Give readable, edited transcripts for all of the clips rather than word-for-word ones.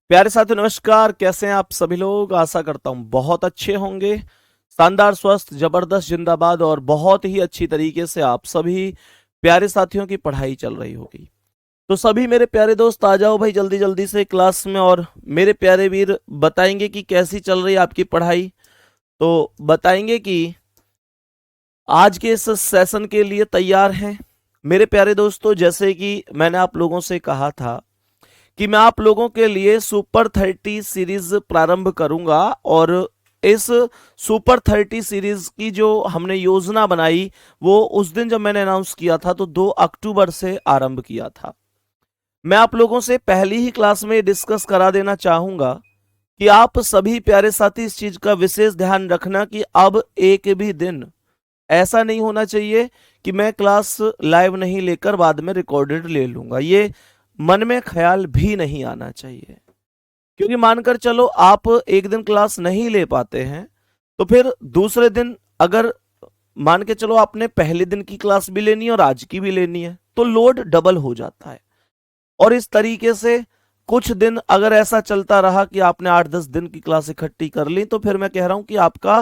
प्यारे साथियों नमस्कार। कैसे हैं आप सभी लोग? आशा करता हूं बहुत अच्छे होंगे। शानदार, स्वस्थ, जबरदस्त, जिंदाबाद और बहुत ही अच्छी तरीके से आप सभी प्यारे साथियों की पढ़ाई चल रही होगी। तो सभी मेरे प्यारे दोस्त आ जाओ भाई जल्दी जल्दी से क्लास में। और मेरे प्यारे वीर बताएंगे कि कैसी चल रही है आपकी पढ़ाई। तो बताएंगे कि आज के इस सेशन के लिए तैयार हैं मेरे प्यारे दोस्तों। जैसे कि मैंने आप लोगों से कहा था कि मैं आप लोगों के लिए सुपर 30 सीरीज प्रारंभ करूंगा। और इस सुपर 30 सीरीज की जो हमने योजना बनाई वो उस दिन जब मैंने अनाउंस किया था तो 2 अक्टूबर से आरंभ किया था। मैं आप लोगों से पहली ही क्लास में डिस्कस करा देना चाहूंगा कि आप सभी प्यारे साथी इस चीज का विशेष ध्यान रखना कि अब एक भी दिन ऐसा नहीं होना चाहिए कि मैं क्लास लाइव नहीं लेकर बाद में रिकॉर्डेड ले लूंगा। ये मन में ख्याल भी नहीं आना चाहिए, क्योंकि मानकर चलो आप एक दिन क्लास नहीं ले पाते हैं तो फिर दूसरे दिन अगर मान के चलो आपने पहले दिन की क्लास भी लेनी है और आज की भी लेनी है तो लोड डबल हो जाता है। और इस तरीके से कुछ दिन अगर ऐसा चलता रहा कि आपने 8-10 दिन की क्लास इकट्ठी कर ली तो फिर मैं कह रहा हूं कि आपका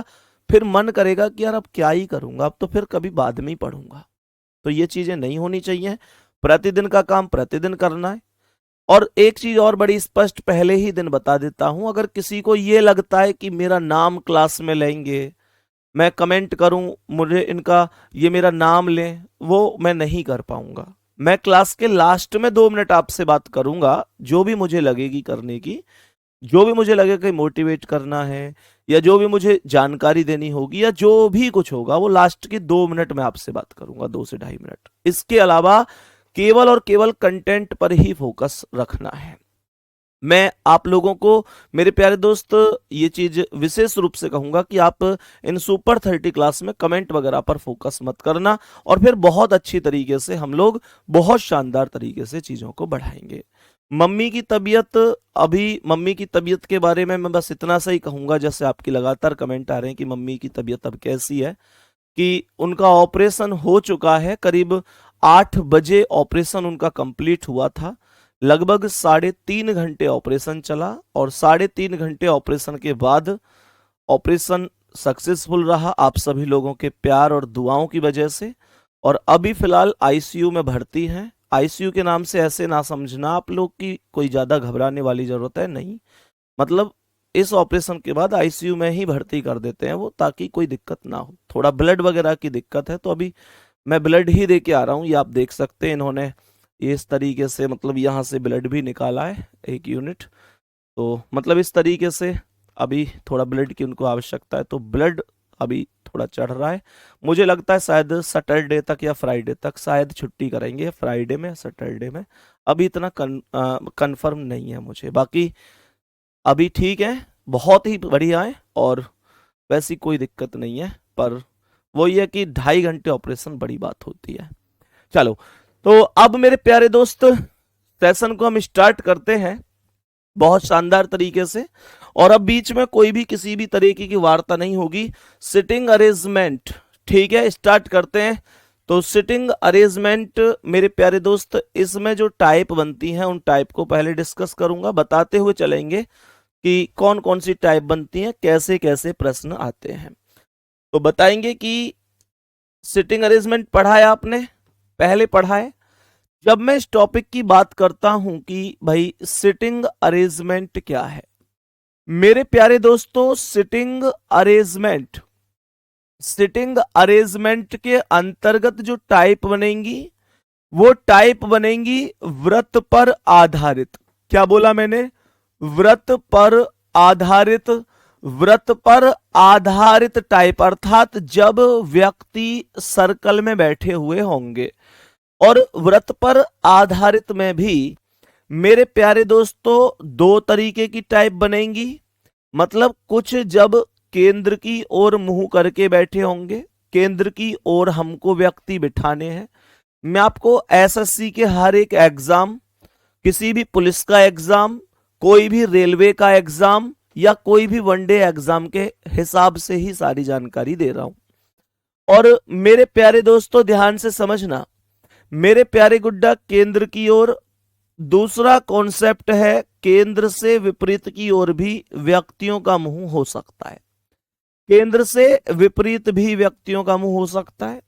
फिर मन करेगा कि यार अब क्या ही करूंगा, अब तो फिर कभी बाद में ही पढ़ूंगा। तो ये चीजें नहीं होनी चाहिए। प्रतिदिन का काम प्रतिदिन करना है। और एक चीज और बड़ी स्पष्ट पहले ही दिन बता देता हूं, अगर किसी को ये लगता है कि मेरा नाम क्लास में लेंगे, मैं कमेंट करूं, मुझे इनका ये मेरा नाम लें, वो मैं नहीं कर पाऊंगा। मैं क्लास के लास्ट में 2 मिनट आपसे बात करूंगा, जो भी मुझे लगेगी करने की, जो भी मुझे लगेगा कि मोटिवेट करना है या जो भी मुझे जानकारी देनी होगी या जो भी कुछ होगा वो लास्ट के 2 मिनट में आपसे बात करूंगा, 2 से 2.5 मिनट। इसके अलावा केवल और केवल कंटेंट पर ही फोकस रखना है। मैं आप लोगों को मेरे प्यारे दोस्त ये चीज विशेष रूप से कहूंगा कि आप इन सुपर 30 क्लास में कमेंट वगैरह पर फोकस मत करना और फिर बहुत अच्छी तरीके से हम लोग बहुत शानदार तरीके से चीजों को बढ़ाएंगे। मम्मी की तबीयत, अभी मम्मी की तबीयत के बारे में मैं बस इतना सा ही कहूंगा, जैसे आपकी लगातार कमेंट आ रहे हैं कि मम्मी की तबीयत अब कैसी है, कि उनका ऑपरेशन हो चुका है। करीब 8 बजे ऑपरेशन उनका कंप्लीट हुआ था। लगभग 3.5 घंटे ऑपरेशन चला और 3.5 घंटे ऑपरेशन के बाद ऑपरेशन सक्सेसफुल रहा आप सभी लोगों के प्यार और दुआओं की वजह से। और अभी फिलहाल आईसीयू में भर्ती हैं। आईसीयू के नाम से ऐसे ना समझना आप लोग की कोई ज्यादा घबराने वाली जरूरत है नहीं। मतलब इस ऑपरेशन के बाद आईसीयू में ही भर्ती कर देते हैं वो, ताकि कोई दिक्कत ना हो। थोड़ा ब्लड वगैरह की दिक्कत है तो अभी मैं ब्लड ही दे के आ रहा हूँ। ये आप देख सकते हैं, इन्होंने इस तरीके से मतलब यहाँ से ब्लड भी निकाला है 1 यूनिट। तो मतलब इस तरीके से अभी थोड़ा ब्लड की उनको आवश्यकता है, तो ब्लड अभी थोड़ा चढ़ रहा है। मुझे लगता है शायद सैटरडे तक या फ्राइडे तक शायद छुट्टी करेंगे, फ्राइडे में सैटरडे में। अभी इतना कंफर्म नहीं है मुझे, बाकी अभी ठीक है, बहुत ही बढ़िया है और वैसी कोई दिक्कत नहीं है। पर वो ये कि 2.5 घंटे ऑपरेशन बड़ी बात होती है। चलो, तो अब मेरे प्यारे दोस्त सेशन को हम स्टार्ट करते हैं बहुत शानदार तरीके से। और अब बीच में कोई भी किसी भी तरीके की वार्ता नहीं होगी। सिटिंग अरेंजमेंट, ठीक है, स्टार्ट करते हैं। तो सिटिंग अरेंजमेंट मेरे प्यारे दोस्त, इसमें जो टाइप बनती हैं उन टाइप को पहले डिस्कस करूंगा, बताते हुए चलेंगे कि कौन कौन सी टाइप बनती हैं, कैसे कैसे प्रश्न आते हैं। तो बताएंगे कि सिटिंग अरेंजमेंट पढ़ा है आपने, पहले पढ़ा है। जब मैं इस टॉपिक की बात करता हूं कि भाई सिटिंग अरेंजमेंट क्या है, मेरे प्यारे दोस्तों, सिटिंग अरेंजमेंट के अंतर्गत जो टाइप बनेंगी वो टाइप बनेंगी व्रत पर आधारित। क्या बोला मैंने? व्रत पर आधारित। व्रत पर आधारित टाइप, अर्थात जब व्यक्ति सर्कल में बैठे हुए होंगे। और व्रत पर आधारित में भी मेरे प्यारे दोस्तों 2 तरीके की टाइप बनेंगी। मतलब कुछ जब केंद्र की ओर मुंह करके बैठे होंगे, केंद्र की ओर हमको व्यक्ति बिठाने हैं। मैं आपको एसएससी के हर एक एग्जाम, किसी भी पुलिस का एग्जाम, कोई भी रेलवे का एग्जाम या कोई भी वनडे एग्जाम के हिसाब से ही सारी जानकारी दे रहा हूं। और मेरे प्यारे दोस्तों ध्यान से समझना, मेरे प्यारे गुड्डा, केंद्र की ओर दूसरा कॉन्सेप्ट है केंद्र से विपरीत की ओर भी व्यक्तियों का मुंह हो सकता है। केंद्र से विपरीत भी व्यक्तियों का मुंह हो सकता है।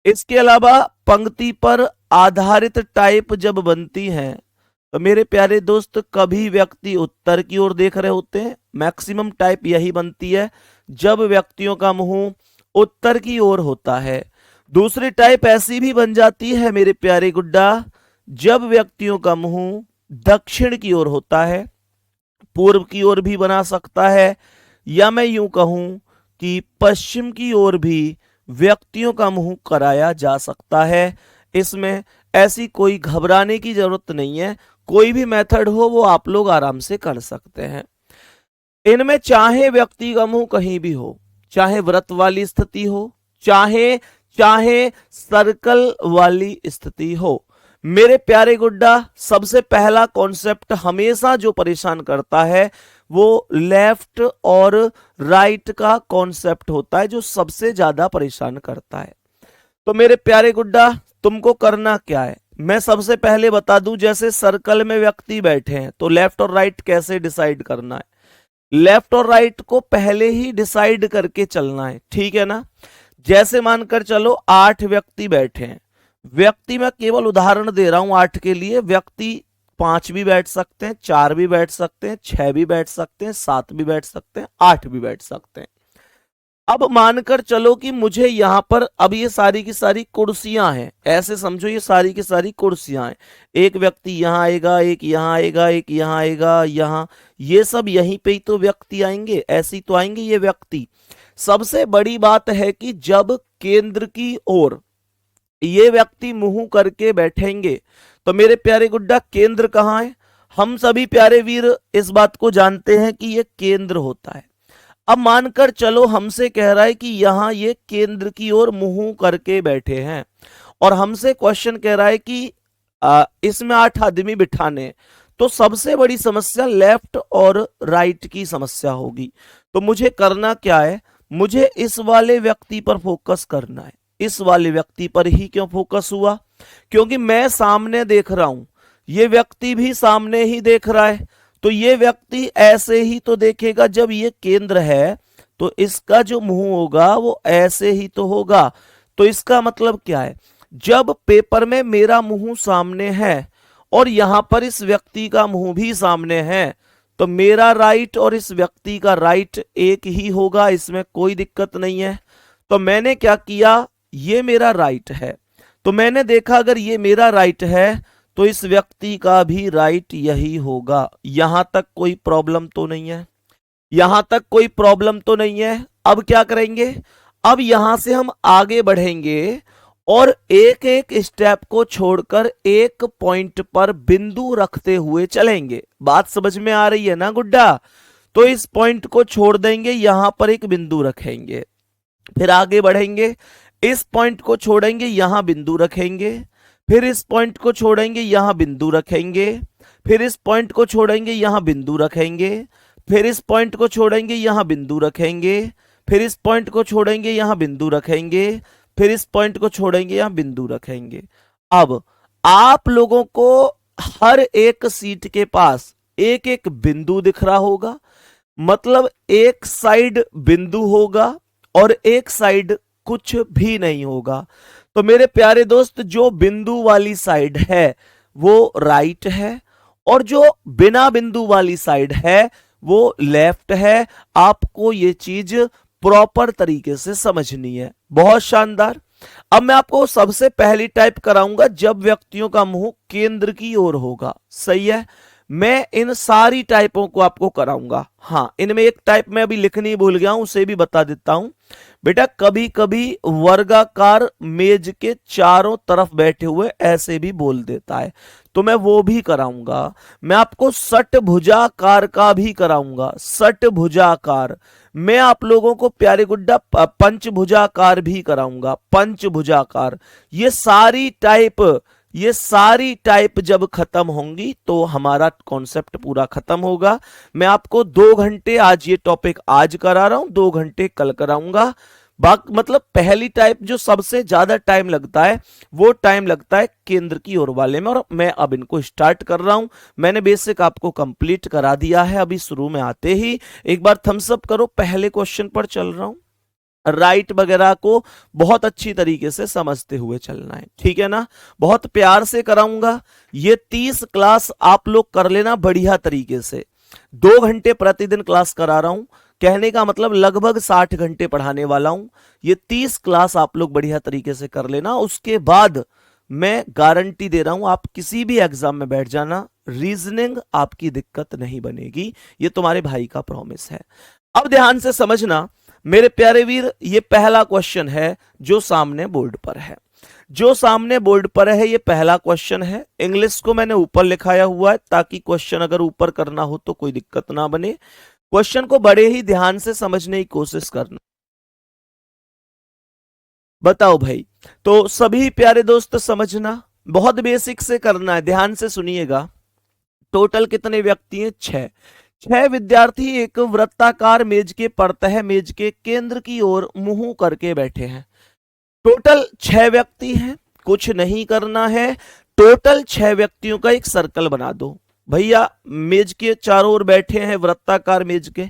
इसके अलावा पंक्ति पर आधारित टाइप जब बनती है तो मेरे प्यारे दोस्त कभी व्यक्ति उत्तर की ओर देख रहे होते हैं। मैक्सिमम टाइप यही बनती है जब व्यक्तियों का मुंह उत्तर की ओर होता है। दूसरी टाइप ऐसी भी बन जाती है मेरे प्यारे गुड्डा जब व्यक्तियों का मुंह दक्षिण की ओर होता है। पूर्व की ओर भी बना सकता है, या मैं यूं कहूं कि पश्चिम की ओर भी व्यक्तियों का मुंह कराया जा सकता है। इसमें ऐसी कोई घबराने की जरूरत नहीं है। कोई भी मेथड हो वो आप लोग आराम से कर सकते हैं। इनमें चाहे व्यक्ति का मुंह कहीं भी हो, चाहे व्रत वाली स्थिति हो, चाहे चाहे सर्कल वाली स्थिति हो, मेरे प्यारे गुड्डा सबसे पहला कॉन्सेप्ट हमेशा जो परेशान करता है वो लेफ्ट और राइट का कॉन्सेप्ट होता है, जो सबसे ज्यादा परेशान करता है। तो मेरे प्यारे गुड्डा तुमको करना क्या है, मैं सबसे पहले बता दूं। जैसे सर्कल में व्यक्ति बैठे हैं तो लेफ्ट और राइट कैसे डिसाइड करना है। लेफ्ट और राइट को पहले ही डिसाइड करके चलना है, ठीक है ना। जैसे मानकर चलो 8 व्यक्ति बैठे हैं। व्यक्ति मैं केवल उदाहरण दे रहा हूं 8 के लिए। व्यक्ति 5 भी बैठ सकते हैं, 4 भी बैठ सकते हैं, 6 भी बैठ सकते हैं, 7 भी बैठ सकते हैं, 8 भी बैठ सकते हैं। अब मानकर चलो कि मुझे यहां पर अब ये सारी की सारी कुर्सियां हैं, ऐसे समझो ये सारी की सारी कुर्सियां हैं। एक व्यक्ति यहां आएगा, एक यहां आएगा, एक यहां आएगा, यहां, ये सब यहीं पे ही तो व्यक्ति आएंगे, ऐसे ही तो आएंगे ये व्यक्ति। सबसे बड़ी बात है कि जब केंद्र की ओर ये व्यक्ति मुंह करके बैठेंगे तो मेरे प्यारे गुड्डा केंद्र कहां है। हम सभी प्यारे वीर इस बात को जानते हैं कि ये केंद्र होता है। अब मानकर चलो हमसे कह रहा है कि यहां ये केंद्र की ओर मुंह करके बैठे हैं और हमसे क्वेश्चन कह रहा है कि इसमें 8 आदमी बिठाने, तो सबसे बड़ी समस्या लेफ्ट और राइट की समस्या होगी। तो मुझे करना क्या है, मुझे इस वाले व्यक्ति पर फोकस करना है। इस वाले व्यक्ति पर ही क्यों फोकस हुआ, क्योंकि मैं सामने देख रहा हूं, ये व्यक्ति भी सामने ही देख रहा है। तो ये व्यक्ति ऐसे ही तो देखेगा, जब ये केंद्र है तो इसका जो मुंह होगा वो ऐसे ही तो होगा। तो इसका मतलब क्या है, जब पेपर में मेरा मुंह सामने है और यहां पर इस व्यक्ति का मुंह भी सामने है तो मेरा राइट और इस व्यक्ति का राइट एक ही होगा, इसमें कोई दिक्कत नहीं है। तो मैंने क्या किया, ये मेरा राइट है, तो मैंने देखा अगर ये मेरा राइट है तो इस व्यक्ति का भी राइट यही होगा। यहां तक कोई प्रॉब्लम तो नहीं है, यहां तक कोई प्रॉब्लम तो नहीं है। अब क्या करेंगे, अब यहां से हम आगे बढ़ेंगे और एक एक स्टेप को छोड़कर एक पॉइंट पर बिंदु रखते हुए चलेंगे। बात समझ में आ रही है ना गुड्डा। तो इस पॉइंट को छोड़ देंगे, यहां पर एक बिंदु रखेंगे, फिर आगे बढ़ेंगे, इस पॉइंट को छोड़ेंगे, यहां बिंदु रखेंगे, फिर इस पॉइंट को छोड़ेंगे, यहां बिंदु रखेंगे, फिर इस पॉइंट को छोड़ेंगे, यहां बिंदु रखेंगे, फिर इस पॉइंट को छोड़ेंगे, यहां बिंदु रखेंगे, फिर इस पॉइंट को छोड़ेंगे, यहां बिंदु रखेंगे, फिर इस पॉइंट को छोड़ेंगे, यहां बिंदु रखेंगे। अब आप लोगों को हर एक सीट के पास एक एक बिंदु दिख रहा होगा, मतलब एक साइड बिंदु होगा और एक साइड कुछ भी नहीं होगा। तो मेरे प्यारे दोस्त जो बिंदु वाली साइड है वो राइट है और जो बिना बिंदु वाली साइड है वो लेफ्ट है। आपको ये चीज प्रॉपर तरीके से समझनी है। बहुत शानदार। अब मैं आपको सबसे पहली टाइप कराऊंगा जब व्यक्तियों का मुंह केंद्र की ओर होगा। सही है, मैं इन सारी टाइपों को आपको कराऊंगा। हाँ, इनमें एक टाइप मैं अभी लिखनी भूल गया हूं, उसे भी बता देता हूं। बेटा कभी कभी वर्गाकार मेज के चारों तरफ बैठे हुए ऐसे भी बोल देता है, तो मैं वो भी कराऊंगा। मैं आपको षटभुजाकार का भी कराऊंगा, षटभुजाकार। मैं आप लोगों को प्यारे गुड्डा पंचभुजाकार भी कराऊंगा, पंचभुजाकार। ये सारी टाइप जब खत्म होंगी तो हमारा कॉन्सेप्ट पूरा खत्म होगा। मैं आपको 2 घंटे आज ये टॉपिक आज करा रहा हूं, 2 घंटे कल कराऊंगा। मतलब पहली टाइप जो सबसे ज्यादा टाइम लगता है वो टाइम लगता है केंद्र की ओर वाले में। और मैं अब इनको स्टार्ट कर रहा हूं। मैंने बेसिक आपको कंप्लीट करा दिया है। अभी शुरू में आते ही एक बार थम्स अप करो। पहले क्वेश्चन पर चल रहा हूं। राइट वगैरह को बहुत अच्छी तरीके से समझते हुए चलना है, ठीक है ना। बहुत प्यार से कराऊंगा। ये 30 क्लास आप लोग कर लेना बढ़िया तरीके से। 2 घंटे प्रतिदिन क्लास करा रहा हूं, कहने का मतलब लगभग 60 घंटे पढ़ाने वाला हूं। ये 30 क्लास आप लोग बढ़िया तरीके से कर लेना। उसके बाद मैं गारंटी दे रहा हूं, आप किसी भी एग्जाम में बैठ जाना, रीजनिंग आपकी दिक्कत नहीं बनेगी। ये तुम्हारे भाई का प्रॉमिस है। अब ध्यान से समझना मेरे प्यारे वीर, ये पहला क्वेश्चन है जो सामने बोर्ड पर है। जो सामने बोर्ड पर है ये पहला क्वेश्चन है। इंग्लिश को मैंने ऊपर लिखाया हुआ है ताकि क्वेश्चन अगर ऊपर करना हो तो कोई दिक्कत ना बने। क्वेश्चन को बड़े ही ध्यान से समझने की कोशिश करना। बताओ भाई, तो सभी प्यारे दोस्त समझना, बहुत बेसिक से करना है, ध्यान से सुनिएगा। टोटल कितने व्यक्ति हैं? 6 विद्यार्थी एक वृत्ताकार मेज के परतः मेज के केंद्र की ओर मुंह करके बैठे हैं। टोटल 6 व्यक्ति हैं, कुछ नहीं करना है। टोटल 6 व्यक्तियों का एक सर्कल बना दो। भैया मेज के चारों ओर बैठे हैं वृत्ताकार मेज के,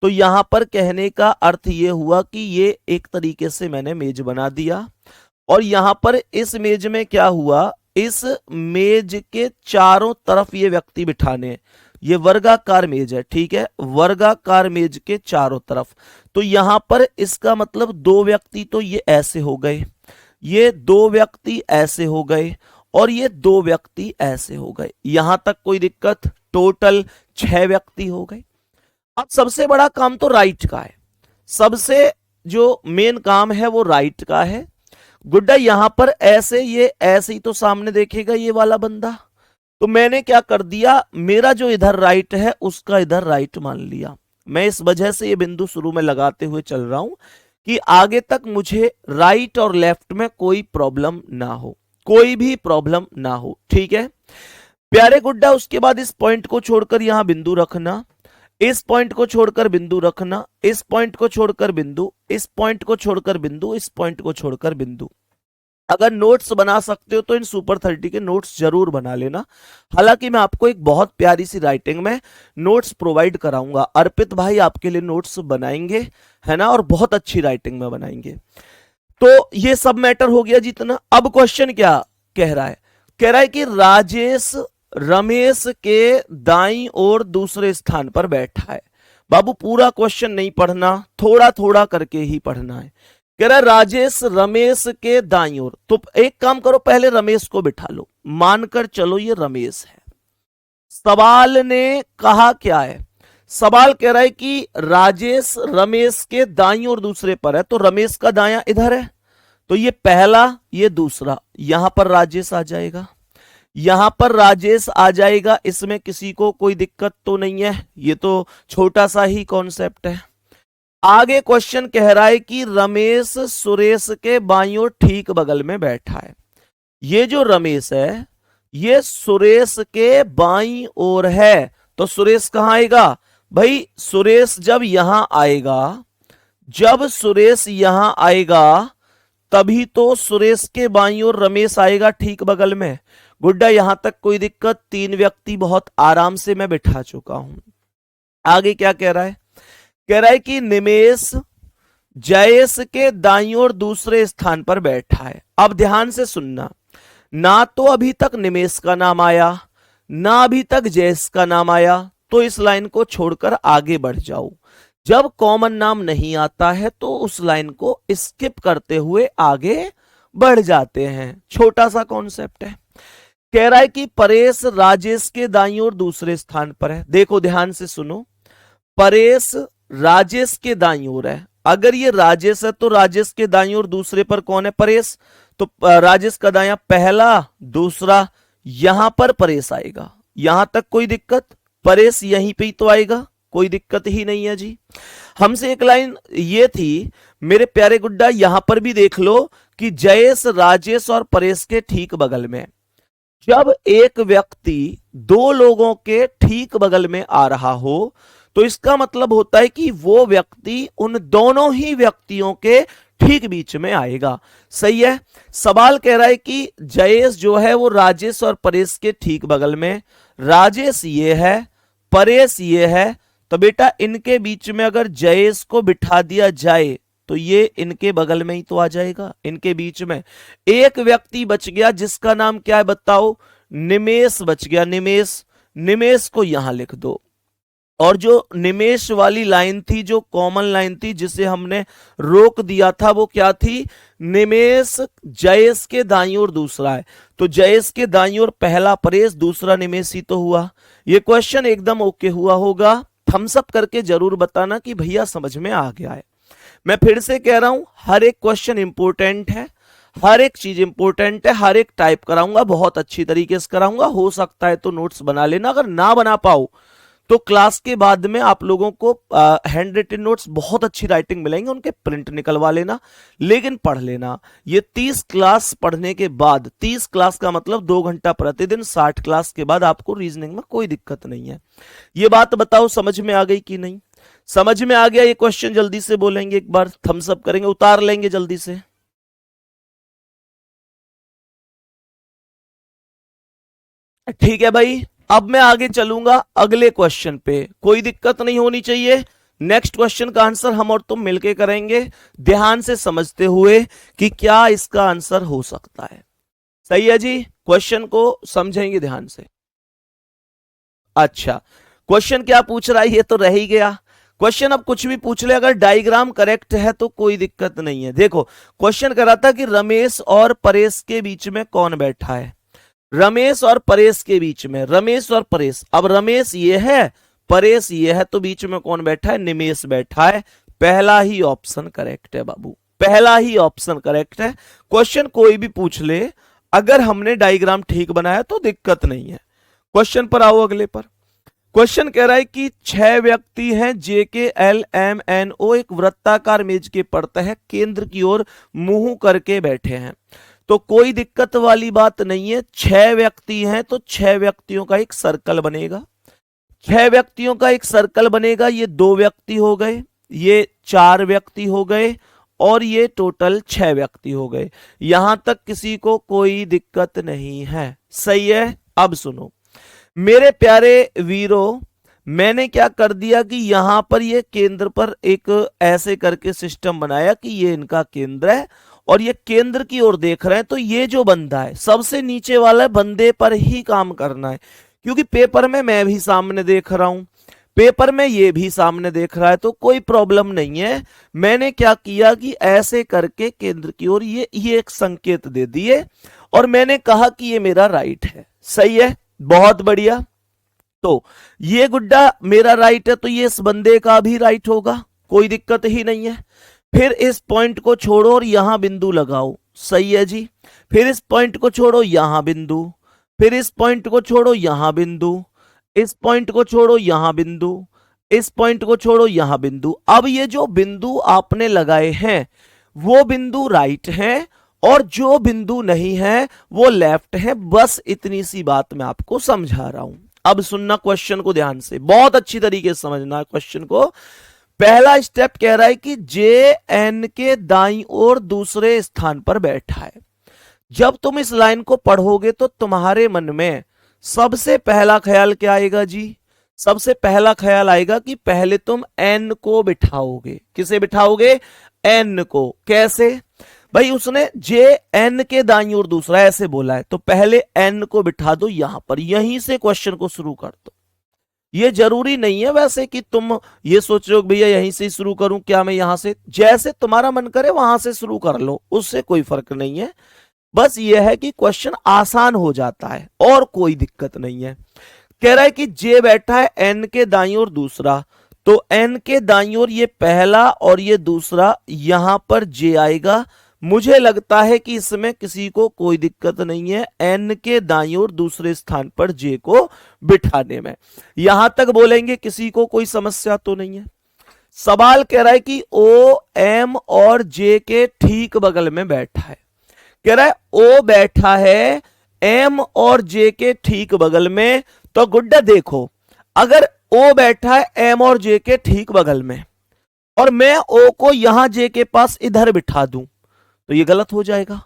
तो यहां पर कहने का अर्थ ये हुआ कि ये एक तरीके से मैंने मेज बना दिया। और यहां पर इस मेज में क्या हुआ, इस मेज के चारों तरफ ये व्यक्ति बिठाने। ये वर्गाकार मेज है, ठीक है, वर्गाकार मेज के चारों तरफ। तो यहां पर इसका मतलब 2 व्यक्ति तो ये ऐसे हो गए, ये 2 व्यक्ति ऐसे हो गए, और ये 2 व्यक्ति ऐसे हो गए। यहां तक कोई दिक्कत? टोटल 6 व्यक्ति हो गए। अब सबसे बड़ा काम तो राइट का है, सबसे जो मेन काम है वो राइट का है। गुड्डा यहां पर ऐसे, ये ऐसे ही तो सामने देखेगा ये वाला बंदा, तो मैंने क्या कर दिया, मेरा जो इधर राइट है उसका इधर राइट मान लिया। मैं इस वजह से ये बिंदु शुरू में लगाते हुए चल रहा हूं कि आगे तक मुझे राइट और लेफ्ट में कोई प्रॉब्लम ना हो, कोई भी प्रॉब्लम ना हो, ठीक है प्यारे गुड्डा। उसके बाद इस पॉइंट को छोड़कर यहां बिंदु रखना, इस पॉइंट को छोड़कर बिंदु रखना, इस पॉइंट को छोड़कर बिंदु, इस पॉइंट को छोड़कर बिंदु, इस पॉइंट को छोड़कर बिंदु। अगर नोट्स बना सकते हो तो इन सुपर 30 के नोट्स जरूर बना लेना। हालांकि मैं आपको एक बहुत प्यारी सी राइटिंग में नोट्स प्रोवाइड कराऊंगा, अर्पित भाई आपके लिए नोट्स बनाएंगे, है ना, और बहुत अच्छी राइटिंग में बनाएंगे। तो ये सब मैटर हो गया जितना। अब क्वेश्चन क्या कह रहा है? कह रहा है कि राजेश रमेश के दाईं ओर दूसरे स्थान पर बैठा है। बाबू पूरा क्वेश्चन नहीं पढ़ना, थोड़ा थोड़ा करके ही पढ़ना है। कह रहा है राजेश रमेश के दाईं ओर, तो एक काम करो, पहले रमेश को बिठा लो, मानकर चलो ये रमेश है। सवाल ने कहा क्या है? सवाल कह रहा है कि राजेश रमेश के दाईं ओर दूसरे पर है, तो रमेश का दायां इधर है, तो ये पहला ये दूसरा, यहां पर राजेश आ जाएगा, यहां पर राजेश आ जाएगा। इसमें किसी को कोई दिक्कत तो नहीं है, ये तो छोटा सा ही कॉन्सेप्ट है। आगे क्वेश्चन कह रहा है कि रमेश सुरेश के बाईं ओर ठीक बगल में बैठा है। ये जो रमेश है ये सुरेश के बाईं ओर है, तो सुरेश कहां आएगा भाई? सुरेश जब यहां आएगा, जब सुरेश यहां आएगा तभी तो सुरेश के बाईं ओर रमेश आएगा ठीक बगल में। गुड्डा यहां तक कोई दिक्कत? 3 व्यक्ति बहुत आराम से मैं बिठा चुका हूं। आगे क्या कह रहा है? कह रहा है कि निमेश जयेश के दाईं ओर दूसरे स्थान पर बैठा है। अब ध्यान से सुनना, ना तो अभी तक निमेश का नाम आया, ना अभी तक जयेश का नाम आया, तो इस लाइन को छोड़कर आगे बढ़ जाओ। जब कॉमन नाम नहीं आता है तो उस लाइन को स्किप करते हुए आगे बढ़ जाते हैं। छोटा सा कॉन्सेप्ट है। कह रहा है कि परेश राजेश के दाईं ओर दूसरे स्थान पर है। देखो ध्यान से सुनो, परेश राजेश के दाईं ओर है। अगर ये राजेश है तो राजेश के दाईं ओर दूसरे पर कौन है? परेश। तो राजेश का दायां पहला दूसरा, यहां पर परेश आएगा। यहां तक कोई दिक्कत? परेश यहीं पे ही तो आएगा, कोई दिक्कत ही नहीं है जी। हमसे एक लाइन ये थी मेरे प्यारे गुड्डा, यहां पर भी देख लो कि जयेश राजेश और परेश के ठीक बगल में। जब एक व्यक्ति 2 लोगों के ठीक बगल में आ रहा हो तो इसका मतलब होता है कि वो व्यक्ति उन दोनों ही व्यक्तियों के ठीक बीच में आएगा। सही है। सवाल कह रहा है कि जयेश जो है वो राजेश और परेश के ठीक बगल में, राजेश ये है, परेश ये है, तो बेटा इनके बीच में अगर जयेश को बिठा दिया जाए तो ये इनके बगल में ही तो आ जाएगा, इनके बीच में। एक व्यक्ति बच गया जिसका नाम क्या है बताओ, निमेश बच गया, निमेश। निमेश को यहां लिख दो। और जो निमेश वाली लाइन थी, जो कॉमन लाइन थी जिसे हमने रोक दिया था, वो क्या थी, निमेश जयेश के दाईं ओर दूसरा है, तो जयेश के दाईं ओर पहला परेश, दूसरा निमेश ही तो हुआ। ये क्वेश्चन एकदम ओके हुआ होगा। थम्स अप करके जरूर बताना कि भैया समझ में आ गया है। मैं फिर से कह रहा हूं, हर एक क्वेश्चन इंपॉर्टेंट है, हर एक चीज इंपॉर्टेंट है, हर एक टाइप कराऊंगा, बहुत अच्छी तरीके से कराऊंगा। हो सकता है तो नोट्स बना लेना, अगर ना बना पाओ तो क्लास के बाद में आप लोगों को हैंड रिटन नोट्स बहुत अच्छी राइटिंग मिलेंगे, उनके प्रिंट निकलवा लेना, लेकिन पढ़ लेना। ये 30 क्लास पढ़ने के बाद, 30 क्लास का मतलब 2 घंटा प्रतिदिन, 60 क्लास के बाद आपको रीजनिंग में कोई दिक्कत नहीं है। ये बात बताओ समझ में आ गई कि नहीं? समझ में आ गया ये क्वेश्चन? जल्दी से बोलेंगे, एक बार थम्स अप करेंगे, उतार लेंगे जल्दी से। ठीक है भाई, अब मैं आगे चलूंगा अगले क्वेश्चन पे, कोई दिक्कत नहीं होनी चाहिए। नेक्स्ट क्वेश्चन का आंसर हम और तुम मिलके करेंगे, ध्यान से समझते हुए कि क्या इसका आंसर हो सकता है। सही है जी, क्वेश्चन को समझेंगे ध्यान से। अच्छा, क्वेश्चन क्या पूछ रहा है ये तो रह ही गया। क्वेश्चन अब कुछ भी पूछ ले, अगर डायग्राम करेक्ट है तो कोई दिक्कत नहीं है। देखो क्वेश्चन कर रहा था कि रमेश और परेश के बीच में कौन बैठा है, रमेश और परेश के बीच में, रमेश और परेश। अब रमेश ये है, परेश ये है, तो बीच में कौन बैठा है, निमेश बैठा है। पहला ही ऑप्शन करेक्ट है बाबू, पहला ही ऑप्शन करेक्ट है। क्वेश्चन कोई भी पूछ ले, अगर हमने डायग्राम ठीक बनाया तो दिक्कत नहीं है। क्वेश्चन पर आओ, अगले पर। क्वेश्चन कह रहा है कि 6 व्यक्ति हैं, जे के एल एम एन ओ, एक वृत्ताकार मेज के पर तह केंद्र की ओर मुंह करके बैठे हैं। तो कोई दिक्कत वाली बात नहीं है, 6 व्यक्ति हैं तो 6 व्यक्तियों का एक सर्कल बनेगा, 6 व्यक्तियों का एक सर्कल बनेगा। ये 2 व्यक्ति हो गए, ये 4 व्यक्ति हो गए, और ये टोटल 6 व्यक्ति हो गए। यहां तक किसी को कोई दिक्कत नहीं है। सही है। अब सुनो मेरे प्यारे वीरों, मैंने क्या कर दिया कि यहां पर ये केंद्र पर एक ऐसे करके सिस्टम बनाया कि ये इनका केंद्र है और ये केंद्र की ओर देख रहे हैं। तो ये जो बंदा है सबसे नीचे वाला बंदे पर ही काम करना है, क्योंकि पेपर में मैं भी सामने देख रहा हूं, पेपर में ये भी सामने देख रहा है, तो कोई प्रॉब्लम नहीं है। मैंने क्या किया कि ऐसे करके केंद्र की ओर ये एक संकेत दे दिए और मैंने कहा कि ये मेरा राइट है। सही है, बहुत बढ़िया। तो ये गुड्डा मेरा राइट है, तो ये इस बंदे का भी राइट होगा, कोई दिक्कत ही नहीं है। फिर इस पॉइंट को छोड़ो और यहां बिंदु लगाओ। सही है जी। फिर इस पॉइंट को छोड़ो, यहां बिंदु, फिर इस पॉइंट को छोड़ो, यहां बिंदु, इस पॉइंट को छोड़ो, यहां बिंदु, इस पॉइंट को छोड़ो, यहां बिंदु। अब ये जो बिंदु आपने लगाए हैं वो बिंदु राइट हैं और जो बिंदु नहीं है वो लेफ्ट है। बस इतनी सी बात मैं आपको समझा रहा हूं। अब सुनना क्वेश्चन को ध्यान से, बहुत अच्छी तरीके से समझना क्वेश्चन को। पहला स्टेप कह रहा है कि जे एन के दाईं ओर दूसरे स्थान पर बैठा है। जब तुम इस लाइन को पढ़ोगे तो तुम्हारे मन में सबसे पहला ख्याल क्या आएगा जी? सबसे पहला ख्याल आएगा कि पहले तुम एन को बिठाओगे। किसे बिठाओगे? एन को। कैसे भाई? उसने जे एन के दाईं ओर दूसरा ऐसे बोला है, तो पहले एन को बिठा दो यहां पर, यहीं से क्वेश्चन को शुरू कर दो। ये जरूरी नहीं है वैसे कि तुम ये सोच रहे हो भैया यहीं से शुरू करूं क्या, मैं यहां से, जैसे तुम्हारा मन करे वहां से शुरू कर लो, उससे कोई फर्क नहीं है। बस ये है कि क्वेश्चन आसान हो जाता है और कोई दिक्कत नहीं है। कह रहा है कि जे बैठा है एन के दाईं ओर दूसरा, तो एन के दाईं ओर ये पहला और ये दूसरा, यहां पर जे आएगा। मुझे लगता है कि इसमें किसी को कोई दिक्कत नहीं है एन के दाईं ओर दूसरे स्थान पर जे को बिठाने में। यहां तक बोलेंगे किसी को कोई समस्या तो नहीं है। सवाल कह रहा है कि ओ एम और जे के ठीक बगल में बैठा है। कह रहा है ओ बैठा है एम और जे के ठीक बगल में। तो गुड्डा देखो, अगर ओ बैठा है एम और जे के ठीक बगल में और मैं ओ को यहां जे के पास इधर बिठा दूं तो ये गलत हो जाएगा,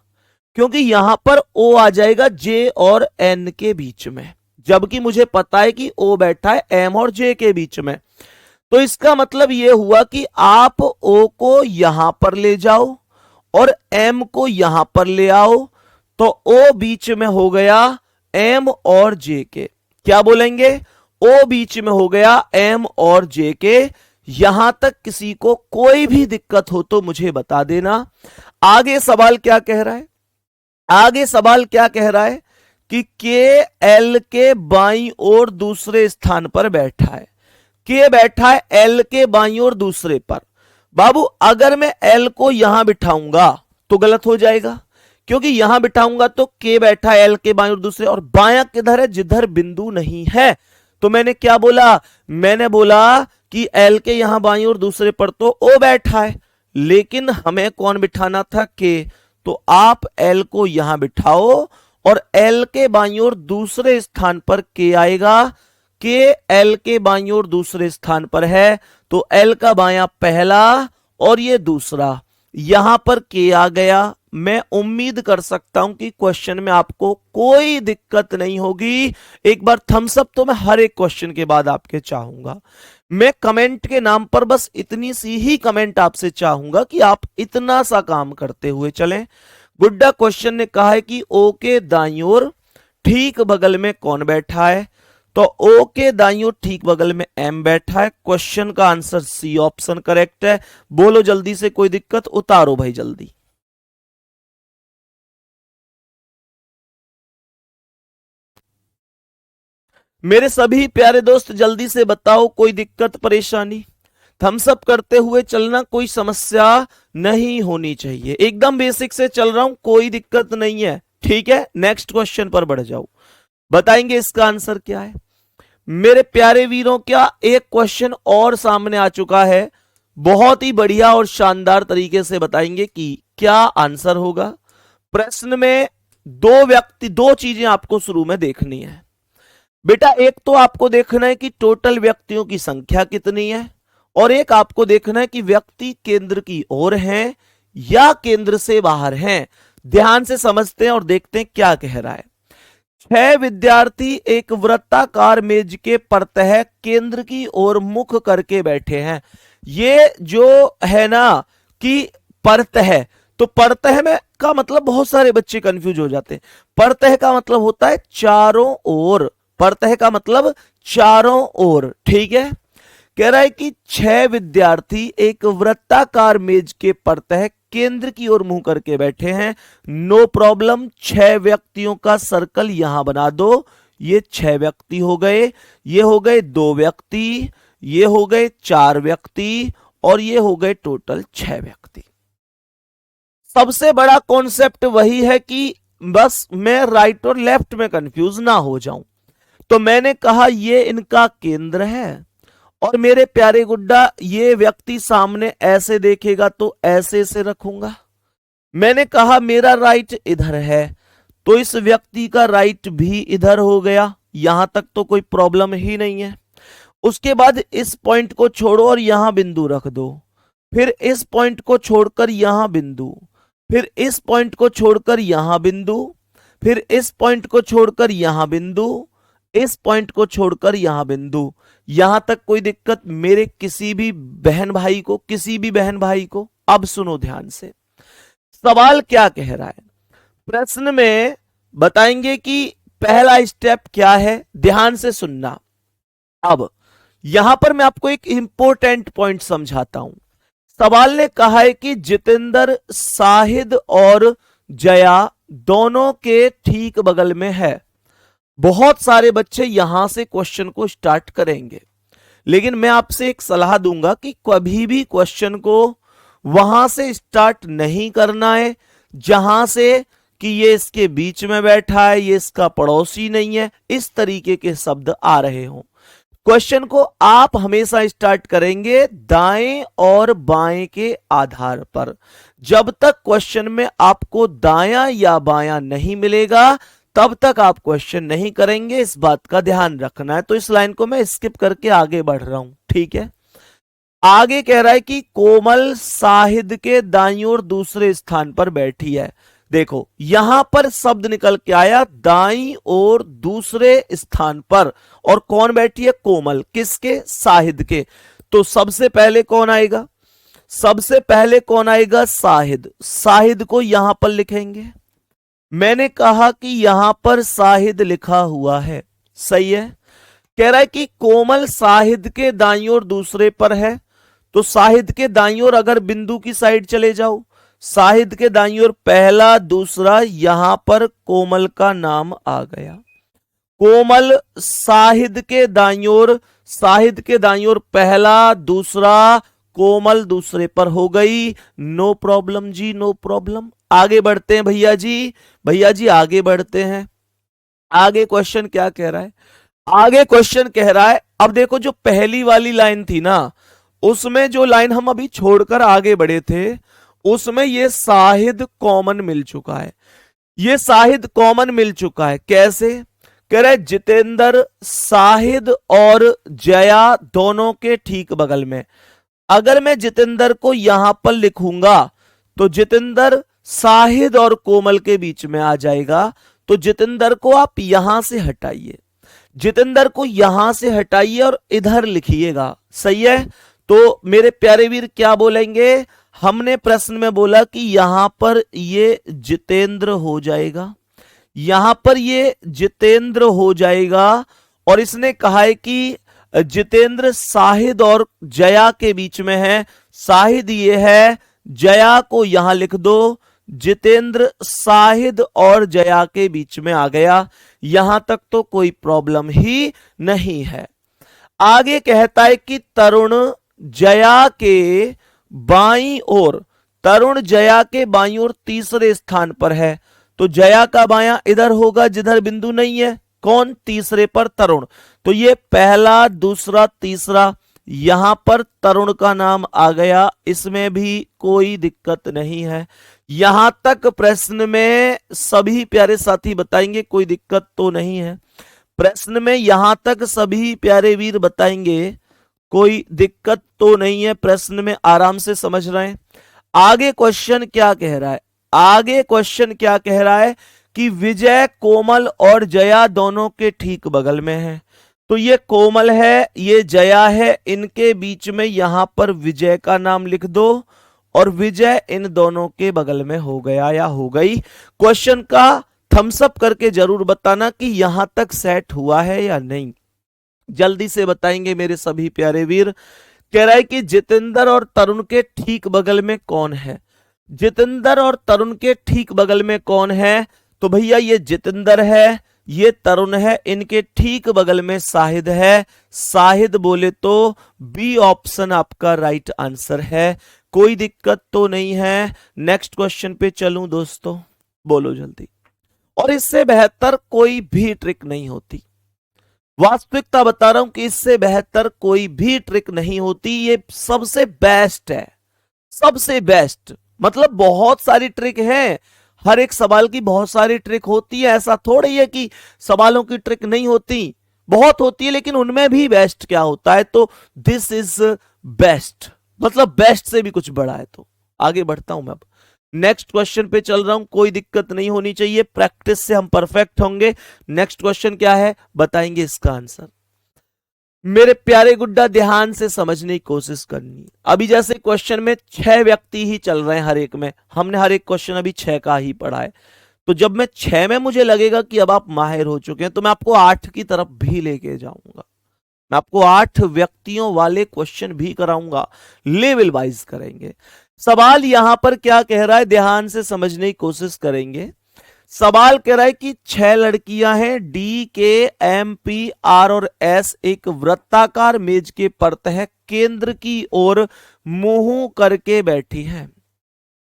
क्योंकि यहां पर ओ आ जाएगा जे और एन के बीच में, जबकि मुझे पता है कि ओ बैठा है एम और जे के बीच में। तो इसका मतलब यह हुआ कि आप ओ को यहां पर ले जाओ और एम को यहां पर ले आओ, तो ओ बीच में हो गया एम और जे के। क्या बोलेंगे? ओ बीच में हो गया एम और जे के। यहां तक किसी को कोई भी दिक्कत हो तो मुझे बता देना। आगे सवाल क्या कह रहा है? आगे सवाल क्या कह रहा है कि के एल के बाईं ओर दूसरे स्थान पर बैठा है। के बैठा है एल के बाईं ओर दूसरे पर। बाबू अगर मैं एल को यहां बिठाऊंगा तो गलत हो जाएगा, क्योंकि यहां बिठाऊंगा तो के बैठा है एल के बाईं ओर दूसरे, और बायां किधर है? जिधर बिंदु नहीं है। तो मैंने क्या बोला? मैंने बोला कि एल के यहां बाईं ओर दूसरे पर तो ओ बैठा है, लेकिन हमें कौन बिठाना था? के। तो आप एल को यहां बिठाओ और एल के बाईं ओर दूसरे स्थान पर के आएगा। के एल के बाईं ओर दूसरे स्थान पर है, तो एल का बायां पहला और ये दूसरा, यहां पर के आ गया। मैं उम्मीद कर सकता हूं कि क्वेश्चन में आपको कोई दिक्कत नहीं होगी। एक बार थम्स अप तो मैं हर एक क्वेश्चन के बाद आपके चाहूंगा। मैं कमेंट के नाम पर बस इतनी सी ही कमेंट आपसे चाहूंगा कि आप इतना सा काम करते हुए चलें। गुड्डा क्वेश्चन ने कहा है कि ओ के दाईं ओर ठीक बगल में कौन बैठा है? तो ओ के दाईं ओर ठीक बगल में एम बैठा है। क्वेश्चन का आंसर सी ऑप्शन करेक्ट है। बोलो जल्दी से, कोई दिक्कत? उतारो भाई जल्दी। मेरे सभी प्यारे दोस्त जल्दी से बताओ, कोई दिक्कत परेशानी? थम्स अप करते हुए चलना, कोई समस्या नहीं होनी चाहिए। एकदम बेसिक से चल रहा हूं, कोई दिक्कत नहीं है। ठीक है, नेक्स्ट क्वेश्चन पर बढ़ जाओ। बताएंगे इसका आंसर क्या है मेरे प्यारे वीरों? क्या एक क्वेश्चन और सामने आ चुका है, बहुत ही बढ़िया और शानदार तरीके से बताएंगे कि क्या आंसर होगा। प्रश्न में दो चीजें आपको शुरू में देखनी है बेटा। एक तो आपको देखना है कि टोटल व्यक्तियों की संख्या कितनी है, और एक आपको देखना है कि व्यक्ति केंद्र की ओर हैं या केंद्र से बाहर हैं। ध्यान से समझते हैं और देखते हैं क्या कह रहा है। 6 विद्यार्थी एक वृत्ताकार मेज के प्रतः केंद्र की ओर मुख करके बैठे हैं। ये जो है ना कि प्रतः, तो प्रतः में का मतलब बहुत सारे बच्चे कंफ्यूज हो जाते हैं। प्रतः का मतलब होता है चारों ओर। प्रतः का मतलब चारों ओर। ठीक है, कह रहा है कि 6 विद्यार्थी एक वृत्ताकार मेज के प्रतः केंद्र की ओर मुंह करके बैठे हैं। नो प्रॉब्लम, 6 व्यक्तियों का सर्कल यहां बना दो। ये 6 व्यक्ति हो गए, ये हो गए 2 व्यक्ति, ये हो गए 4 व्यक्ति, और ये हो गए टोटल 6 व्यक्ति। सबसे बड़ा कॉन्सेप्ट वही है कि बस मैं राइट और लेफ्ट में कंफ्यूज ना हो जाऊं। तो मैंने कहा ये इनका केंद्र है, और मेरे प्यारे गुड्डा ये व्यक्ति सामने ऐसे देखेगा तो ऐसे से रखूंगा। मैंने कहा मेरा राइट इधर है, तो इस व्यक्ति का राइट भी इधर हो गया। यहां तक तो कोई प्रॉब्लम ही नहीं है। उसके बाद इस पॉइंट को छोड़ो और यहां बिंदु रख दो, फिर इस पॉइंट को छोड़कर यहां बिंदु, फिर इस पॉइंट को छोड़कर यहां बिंदु, फिर इस पॉइंट को छोड़कर यहां बिंदु, इस पॉइंट को छोड़कर यहां बिंदु। यहां तक कोई दिक्कत मेरे किसी भी बहन भाई को? किसी भी बहन भाई को? अब सुनो ध्यान से, सवाल क्या कह रहा है। प्रश्न में बताएंगे कि पहला स्टेप क्या है, ध्यान से सुनना। अब यहां पर मैं आपको एक इंपॉर्टेंट पॉइंट समझाता हूं। सवाल ने कहा है कि जितेंद्र शाहिद और जया दोनों के ठीक बगल में है। बहुत सारे बच्चे यहां से क्वेश्चन को स्टार्ट करेंगे, लेकिन मैं आपसे एक सलाह दूंगा कि कभी भी क्वेश्चन को वहां से स्टार्ट नहीं करना है जहां से कि ये इसके बीच में बैठा है, ये इसका पड़ोसी नहीं है, इस तरीके के शब्द आ रहे हों। क्वेश्चन को आप हमेशा स्टार्ट करेंगे दाएं और बाएं के आधार पर। जब तक क्वेश्चन में आपको दायां या बायां नहीं मिलेगा तब तक आप क्वेश्चन नहीं करेंगे, इस बात का ध्यान रखना है। तो इस लाइन को मैं स्किप करके आगे बढ़ रहा हूं, ठीक है। आगे कह रहा है कि कोमल साहिद के दाईं ओर दूसरे स्थान पर बैठी है। देखो यहां पर शब्द निकल के आया दाईं ओर दूसरे स्थान पर, और कौन बैठी है? कोमल। किसके? साहिद के। तो सबसे पहले कौन आएगा? सबसे पहले कौन आएगा? साहिद। साहिद को यहां पर लिखेंगे। मैंने कहा कि यहां पर साहिद लिखा हुआ है, सही है। कह रहा है कि कोमल साहिद के दाईं ओर दूसरे पर है, तो साहिद के दाईं ओर अगर बिंदु की साइड चले जाओ, साहिद के दाईं ओर पहला दूसरा, यहां पर कोमल का नाम आ गया। कोमल साहिद के दाईं ओर, साहिद के दाईं ओर पहला दूसरा, कोमल दूसरे पर हो गई। नो प्रॉब्लम जी, नो प्रॉब्लम। आगे बढ़ते हैं भैया जी, भैया जी आगे बढ़ते हैं। आगे क्वेश्चन क्या कह रहा है? आगे क्वेश्चन कह रहा है, अब देखो जो पहली वाली लाइन थी ना, उसमें जो लाइन हम अभी छोड़कर आगे बढ़े थे, उसमें ये साहिद कॉमन मिल चुका है। ये साहिद कॉमन मिल चुका है। कैसे? कह रहे जितेंद्र साहिद और जया दोनों के ठीक बगल में। अगर मैं जितेंद्र को यहां पर लिखूंगा तो जितेंद्र साहिद और कोमल के बीच में आ जाएगा। तो जितेंद्र को आप यहां से हटाइए, जितेंद्र को यहां से हटाइए और इधर लिखिएगा, सही है। तो मेरे प्यारे वीर क्या बोलेंगे? हमने प्रश्न में बोला कि यहां पर ये जितेंद्र हो जाएगा, यहां पर ये जितेंद्र हो जाएगा। और इसने कहा है कि जितेंद्र साहिद और जया के बीच में है। साहिद ये है, जया को यहां लिख दो। जितेंद्र साहिद और जया के बीच में आ गया। यहां तक तो कोई प्रॉब्लम ही नहीं है। आगे कहता है कि तरुण जया के बाईं ओर, तरुण जया के बाईं ओर तीसरे स्थान पर है। तो जया का बायां इधर होगा जिधर बिंदु नहीं है। कौन? तीसरे पर तरुण। तो ये पहला दूसरा तीसरा, यहां पर तरुण का नाम आ गया। इसमें भी कोई दिक्कत नहीं है। यहां तक प्रश्न में सभी प्यारे साथी बताएंगे कोई दिक्कत तो नहीं है। प्रश्न में यहां तक सभी प्यारे वीर बताएंगे कोई दिक्कत तो नहीं है। प्रश्न में आराम से समझ रहे हैं। आगे क्वेश्चन क्या कह रहा है? आगे क्वेश्चन क्या कह रहा है कि विजय कोमल और जया दोनों के ठीक बगल में है। तो ये कोमल है, ये जया है, इनके बीच में यहां पर विजय का नाम लिख दो और विजय इन दोनों के बगल में हो गया या हो गई। क्वेश्चन का थम्स अप करके जरूर बताना कि यहां तक सेट हुआ है या नहीं। जल्दी से बताएंगे मेरे सभी प्यारे वीर। कह रहा है कि जितेंद्र और तरुण के ठीक बगल में कौन है? जितेंद्र और तरुण के ठीक बगल में कौन है? तो भैया ये जितेंद्र है, ये तरुण है, इनके ठीक बगल में साहिद है। साहिद बोले तो बी ऑप्शन आपका राइट आंसर है। कोई दिक्कत तो नहीं है। नेक्स्ट क्वेश्चन पे चलूं दोस्तों, बोलो जल्दी। और इससे बेहतर कोई भी ट्रिक नहीं होती, वास्तविकता बता रहा हूं कि इससे बेहतर कोई भी ट्रिक नहीं होती। ये सबसे बेस्ट है, सबसे बेस्ट। मतलब बहुत सारी ट्रिक है, हर एक सवाल की बहुत सारी ट्रिक होती है। ऐसा थोड़ी है कि सवालों की ट्रिक नहीं होती, बहुत होती है, लेकिन उनमें भी बेस्ट क्या होता है? तो दिस इज बेस्ट, मतलब बेस्ट से भी कुछ बड़ा है। तो आगे बढ़ता हूं मैं, अब नेक्स्ट क्वेश्चन पे चल रहा हूं। कोई दिक्कत नहीं होनी चाहिए, प्रैक्टिस से हम परफेक्ट होंगे। नेक्स्ट क्वेश्चन क्या है बताएंगे इसका आंसर। मेरे प्यारे गुड्डा ध्यान से समझने की कोशिश करनी है। अभी जैसे क्वेश्चन में 6 व्यक्ति ही चल रहे हैं, हर एक में हमने हर एक क्वेश्चन अभी 6 का ही पढ़ा है। तो जब मैं 6 में मुझे लगेगा कि अब आप माहिर हो चुके हैं, तो मैं आपको 8 की तरफ भी लेके जाऊंगा। मैं आपको 8 व्यक्तियों वाले क्वेश्चन भी कराऊंगा, लेवल वाइज करेंगे। सवाल यहां पर क्या कह रहा है, ध्यान से समझने की कोशिश करेंगे। सवाल कह रहा है कि 6 लड़कियां हैं, डी, के, एम, पी, आर और एस एक वृत्ताकार मेज के परतः केंद्र की ओर मुंह करके बैठी हैं।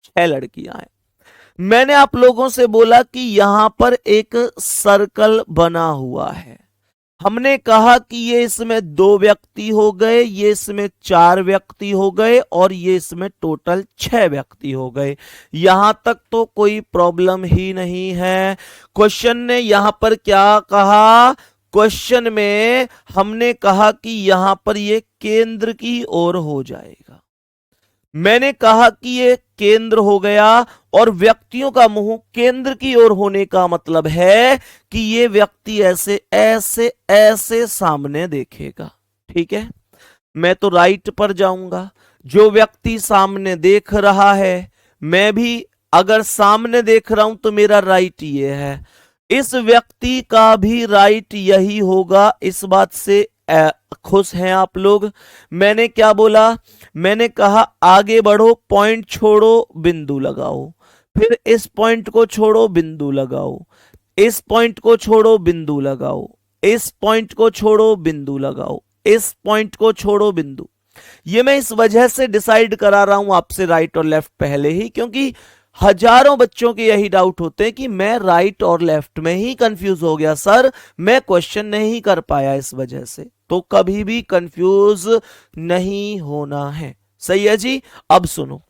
6 लड़कियां हैं। मैंने आप लोगों से बोला कि यहां पर एक सर्कल बना हुआ है। हमने कहा कि ये इसमें 2 व्यक्ति हो गए, ये इसमें 4 व्यक्ति हो गए और ये इसमें टोटल 6 व्यक्ति हो गए। यहां तक तो कोई प्रॉब्लम ही नहीं है। क्वेश्चन ने यहां पर क्या कहा? क्वेश्चन में हमने कहा कि यहां पर ये केंद्र की ओर हो जाएगा। मैंने कहा कि ये केंद्र हो गया और व्यक्तियों का मुंह केंद्र की ओर होने का मतलब है कि ये व्यक्ति ऐसे ऐसे ऐसे सामने देखेगा। ठीक है, मैं तो राइट पर जाऊंगा। जो व्यक्ति सामने देख रहा है, मैं भी अगर सामने देख रहा हूं तो मेरा राइट ये है, इस व्यक्ति का भी राइट यही होगा। इस बात से खुश हैं आप लोग? मैंने क्या बोला? मैंने कहा आगे बढ़ो, पॉइंट छोड़ो, बिंदु लगाओ, फिर इस पॉइंट को छोड़ो, बिंदु लगाओ, इस पॉइंट को छोड़ो, बिंदु लगाओ, इस पॉइंट को छोड़ो, बिंदु लगाओ, इस पॉइंट को छोड़ो, बिंदु। ये मैं इस वजह से डिसाइड करा रहा हूं आपसे राइट और लेफ्ट पहले ही, क्योंकि हजारों बच्चों के यही डाउट होते हैं कि मैं राइट और लेफ्ट में ही कंफ्यूज हो गया सर, मैं क्वेश्चन नहीं कर पाया इस वजह से। तो कभी भी कंफ्यूज नहीं होना है। सही है जी। अब सुनो,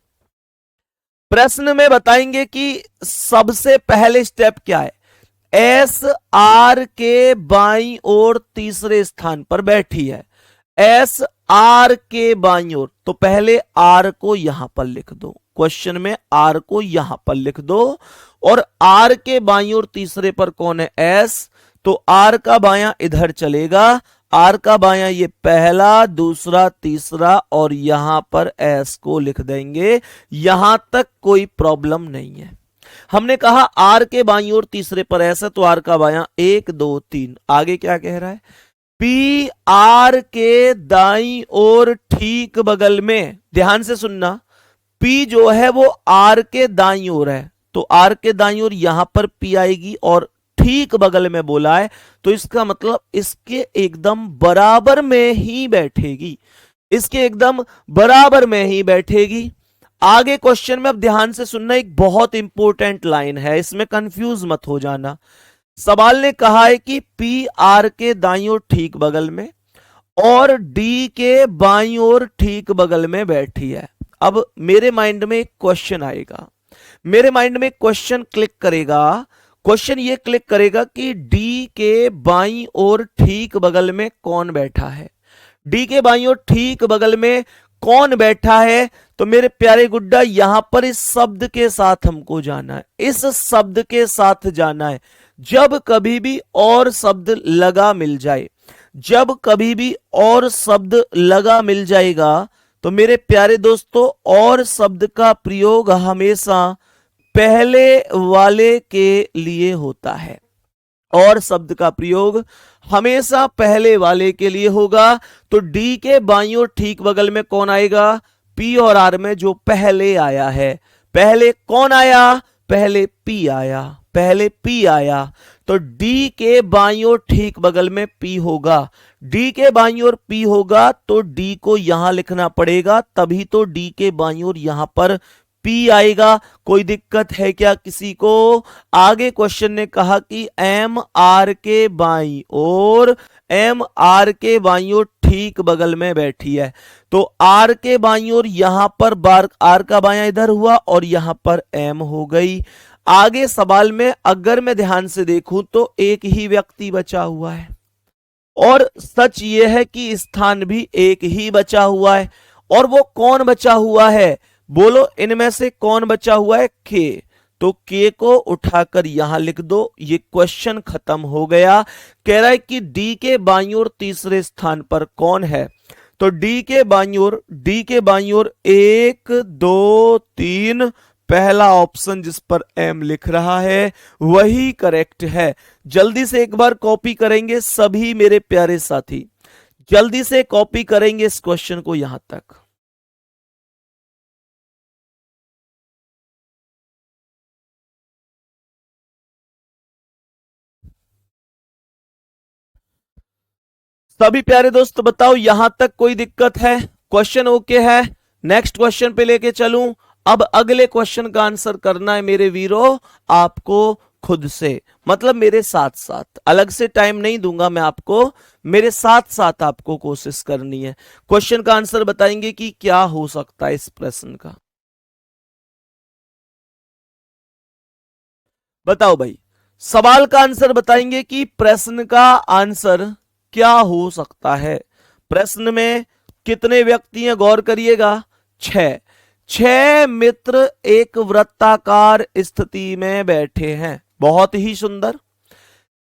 प्रश्न में बताएंगे कि सबसे पहले स्टेप क्या है। एस आर के बाईं ओर तीसरे स्थान पर बैठी है। एस आर के बाईं ओर, तो पहले आर को यहां पर लिख दो, क्वेश्चन में आर को यहां पर लिख दो। और आर के बाईं ओर तीसरे पर कौन है? एस। तो आर का बायां इधर चलेगा, आर का बायां ये पहला, दूसरा, तीसरा, और यहां पर एस को लिख देंगे। यहां तक कोई प्रॉब्लम नहीं है। हमने कहा आर के बाईं ओर तीसरे पर एस है, तो आर का बायां 1 2 3। आगे क्या कह रहा है? पी आर के दाईं ओर ठीक बगल में, ध्यान से सुनना, पी जो है वो आर के दाईं ओर है, तो आर के दाईं ओर यहां पर पी आएगी, और ठीक बगल में बोला है तो इसका मतलब इसके एकदम बराबर में ही बैठेगी, इसके एकदम बराबर में ही बैठेगी। आगे क्वेश्चन में अब ध्यान से सुनना, एक बहुत इंपॉर्टेंट लाइन है, इसमें कंफ्यूज मत हो जाना। सवाल ने कहा है कि पी आर के दाईं ओर ठीक बगल में और डी के बाईं ओर ठीक बगल में बैठी है। अब मेरे माइंड में एक क्वेश्चन आएगा, मेरे माइंड में एक क्वेश्चन क्लिक करेगा। क्वेश्चन ये क्लिक करेगा कि डी के बाईं ओर ठीक बगल में कौन बैठा है? डी के बाईं ओर ठीक बगल में कौन बैठा है? तो मेरे प्यारे गुड्डा, यहां पर इस शब्द के साथ हमको जाना है, इस शब्द के साथ जाना है। जब कभी भी और शब्द लगा मिल जाए, जब कभी भी और शब्द लगा मिल जाएगा, तो मेरे प्यारे दोस्तों, और शब्द का प्रयोग हमेशा पहले वाले के लिए होता है, और शब्द का प्रयोग हमेशा पहले वाले के लिए होगा। तो डी के बाईं ओर ठीक बगल में कौन आएगा? पी और आर में जो पहले आया है। पहले कौन आया? पहले पी आया, पहले पी आया, तो डी के बाईं ओर ठीक बगल में पी होगा। डी के बाईं ओर पी होगा तो डी को यहां लिखना पड़ेगा, तभी तो डी के बाईं ओर यहां पर पी आएगा। कोई दिक्कत है क्या किसी को? आगे क्वेश्चन ने कहा कि एम आर के बाईं ओर, एम आर के बाईं ओर ठीक बगल में बैठी है, तो आर के बाईं ओर यहां पर बार, आर का बायां इधर हुआ और यहां पर एम हो गई। आगे सवाल में अगर मैं ध्यान से देखूं तो एक ही व्यक्ति बचा हुआ है, और सच यह है कि स्थान भी एक ही बचा हुआ है। और वो कौन बचा हुआ है? बोलो, इनमें से कौन बचा हुआ है? के। तो के को उठाकर यहां लिख दो, ये क्वेश्चन खत्म हो गया। कह रहा है कि डी के बाईं ओर तीसरे स्थान पर कौन है? तो डी के बाईं ओर, डी के बाईं ओर 1 2 3, पहला ऑप्शन जिस पर एम लिख रहा है वही करेक्ट है। जल्दी से एक बार कॉपी करेंगे सभी मेरे प्यारे साथी, जल्दी से कॉपी करेंगे इस क्वेश्चन को यहां तक। सभी प्यारे दोस्त बताओ, यहां तक कोई दिक्कत है? क्वेश्चन ओके है? नेक्स्ट क्वेश्चन पे लेके चलूं? अब अगले क्वेश्चन का आंसर करना है मेरे वीरों आपको खुद से, मतलब मेरे साथ साथ। अलग से टाइम नहीं दूंगा मैं आपको, मेरे साथ साथ आपको कोशिश करनी है। क्वेश्चन का आंसर बताएंगे कि क्या हो सकता है इस प्रश्न का। बताओ भाई, सवाल का आंसर बताएंगे कि प्रश्न का आंसर क्या हो सकता है। प्रश्न में कितने व्यक्ति हैं, गौर करिएगा, 6। 6 मित्र एक वृत्ताकार स्थिति में बैठे हैं। बहुत ही सुंदर।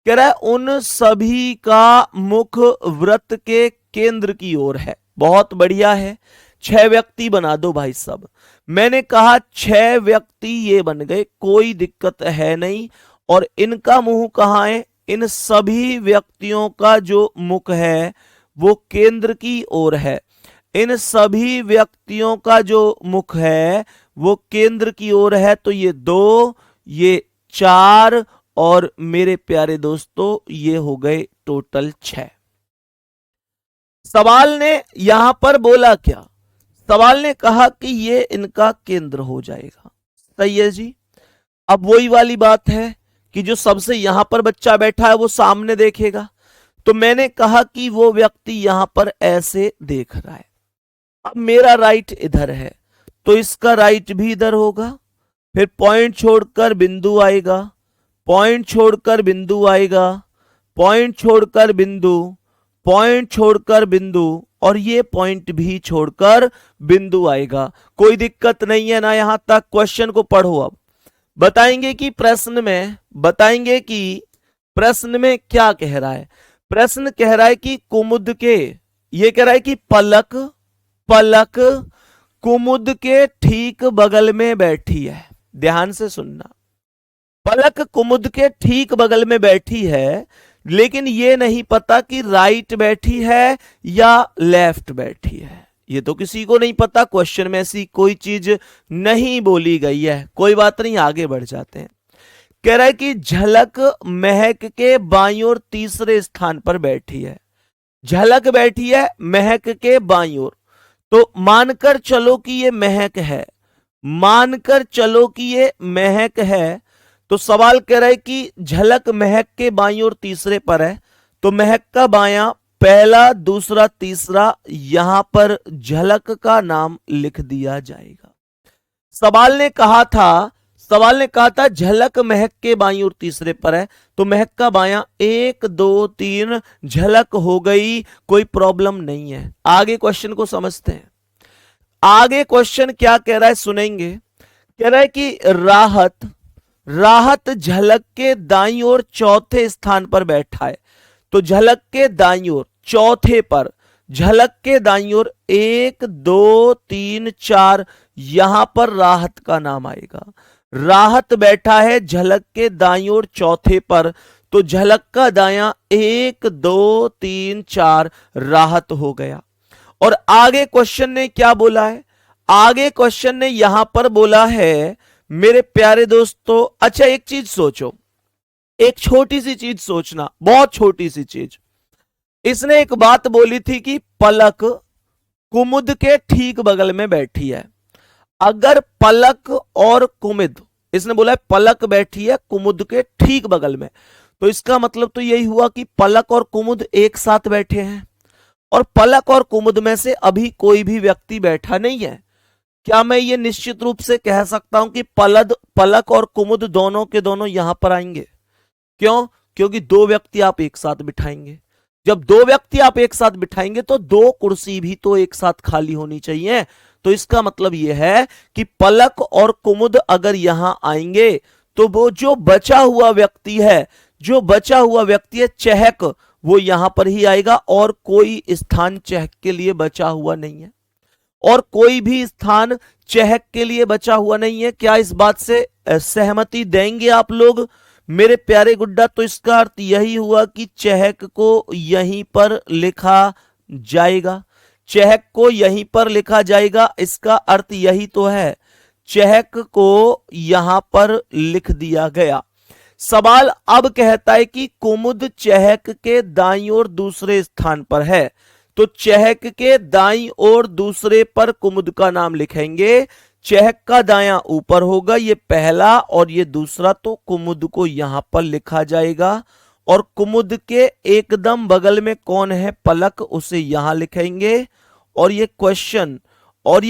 कह रहा है उन सभी का मुख वृत्त के केंद्र की ओर है। बहुत बढ़िया है। 6 व्यक्ति बना दो भाई साहब। मैंने कहा 6 व्यक्ति ये बन गए, कोई दिक्कत है नहीं। और इनका मुंह कहां है? इन सभी व्यक्तियों का जो मुख है वो केंद्र की ओर है। इन सभी व्यक्तियों का जो मुख है वो केंद्र की ओर है। तो ये 2, ये 4 और मेरे प्यारे दोस्तों ये हो गए टोटल 6। सवाल ने यहां पर बोला क्या? सवाल ने कहा कि ये इनका केंद्र हो जाएगा। सही है जी। अब वही वाली बात है कि जो सबसे यहां पर बच्चा बैठा है वो सामने देखेगा। तो मैंने कहा कि वो व्यक्ति यहां पर ऐसे देख रहा है। अब मेरा राइट इधर है तो इसका राइट भी इधर होगा। फिर पॉइंट छोड़कर बिंदु आएगा, पॉइंट छोड़कर बिंदु आएगा, पॉइंट छोड़कर बिंदु, पॉइंट छोड़कर बिंदु और ये पॉइंट भी छोड़कर बिंदु आएगा। कोई दिक्कत नहीं है ना यहां तक? क्वेश्चन को पढ़ो। अब बताएंगे कि प्रश्न में क्या कह रहा है। प्रश्न कह रहा है कि कुमुद के, ये कह रहा है कि पलक कुमुद के ठीक बगल में बैठी है। ध्यान से सुनना। पलक कुमुद के ठीक बगल में बैठी है, लेकिन ये नहीं पता कि राइट बैठी है या लेफ्ट बैठी है। ये तो किसी को नहीं पता। क्वेश्चन में ऐसी कोई चीज नहीं बोली गई है। कोई बात नहीं, आगे बढ़ जाते हैं। कह रहा है कि झलक महक के बाईं ओर तीसरे स्थान पर बैठी है। झलक बैठी है महक के बाईं ओर। तो मानकर चलो कि ये महक है, मानकर चलो कि ये महक है। तो सवाल कह रहा है कि झलक महक के बाईं ओर तीसरे पर है। तो महक का बायां पहला, दूसरा, तीसरा, यहां पर झलक का नाम लिख दिया जाएगा। सवाल ने कहा था झलक महक के बाईं ओर तीसरे पर है। तो महक का बायां 1, 2, 3 झलक हो गई, कोई प्रॉब्लम नहीं है। आगे क्वेश्चन को समझते हैं। आगे क्वेश्चन क्या कह रहा है सुनेंगे। कह रहा है कि राहत झलक के दाईं ओर चौथे स्थान पर बैठा है। तो झलक के दाईं ओर चौथे पर, झलक के दाईं ओर 1, 2, 3, 4 यहां पर राहत का नाम आएगा। राहत बैठा है झलक के दाईं ओर चौथे पर। तो झलक का दायां 1, 2, 3, 4 राहत हो गया। और आगे क्वेश्चन ने क्या बोला है? आगे क्वेश्चन ने यहां पर बोला है मेरे प्यारे दोस्तों, अच्छा एक चीज सोचो, एक छोटी सी चीज सोचना, बहुत छोटी सी चीज। इसने एक बात बोली थी कि पलक कुमुद के ठीक बगल में बैठी है। अगर पलक और कुमुद, इसने बोला है पलक बैठी है कुमुद के ठीक बगल में, तो इसका मतलब तो यही हुआ कि पलक और कुमुद एक साथ बैठे हैं। और पलक और कुमुद में से अभी कोई भी व्यक्ति बैठा नहीं है। क्या मैं ये निश्चित रूप से कह सकता हूं कि पलक और कुमुद दोनों के दोनों यहां पर आएंगे? क्यों? क्योंकि 2 व्यक्ति आप एक साथ बिठाएंगे। जब 2 व्यक्ति आप एक साथ बिठाएंगे तो 2 कुर्सी भी तो एक साथ खाली होनी चाहिए। तो इसका मतलब यह है कि पलक और कुमुद अगर यहां आएंगे तो वो जो बचा हुआ व्यक्ति है, चहक, वो यहां पर ही आएगा और कोई स्थान चहक के लिए बचा हुआ नहीं है। और कोई भी स्थान चहक के लिए बचा हुआ नहीं है। क्या इस बात से सहमति देंगे आप लोग मेरे प्यारे गुड्डा? तो इसका अर्थ यही हुआ कि चहक को यहीं पर लिखा जाएगा। चहक को यहीं पर लिखा जाएगा, इसका अर्थ यही तो है। चहक को यहां पर लिख दिया गया। सवाल अब कहता है कि कुमुद चहक के दाईं ओर दूसरे स्थान पर है। तो चहक के दाईं ओर दूसरे पर कुमुद का नाम लिखेंगे। चहक का दायां ऊपर होगा, ये पहला, और ये दूसरा। तो कुमुद को यहां पर लिखा जाएगा। और कुमुद के एकदम बगल में कौन है? पलक, उसे यहां लिखेंगे। और ये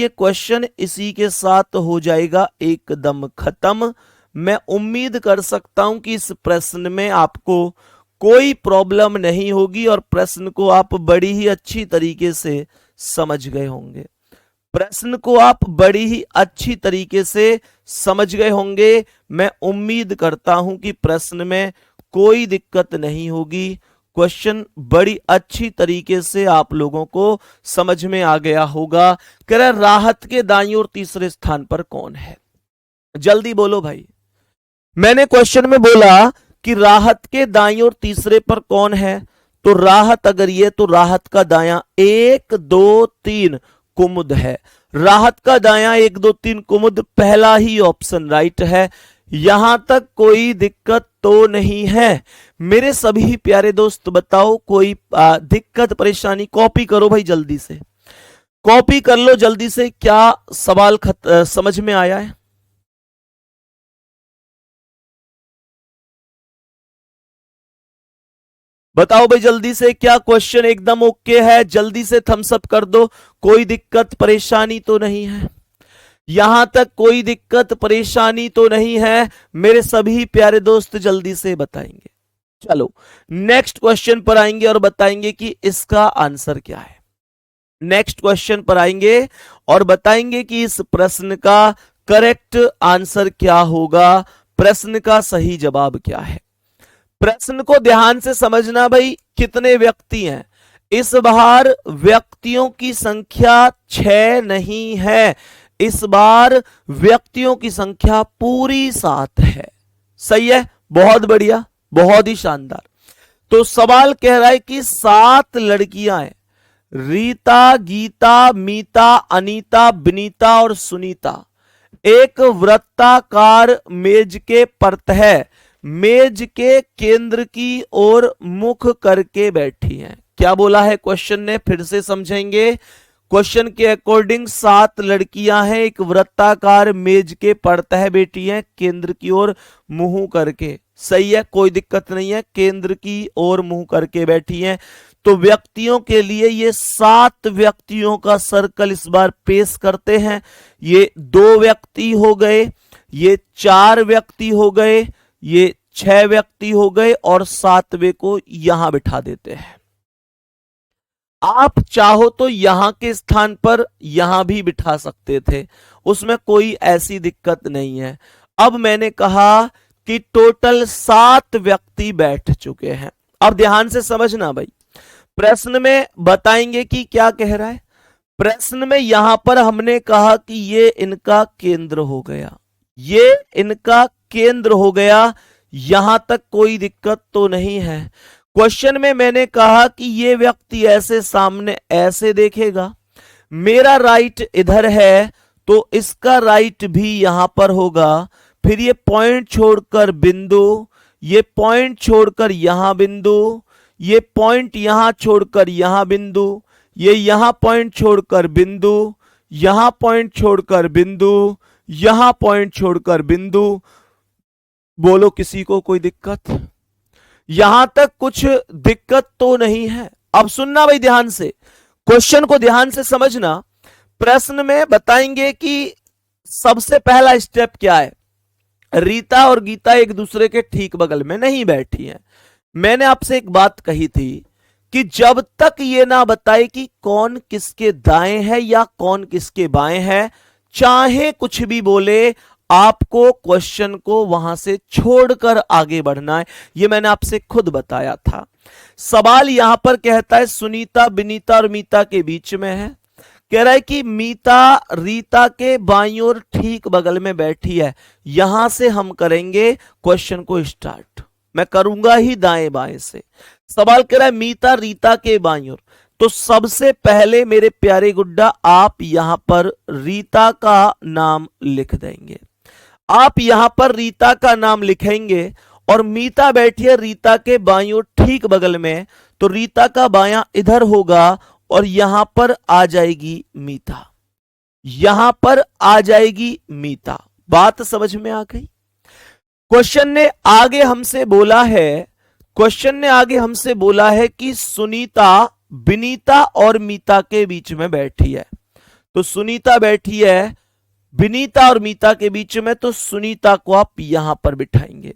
क्वेश्चन इसी के साथ हो जाएगा एकदम खत्म। मैं उम्मीद कर सकता हूं कि इस प्रश्न में आपको कोई प्रॉब्लम नहीं होगी और प्रश्न को आप बड़ी ही अच्छी तरीके से समझ गए होंगे। प्रश्न को आप बड़ी ही अच्छी तरीके से समझ गए होंगे। मैं उम्मीद करता हूं कि प्रश्न में कोई दिक्कत नहीं होगी। क्वेश्चन बड़ी अच्छी तरीके से आप लोगों को समझ में आ गया होगा। कह रहा राहत के दाईं ओर तीसरे स्थान पर कौन है? जल्दी बोलो भाई। मैंने क्वेश्चन में बोला कि राहत के दाईं ओर तीसरे पर कौन है, तो राहत अगर ये, तो राहत का दायां 1 2 3 कुमुद है। राहत का दायां 1 2 3 कुमुद, पहला ही ऑप्शन राइट है। यहां तक कोई दिक्कत तो नहीं है मेरे सभी प्यारे दोस्त? बताओ कोई दिक्कत परेशानी? कॉपी करो भाई जल्दी से, कॉपी कर लो जल्दी से। क्या सवाल समझ में आया है? बताओ भाई जल्दी से, क्या क्वेश्चन एकदम ओके है? जल्दी से थम्स अप कर दो। कोई दिक्कत परेशानी तो नहीं है? यहां तक कोई दिक्कत परेशानी तो नहीं है मेरे सभी प्यारे दोस्त? जल्दी से बताएंगे। चलो नेक्स्ट क्वेश्चन पर आएंगे और बताएंगे कि इसका आंसर क्या है। नेक्स्ट क्वेश्चन पर आएंगे और बताएंगे कि इस प्रश्न का करेक्ट आंसर क्या होगा, प्रश्न का सही जवाब क्या है। प्रश्न को ध्यान से समझना भाई। कितने व्यक्ति हैं इस बार? व्यक्तियों की संख्या 6 नहीं है, इस बार व्यक्तियों की संख्या पूरी 7 है। सही है, बहुत बढ़िया, बहुत ही शानदार। तो सवाल कह रहा है कि 7 लड़कियां हैं, रीता, गीता, मीता, अनीता, विनीता और सुनीता, एक वृत्ताकार मेज के परतः मेज के केंद्र की ओर मुख करके बैठी हैं। क्या बोला है क्वेश्चन ने? फिर से समझेंगे। क्वेश्चन के अकॉर्डिंग 7 लड़कियां हैं, एक वृत्ताकार मेज के परतः बैठी हैं, केंद्र की ओर मुंह करके। सही है, कोई दिक्कत नहीं है, केंद्र की ओर मुंह करके बैठी हैं। तो व्यक्तियों के लिए ये 7 व्यक्तियों का सर्कल इस बार पेश करते हैं। ये 2 व्यक्ति हो गए, ये 4 व्यक्ति हो गए, ये 6 व्यक्ति हो गए और 7वें को यहां बिठा देते हैं। आप चाहो तो यहां के स्थान पर यहां भी बिठा सकते थे, उसमें कोई ऐसी दिक्कत नहीं है। अब मैंने कहा कि टोटल 7 व्यक्ति बैठ चुके हैं। अब ध्यान से समझना भाई, प्रश्न में बताएंगे कि क्या कह रहा है। प्रश्न में यहां पर हमने कहा कि ये इनका केंद्र हो गया, ये इनका केंद्र हो गया, यहां तक कोई दिक्कत तो नहीं है। क्वेश्चन में मैंने कहा कि ये व्यक्ति ऐसे सामने ऐसे देखेगा, मेरा राइट इधर है तो इसका राइट भी यहां पर होगा। फिर ये पॉइंट छोड़कर बिंदु, ये पॉइंट छोड़कर यहां बिंदु, ये पॉइंट यहां छोड़कर यहां बिंदु, ये यहां पॉइंट छोड़कर बिंदु, यहां पॉइंट छोड़कर बिंदु, यहां पॉइंट छोड़कर बिंदु। बोलो किसी को कोई दिक्कत? यहां तक कुछ दिक्कत तो नहीं है। अब सुनना भाई ध्यान से, क्वेश्चन को ध्यान से समझना। प्रश्न में बताएंगे कि सबसे पहला स्टेप क्या है। रीता और गीता एक दूसरे के ठीक बगल में नहीं बैठी हैं। मैंने आपसे एक बात कही थी कि जब तक ये ना बताए कि कौन किसके दाएं है या कौन किसके बाएं है, चाहे कुछ भी बोले, आपको क्वेश्चन को वहां से छोड़कर आगे बढ़ना है। यह मैंने आपसे खुद बताया था। सवाल यहां पर कहता है सुनीता, विनीता और मीता के बीच में है। कह रहा है कि मीता रीता के बाईं ओर ठीक बगल में बैठी है। यहां से हम करेंगे क्वेश्चन को स्टार्ट। मैं करूंगा ही दाएं बाएं से। सवाल कह रहा है मीता रीता के बाईं ओर, तो सबसे पहले मेरे प्यारे गुड्डा आप यहां पर रीता का नाम लिख देंगे। आप यहां पर रीता का नाम लिखेंगे और मीता बैठी है रीता के बाईं ओर ठीक बगल में, तो रीता का बायां इधर होगा और यहां पर आ जाएगी मीता, यहां पर आ जाएगी मीता। बात समझ में आ गई? क्वेश्चन ने आगे हमसे बोला है, क्वेश्चन ने आगे हमसे बोला है कि सुनीता विनीता और मीता के बीच में बैठी है। तो सुनीता बैठी है विनीता और मीता के बीच में, तो सुनीता को आप यहां पर बिठाएंगे।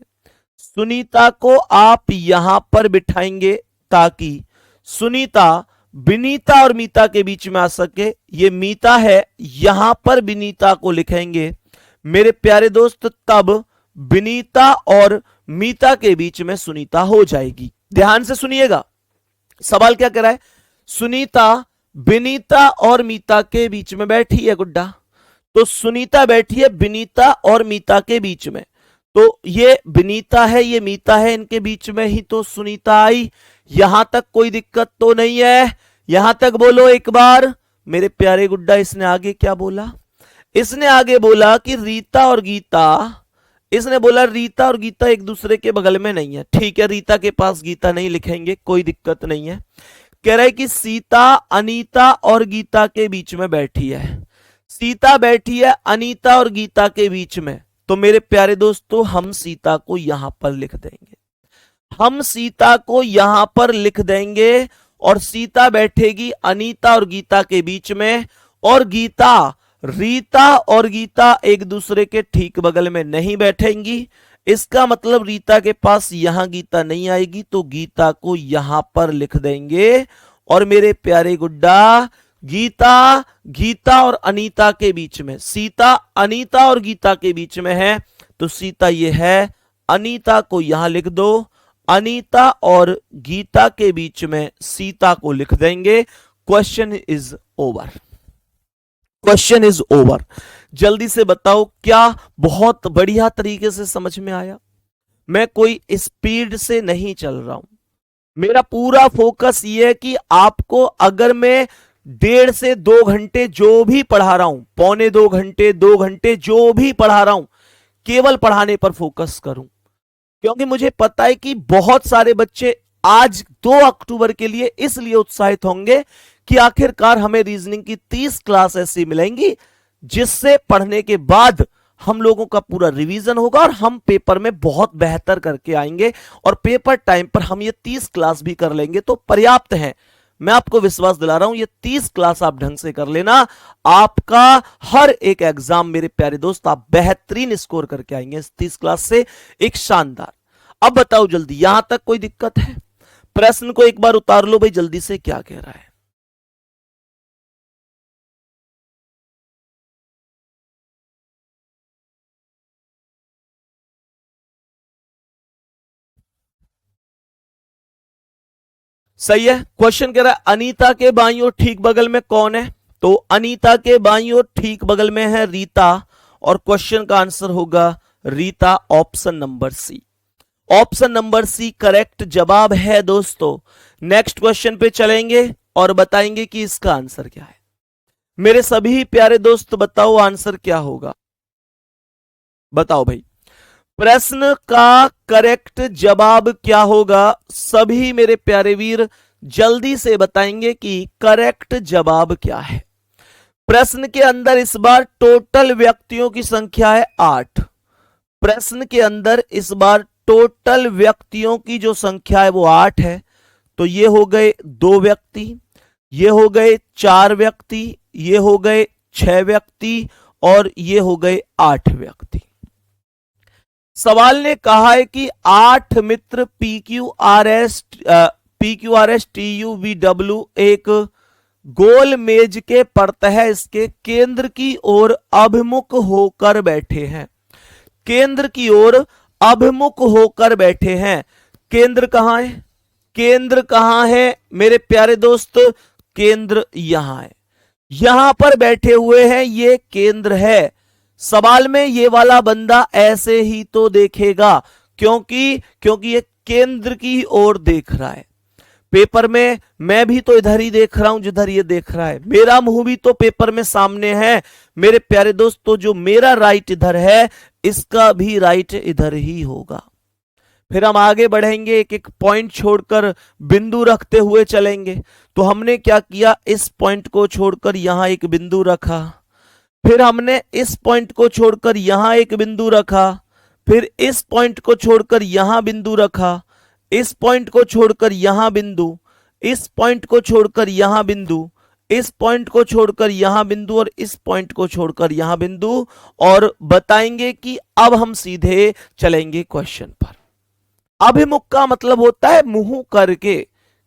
सुनीता को आप यहां पर बिठाएंगे ताकि सुनीता विनीता और मीता के बीच में आ सके। ये मीता है, यहां पर विनीता को लिखेंगे मेरे प्यारे दोस्त, तब विनीता और मीता के बीच में सुनीता हो जाएगी। ध्यान से सुनिएगा, सवाल क्या कह रहा है। सुनीता विनीता और मीता के बीच में बैठी है गुड्डा, तो सुनीता बैठी है विनीता और मीता के बीच में, तो ये विनीता है, ये मीता है, इनके बीच में ही तो सुनीता आई। यहां तक कोई दिक्कत तो नहीं है, यहां तक बोलो एक बार मेरे प्यारे गुड्डा। इसने आगे क्या बोला, इसने आगे बोला कि रीता और गीता, इसने बोला रीता और गीता एक दूसरे के बगल में नहीं है। ठीक है, रीता के पास गीता नहीं लिखेंगे, कोई दिक्कत नहीं है। कह रहा है कि सीता अनीता और गीता के बीच में बैठी है, सीता बैठी है अनीता और गीता के बीच में, तो मेरे प्यारे दोस्तों हम सीता को यहां पर लिख देंगे, हम सीता को यहां पर लिख देंगे, और सीता बैठेगी अनीता और गीता के बीच में, और गीता, रीता और गीता एक दूसरे के ठीक बगल में नहीं बैठेंगी। इसका मतलब रीता के पास यहां गीता नहीं आएगी, तो गीता को यहां पर लिख देंगे। और मेरे प्यारे गुड्डा, गीता, गीता और अनीता के बीच में, सीता अनीता और गीता के बीच में है, तो सीता ये है, अनीता को यहां लिख दो, अनीता और गीता के बीच में सीता को लिख देंगे। Question is over, question is over. जल्दी से बताओ, क्या बहुत बढ़िया तरीके से समझ में आया? मैं कोई स्पीड से नहीं चल रहा हूं, मेरा पूरा फोकस ये है कि आपको, अगर मैं 1.5 से 2 घंटे जो भी पढ़ा रहा हूं, पौने 2 घंटे 2 घंटे जो भी पढ़ा रहा हूं, केवल पढ़ाने पर फोकस करूं, क्योंकि मुझे पता है कि बहुत सारे बच्चे आज 2 अक्टूबर के लिए इसलिए उत्साहित होंगे कि आखिरकार हमें रीजनिंग की 30 क्लास ऐसी मिलेंगी जिससे पढ़ने के बाद हम लोगों का पूरा रिवीजन होगा और हम पेपर में बहुत बेहतर करके आएंगे, और पेपर टाइम पर हम ये 30 क्लास भी कर लेंगे तो पर्याप्त है। मैं आपको विश्वास दिला रहा हूं, ये 30 क्लास आप ढंग से कर लेना, आपका हर एक एग्जाम मेरे प्यारे दोस्त आप बेहतरीन स्कोर करके आएंगे इस 30 क्लास से, एक शानदार। अब बताओ जल्दी, यहां तक कोई दिक्कत है? प्रश्न को एक बार उतार लो भाई जल्दी से, क्या कह रहा है? सही है। क्वेश्चन कह रहा है अनीता के बाईं ओर ठीक बगल में कौन है, तो अनीता के बाईं ओर ठीक बगल में है रीता, और क्वेश्चन का आंसर होगा रीता, option number C. Option number C correct जवाब है दोस्तों। नेक्स्ट क्वेश्चन पे चलेंगे और बताएंगे कि इसका आंसर क्या है। मेरे सभी प्यारे दोस्त बताओ आंसर क्या होगा, बताओ भाई। प्रश्न का करेक्ट जवाब क्या होगा, सभी मेरे प्यारे वीर जल्दी से बताएंगे कि करेक्ट जवाब क्या है। प्रश्न के अंदर इस बार टोटल व्यक्तियों की संख्या है 8। प्रश्न के अंदर इस बार टोटल व्यक्तियों की जो संख्या है वो 8 है, तो ये हो गए 2 व्यक्ति, ये हो गए 4 व्यक्ति, ये हो गए 6 व्यक्ति, और ये हो गए 8 व्यक्ति। सवाल ने कहा है कि 8 मित्र PQRS TUVW एक गोल मेज के परतः इसके केंद्र की ओर अभिमुख होकर बैठे हैं, केंद्र की ओर अभिमुख होकर बैठे हैं। केंद्र कहां है, केंद्र कहां है मेरे प्यारे दोस्त? केंद्र यहां है, यहां पर बैठे हुए हैं, ये केंद्र है। सवाल में ये वाला बंदा ऐसे ही तो देखेगा, क्योंकि ये केंद्र की ओर देख रहा है। पेपर में मैं भी तो इधर ही देख रहा हूं जिधर ये देख रहा है, मेरा मुंह भी तो पेपर में सामने है मेरे प्यारे दोस्तों। जो मेरा राइट इधर है, इसका भी राइट इधर ही होगा। फिर हम आगे बढ़ेंगे, एक एक पॉइंट छोड़कर बिंदु रखते हुए चलेंगे। तो हमने क्या किया, इस पॉइंट को छोड़कर यहां एक बिंदु रखा, फिर हमने इस पॉइंट को छोड़कर यहां एक बिंदु रखा, फिर इस पॉइंट को छोड़कर यहां बिंदु रखा, इस पॉइंट को छोड़कर यहां बिंदु, इस पॉइंट को छोड़कर यहां बिंदु, इस पॉइंट को छोड़कर यहां बिंदु, और इस पॉइंट को छोड़कर यहां बिंदु। और बताएंगे कि अब हम सीधे चलेंगे क्वेश्चन पर। अभिमुख का मतलब होता है मुंह करके,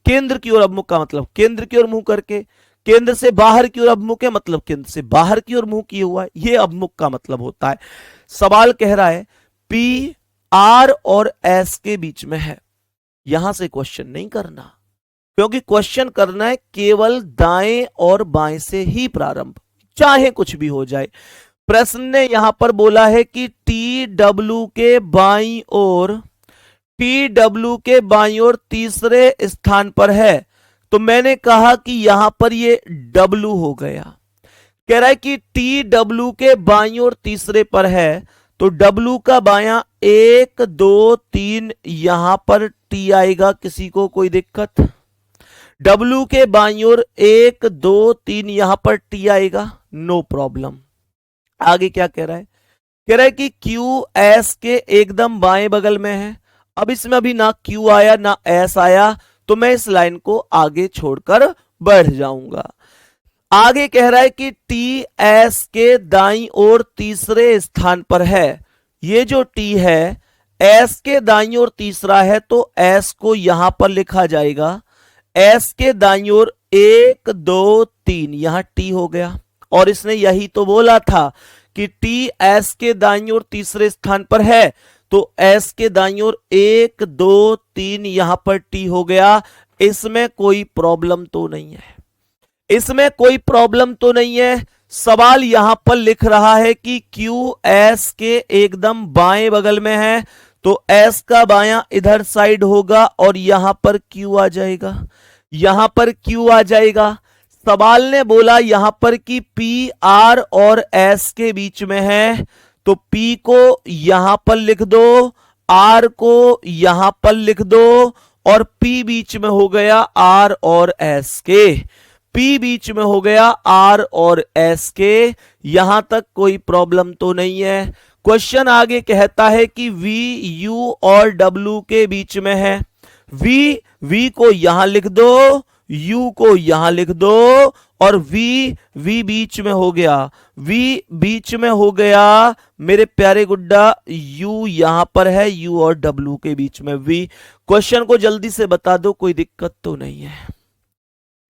केंद्र की ओर अभिमुख का मतलब केंद्र की ओर मुंह करके, केंद्र से बाहर की ओर अभिमुख है मतलब केंद्र से बाहर की ओर मुंह किए हुआ है, ये अभिमुख का मतलब होता है। सवाल कह रहा है पी आर और एस के बीच में है, यहां से क्वेश्चन नहीं करना, क्योंकि क्वेश्चन करना है केवल दाएं और बाएं से ही प्रारंभ, चाहे कुछ भी हो जाए। प्रश्न ने यहां पर बोला है कि टी डब्ल्यू के बाईं ओर, टी डब्ल्यू के बाईं ओर तीसरे स्थान पर है, तो मैंने कहा कि यहां पर ये डब्ल्यू हो गया। कह रहा है कि टी डब्ल्यू के बाईं ओर तीसरे पर है, तो डब्ल्यू का बायां 1 2 3 यहां पर टी आएगा, किसी को कोई दिक्कत? डब्ल्यू के बाईं ओर 1 2 3 यहां पर टी आएगा, नो प्रॉब्लम। आगे क्या कह रहा है? कह रहा है कि क्यू एस के एकदम बाएं बगल में है। अब इसमें अभी ना क्यू आया ना एस आया, तो मैं इस लाइन को आगे छोड़कर बढ़ जाऊंगा। आगे कह रहा है कि टी एस के दाईं ओर तीसरे स्थान पर है। ये जो टी है एस के दाईं ओर तीसरा है, तो एस को यहां पर लिखा जाएगा, एस के दाईं ओर 1 2 3 यहां टी हो गया। और इसने यही तो बोला था कि टी एस के दाईं ओर तीसरे स्थान पर है, तो एस के दाईं ओर 1 2 3 यहां पर टी हो गया। इसमें कोई प्रॉब्लम तो नहीं है, इसमें कोई प्रॉब्लम तो नहीं है। सवाल यहां पर लिख रहा है कि क्यू एस के एकदम बाएं बगल में है, तो एस का बायां इधर साइड होगा और यहां पर क्यू आ जाएगा, यहां पर क्यू आ जाएगा। सवाल ने बोला यहां पर कि पी आर और एस के बीच में है, तो पी को यहां पर लिख दो, आर को यहां पर लिख दो, और पी बीच में हो गया आर और एस के, पी बीच में हो गया आर और एस के। यहां तक कोई प्रॉब्लम तो नहीं है। क्वेश्चन आगे कहता है कि वी यू और डब्ल्यू के बीच में है। वी को यहां लिख दो, यू को यहां लिख दो, और वी बीच में हो गया, वी बीच में हो गया मेरे प्यारे गुड्डा, यू यहां पर है, यू और डब्ल्यू के बीच में वी। क्वेश्चन को जल्दी से बता दो, कोई दिक्कत तो नहीं है।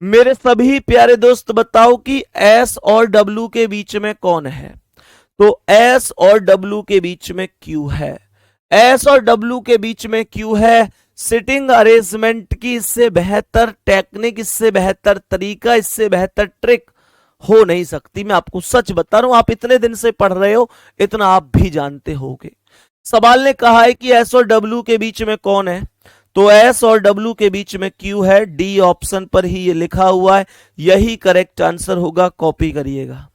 मेरे सभी प्यारे दोस्त बताओ कि एस और डब्ल्यू के बीच में कौन है? तो एस और डब्ल्यू के बीच में क्यू है, एस और डब्ल्यू के बीच में क्यू है। सिटिंग अरेंजमेंट की इससे बेहतर टेक्निक, इससे बेहतर तरीका, इससे बेहतर ट्रिक हो नहीं सकती। मैं आपको सच बता रहा हूं, आप इतने दिन से पढ़ रहे हो, इतना आप भी जानते होगे। सवाल ने कहा है कि एस और डब्ल्यू के बीच में कौन है, तो एस और डब्ल्यू के बीच में क्यू है। डी ऑप्शन पर ही ये लिखा हुआ है, यही करेक्ट आंसर होगा, कॉपी करिएगा।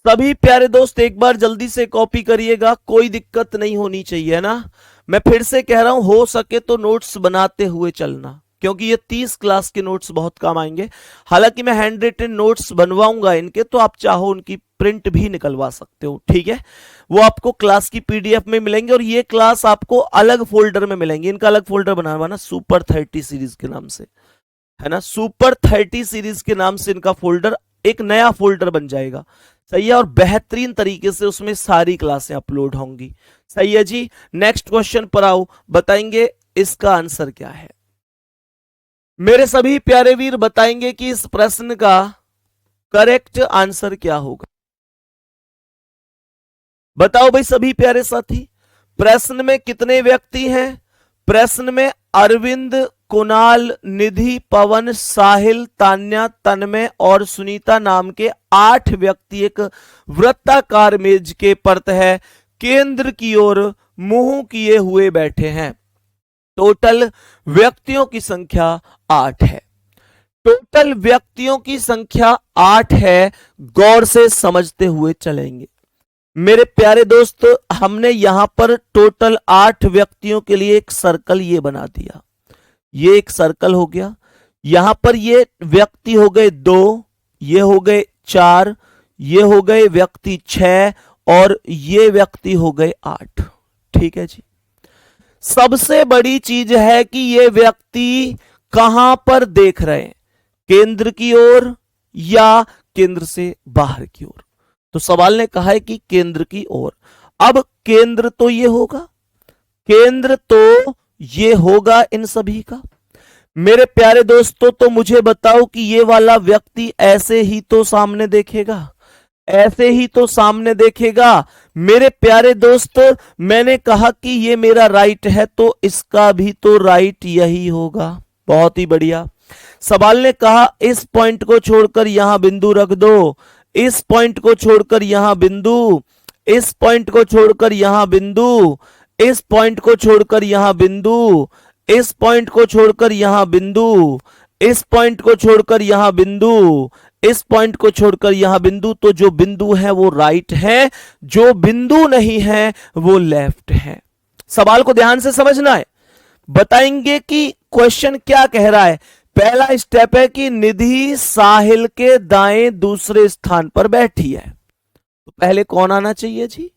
सभी प्यारे दोस्त एक बार जल्दी से कॉपी करिएगा, कोई दिक्कत नहीं होनी चाहिए ना। मैं फिर से कह रहा हूं, हो सके तो नोट्स बनाते हुए चलना, क्योंकि ये 30 क्लास के नोट्स बहुत काम आएंगे। हालांकि मैं हैंड रिटन नोट्स बनवाऊंगा इनके, तो आप चाहो उनकी प्रिंट भी निकलवा सकते हो, ठीक है। वो आपको क्लास की पीडीएफ में मिलेंगे, और ये क्लास आपको अलग फोल्डर में मिलेंगे। इनका अलग फोल्डर बनवाना, सुपर 30 सीरीज के नाम से, है ना, सुपर 30 सीरीज के नाम से इनका फोल्डर, एक नया फोल्डर बन जाएगा, सही है। और बेहतरीन तरीके से उसमें सारी क्लासें अपलोड होंगी, सही है जी। नेक्स्ट क्वेश्चन पर आओ, बताएंगे इसका आंसर क्या है। मेरे सभी प्यारे वीर बताएंगे कि इस प्रश्न का करेक्ट आंसर क्या होगा। बताओ भाई सभी प्यारे साथी, प्रश्न में कितने व्यक्ति हैं? प्रश्न में अरविंद, कुणाल, निधि, पवन, साहिल, तान्या, तन्मय और सुनीता नाम के 8 व्यक्ति एक वृत्ताकार मेज के है केंद्र की ओर मुंह किए हुए बैठे हैं। टोटल व्यक्तियों की संख्या 8 है, टोटल व्यक्तियों की संख्या 8 है। गौर से समझते हुए चलेंगे मेरे प्यारे दोस्त। हमने यहां पर टोटल 8 व्यक्तियों के लिए एक सर्कल ये बना दिया, ये एक सर्कल हो गया। यहां पर ये व्यक्ति हो गए 2, ये हो गए 4, ये हो गए व्यक्ति 6, और ये व्यक्ति हो गए 8, ठीक है जी। सबसे बड़ी चीज है कि ये व्यक्ति कहां पर देख रहे हैं, केंद्र की ओर या केंद्र से बाहर की ओर। तो सवाल ने कहा है कि केंद्र की ओर। अब केंद्र तो ये होगा, केंद्र तो ये होगा इन सभी का। मेरे प्यारे दोस्तों, तो मुझे बताओ कि ये वाला व्यक्ति ऐसे ही तो सामने देखेगा, ऐसे ही तो सामने देखेगा। मेरे प्यारे दोस्तों, मैंने कहा कि ये मेरा राइट है, तो इसका भी तो राइट यही होगा। बहुत ही बढ़िया। सवाल ने कहा इस पॉइंट को छोड़कर यहां बिंदु रख दो, इस पॉइंट को छोड़कर यहां बिंदु, इस पॉइंट को छोड़कर यहां बिंदु, इस पॉइंट को छोड़कर यहां बिंदु, इस पॉइंट को छोड़कर यहां बिंदु, इस पॉइंट को छोड़कर यहां बिंदु, इस पॉइंट को छोड़कर यहां बिंदु। तो जो बिंदु है वो राइट है, जो बिंदु नहीं है वो लेफ्ट है। सवाल को ध्यान से समझना है। बताएंगे कि क्वेश्चन क्या कह रहा है। पहला स्टेप है कि निधि साहिल के दाएं दूसरे स्थान पर बैठी है। तो पहले कौन आना चाहिए जी?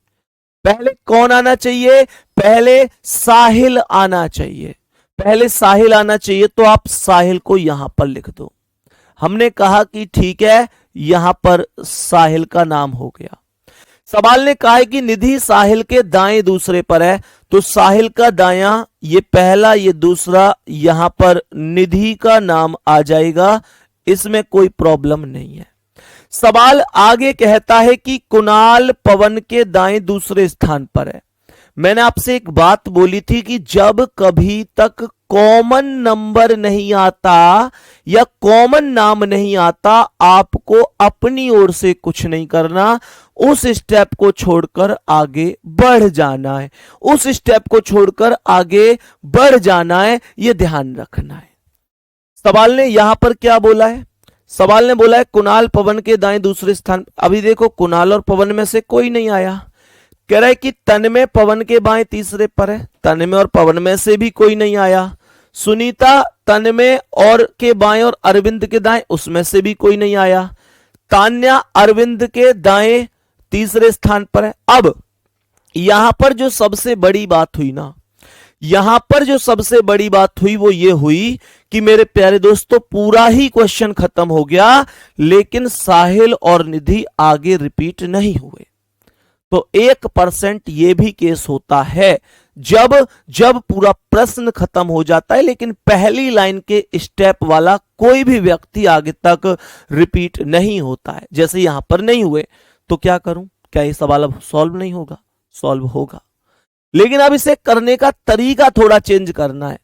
पहले कौन आना चाहिए? पहले साहिल आना चाहिए, पहले साहिल आना चाहिए। तो आप साहिल को यहां पर लिख दो। हमने कहा कि ठीक है, यहां पर साहिल का नाम हो गया। सवाल ने कहा है कि निधि साहिल के दाएं दूसरे पर है, तो साहिल का दायां ये पहला, ये दूसरा, यहां पर निधि का नाम आ जाएगा, इसमें कोई प्रॉब्लम नहीं है। सवाल आगे कहता है कि कुणाल पवन के दाएं दूसरे स्थान पर है। मैंने आपसे एक बात बोली थी कि जब कभी तक कॉमन नंबर नहीं आता या कॉमन नाम नहीं आता, आपको अपनी ओर से कुछ नहीं करना, उस स्टेप को छोड़कर आगे बढ़ जाना है, उस स्टेप को छोड़कर आगे बढ़ जाना है, यह ध्यान रखना है। सवाल ने यहां पर क्या बोला है? सवाल ने बोला है कुणाल पवन के दाएं दूसरे स्थान। अभी देखो, कुणाल और पवन में से कोई नहीं आया। कह रहा है कि तन्मय पवन के बाएं तीसरे पर है, तन्मय और पवन में से भी कोई नहीं आया। सुनीता तन्मय और के बाएं और अरविंद के दाएं, उसमें से भी कोई नहीं आया। तान्या अरविंद के दाएं तीसरे स्थान पर है। अब यहां पर जो सबसे बड़ी बात हुई ना, यहां पर जो सबसे बड़ी बात हुई वो ये हुई कि मेरे प्यारे दोस्तों, पूरा ही क्वेश्चन खत्म हो गया, लेकिन साहिल और निधि आगे रिपीट नहीं हुए। तो 1% ये भी केस होता है जब जब पूरा प्रश्न खत्म हो जाता है, लेकिन पहली लाइन के स्टेप वाला कोई भी व्यक्ति आगे तक रिपीट नहीं होता है। जैसे यहां पर नहीं हुए, तो क्या करूं? क्या ये सवाल अब सॉल्व नहीं होगा? सॉल्व होगा, लेकिन अब इसे करने का तरीका थोड़ा चेंज करना है।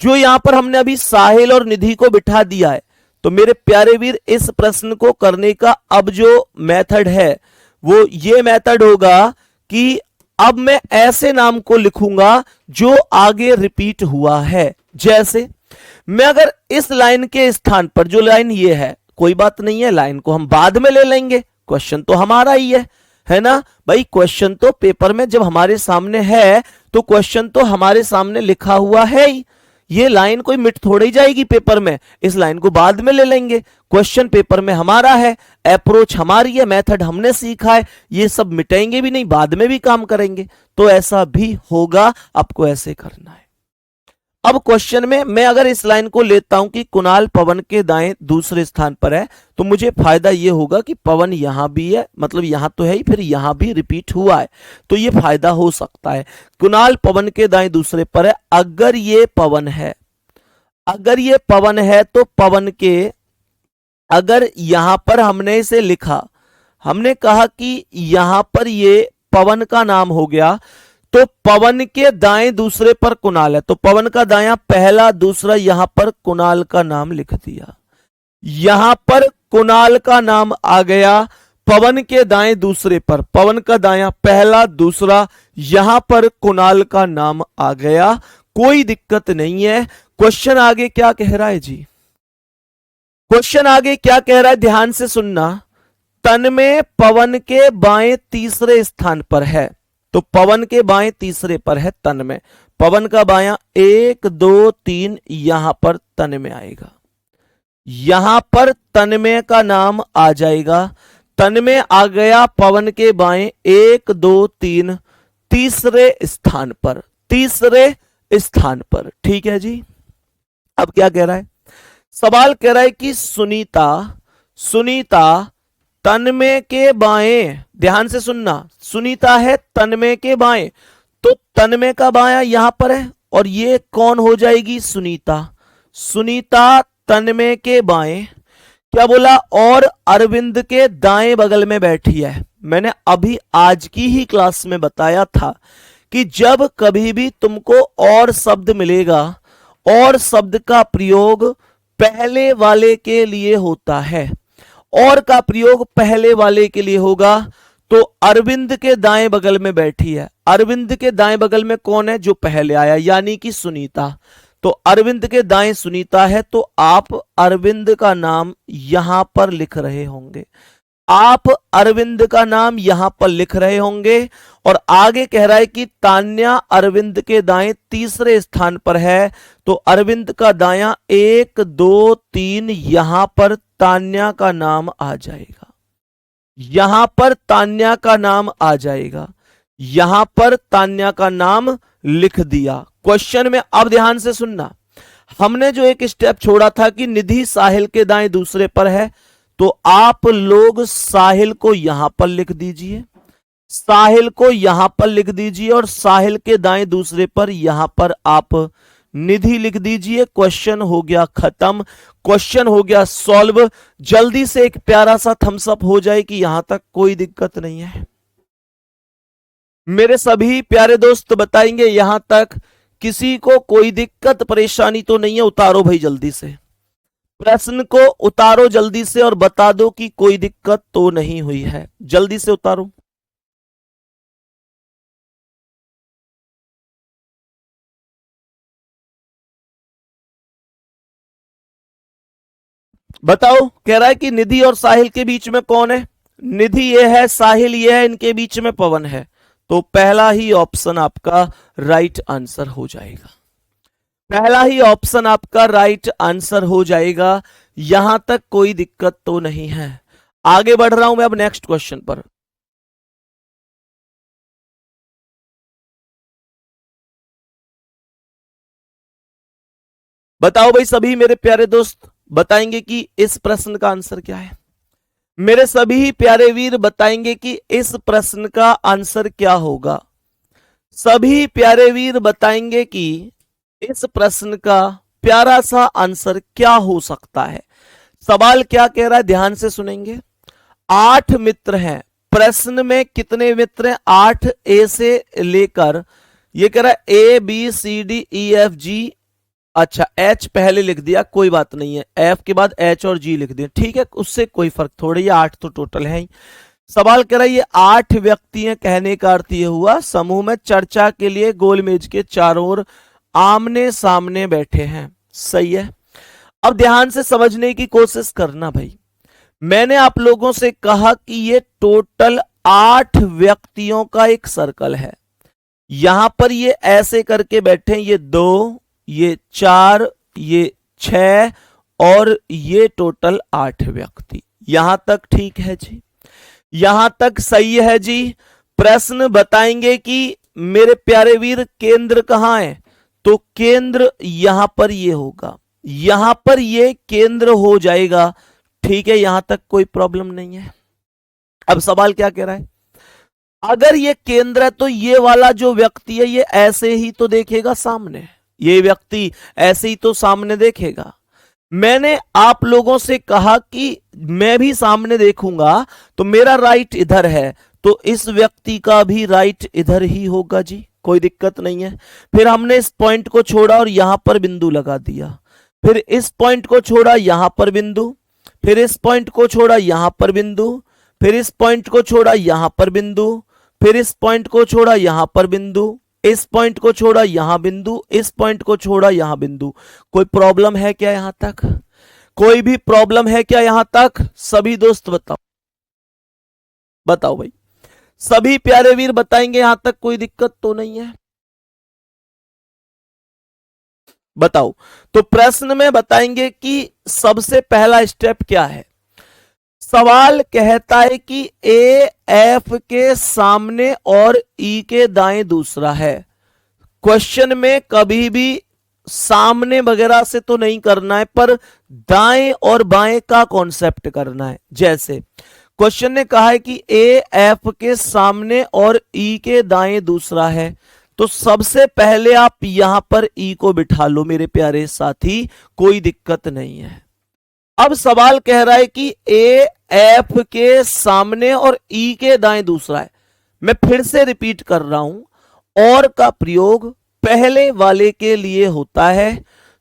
जो यहां पर हमने अभी साहिल और निधि को बिठा दिया है, तो मेरे प्यारे वीर, इस प्रश्न को करने का अब जो मेथड है वो ये मेथड होगा कि अब मैं ऐसे नाम को लिखूंगा जो आगे रिपीट हुआ है। जैसे मैं अगर इस लाइन के स्थान पर, जो लाइन ये है, कोई बात नहीं है, लाइन को हम बाद में ले लेंगे, क्वेश्चन तो हमारा ही है ना भाई। क्वेश्चन तो पेपर में जब हमारे सामने है, तो क्वेश्चन तो हमारे सामने लिखा हुआ है ही। ये लाइन कोई मिट थोड़ी जाएगी पेपर में, इस लाइन को बाद में ले लेंगे। क्वेश्चन पेपर में हमारा है, अप्रोच हमारी है, मेथड हमने सीखा है, ये सब मिटाएंगे भी नहीं, बाद में भी काम करेंगे। तो ऐसा भी होगा, आपको ऐसे करना है। अब क्वेश्चन में मैं अगर इस लाइन को लेता हूं कि कुणाल पवन के दाएं दूसरे स्थान पर है, तो मुझे फायदा यह होगा कि पवन यहां भी है, मतलब यहां तो है ही, फिर यहां भी रिपीट हुआ है, तो यह फायदा हो सकता है। कुणाल पवन के दाएं दूसरे पर है। अगर ये पवन है, अगर ये पवन है, तो पवन के, अगर यहां पर हमने इसे लिखा, हमने कहा कि यहां पर ये पवन का नाम हो गया, तो पवन के दाएं दूसरे पर कुणाल है, तो पवन का दायां पहला, दूसरा, यहां पर कुणाल का नाम लिख दिया। यहां पर कुणाल का नाम आ गया, पवन के दाएं दूसरे पर, पवन का दायां पहला, दूसरा, यहां पर कुणाल का नाम आ गया, कोई दिक्कत नहीं है। क्वेश्चन आगे क्या कह रहा है जी? क्वेश्चन आगे क्या कह रहा है, ध्यान से सुनना। तन्मय पवन के बाएं तीसरे स्थान पर है, तो पवन के बाएं तीसरे पर है तन्मय। पवन का बायां 1 2 3, यहां पर तन्मय आएगा, यहां पर तन्मय का नाम आ जाएगा। तन्मय आ गया पवन के बाएं 1 2 3, तीसरे स्थान पर, तीसरे स्थान पर। ठीक है जी। अब क्या कह रहा है? सवाल कह रहा है कि सुनीता तन्मय के बाएं, ध्यान से सुनना, सुनीता है तन्मय के बाएं, तो तन्मय का बायां यहां पर है और ये कौन हो जाएगी, सुनीता। सुनीता तन्मय के बाएं, क्या बोला, और अरविंद के दाएं बगल में बैठी है। मैंने अभी आज की ही क्लास में बताया था कि जब कभी भी तुमको और शब्द मिलेगा, और शब्द का प्रयोग पहले वाले के लिए होता है, और का प्रयोग पहले वाले के लिए होगा, तो अरविंद के दाएं बगल में बैठी है। अरविंद के दाएं बगल में कौन है, जो पहले आया, यानी कि सुनीता। तो अरविंद के दाएं सुनीता है, तो आप अरविंद का नाम यहां पर लिख रहे होंगे, आप अरविंद का नाम यहां पर लिख रहे होंगे। और आगे कह रहा है कि तान्या अरविंद के दाएं तीसरे स्थान पर है, तो अरविंद का दायां 1 2 3, यहां पर तान्या का नाम आ जाएगा, यहां पर तान्या का नाम आ जाएगा, यहां पर तान्या का नाम लिख दिया क्वेश्चन में। अब ध्यान से सुनना, हमने जो एक स्टेप छोड़ा था कि निधि साहिल के दाएं दूसरे पर है, तो आप लोग साहिल को यहां पर लिख दीजिए, साहिल को यहां पर लिख दीजिए, और साहिल के दाएं दूसरे पर यहां पर आप निधि लिख दीजिए। क्वेश्चन हो गया खत्म, क्वेश्चन हो गया सॉल्व। जल्दी से एक प्यारा सा थम्स अप हो जाए कि यहां तक कोई दिक्कत नहीं है। मेरे सभी प्यारे दोस्त बताएंगे यहां तक किसी को कोई दिक्कत परेशानी तो नहीं है? उतारो भाई जल्दी से, प्रश्न को उतारो जल्दी से और बता दो कि कोई दिक्कत तो नहीं हुई है, जल्दी से उतारो। बताओ, कह रहा है कि निधि और साहिल के बीच में कौन है? निधि ये है, साहिल ये है, इनके बीच में पवन है, तो पहला ही ऑप्शन आपका राइट आंसर हो जाएगा, पहला ही ऑप्शन आपका राइट आंसर हो जाएगा। यहां तक कोई दिक्कत तो नहीं है। आगे बढ़ रहा हूं मैं अब नेक्स्ट क्वेश्चन पर। बताओ भाई सभी मेरे प्यारे दोस्त बताएंगे कि इस प्रश्न का आंसर क्या है? मेरे सभी प्यारे वीर बताएंगे कि इस प्रश्न का आंसर क्या होगा? सभी प्यारे वीर बताएंगे कि इस प्रश्न का प्यारा सा आंसर क्या हो सकता है। सवाल क्या कह रहा है, ध्यान से सुनेंगे। 8 मित्र हैं, प्रश्न में कितने मित्र हैं? 8, ए से लेकर, ये कह रहा है A B C D E F G, अच्छा एच पहले लिख दिया, कोई बात नहीं है, एफ के बाद एच और जी लिख दिया, ठीक है, उससे कोई फर्क थोड़ी, 8 तो टोटल है ही। सवाल कह रहा है ये 8 व्यक्ति हैं, कहने का अर्थ ये हुआ समूह में चर्चा के लिए गोल मेज के चारों ओर आमने सामने बैठे हैं, सही है। अब ध्यान से समझने की कोशिश करना भाई, मैंने आप लोगों से कहा कि ये टोटल 8 व्यक्तियों का एक सर्कल है, यहां पर ये ऐसे करके बैठे, ये 2, ये 4, ये 6 और ये टोटल 8 व्यक्ति। यहां तक ठीक है जी, यहां तक सही है जी। प्रश्न बताएंगे कि मेरे प्यारे वीर केंद्र कहां है, तो केंद्र यहां पर ये होगा, यहां पर ये केंद्र हो जाएगा, ठीक है, यहां तक कोई प्रॉब्लम नहीं है। अब सवाल क्या कह रहा है, अगर ये केंद्र है तो ये वाला जो व्यक्ति है ये ऐसे ही तो देखेगा सामने, ये व्यक्ति ऐसे ही तो सामने देखेगा। मैंने आप लोगों से कहा कि मैं भी सामने देखूंगा तो मेरा राइट इधर है, तो इस व्यक्ति का भी राइट इधर ही होगा जी, कोई दिक्कत नहीं है। फिर हमने इस पॉइंट को छोड़ा और यहां पर बिंदु लगा दिया, फिर इस पॉइंट को छोड़ा यहां पर बिंदु, फिर इस पॉइंट को छोड़ा यहां पर बिंदु, फिर इस पॉइंट को छोड़ा यहां पर बिंदु, फिर इस पॉइंट को छोड़ा यहां पर बिंदु, इस पॉइंट को छोड़ा यहां बिंदु, इस पॉइंट को छोड़ा यहां बिंदु। कोई प्रॉब्लम है क्या यहां तक? कोई भी प्रॉब्लम है क्या यहां तक? सभी दोस्त बताओ, बताओ भाई, सभी प्यारे वीर बताएंगे यहां तक कोई दिक्कत तो नहीं है? बताओ। तो प्रश्न में बताएंगे कि सबसे पहला स्टेप क्या है। सवाल कहता है कि ए एफ के सामने और ई के दाएं दूसरा है। क्वेश्चन में कभी भी सामने वगैरह से तो नहीं करना है, पर दाएं और बाएं का कॉन्सेप्ट करना है। जैसे क्वेश्चन ने कहा है कि ए एफ के सामने और ई के दाएं दूसरा है, तो सबसे पहले आप यहां पर ई को बिठा लो मेरे प्यारे साथी, कोई दिक्कत नहीं है। अब सवाल कह रहा है कि ए एफ के सामने और ई के दाएं दूसरा है। मैं फिर से रिपीट कर रहा हूं, और का प्रयोग पहले वाले के लिए होता है,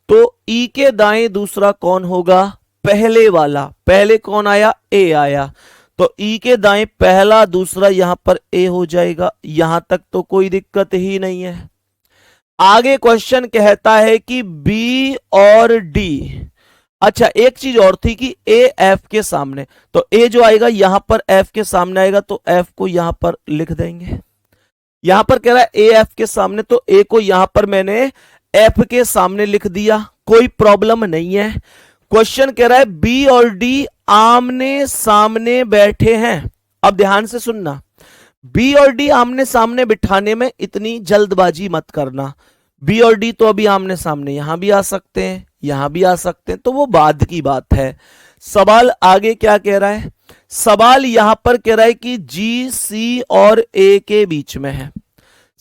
तो ई के दाएं दूसरा कौन होगा? पहले वाला। पहले कौन आया? ए आया, तो ई के दाएं पहला दूसरा यहां पर ए हो जाएगा। यहां तक तो कोई दिक्कत ही नहीं है। आगे क्वेश्चन कहता है कि बी और डी, अच्छा एक चीज और थी कि ए एफ के सामने, तो ए जो आएगा यहां पर एफ के सामने आएगा, तो एफ को यहां पर लिख देंगे। यहां पर कह रहा है ए एफ के सामने, तो ए को यहां पर मैंने एफ के सामने लिख दिया, कोई प्रॉब्लम नहीं है। क्वेश्चन कह रहा है बी और डी आमने सामने बैठे हैं। अब ध्यान से सुनना, बी और डी आमने सामने बिठाने में इतनी जल्दबाजी मत करना। बी और डी तो अभी आमने सामने यहां भी आ सकते हैं, यहां भी आ सकते हैं, तो वो बाद की बात है। सवाल आगे क्या कह रहा है? सवाल यहां पर कह रहा है कि जी सी और ए के बीच में है।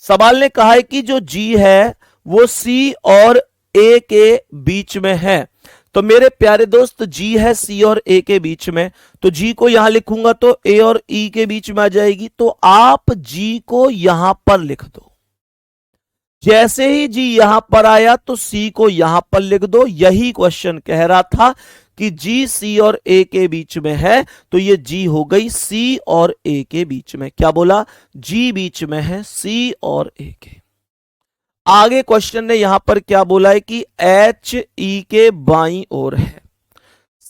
सवाल ने कहा है कि जो जी है वो सी और ए के बीच में है। तो मेरे प्यारे दोस्त जी है सी और ए के बीच में, तो जी को यहां लिखूंगा तो ए और ई के बीच में आ जाएगी, तो आप जी को यहां पर लिख दो। जैसे ही जी यहां पर आया तो सी को यहां पर लिख दो। यही क्वेश्चन कह रहा था कि जी सी और ए के बीच में है, तो ये जी हो गई सी और ए के बीच में। क्या बोला? जी बीच में है सी और ए के। आगे क्वेश्चन ने यहां पर क्या बोला है कि एच ई के बाईं ओर है।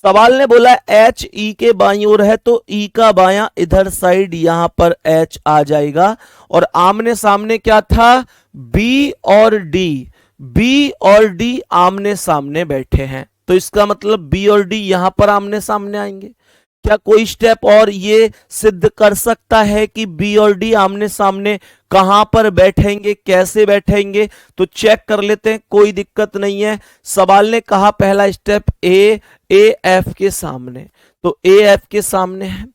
सवाल ने बोला एच ई के बाईं ओर है, तो ई का बायां इधर साइड यहां पर एच आ जाएगा, और आमने सामने क्या था? बी और डी। बी और डी आमने सामने बैठे हैं, तो इसका मतलब बी और डी यहां पर आमने सामने आएंगे। क्या कोई स्टेप और ये सिद्ध कर सकता है कि बी और डी आमने सामने कहां पर बैठेंगे, कैसे बैठेंगे? तो चेक कर लेते हैं, कोई दिक्कत नहीं है। सवाल ने कहा पहला स्टेप ए एफ के सामने, तो ए एफ के सामने है,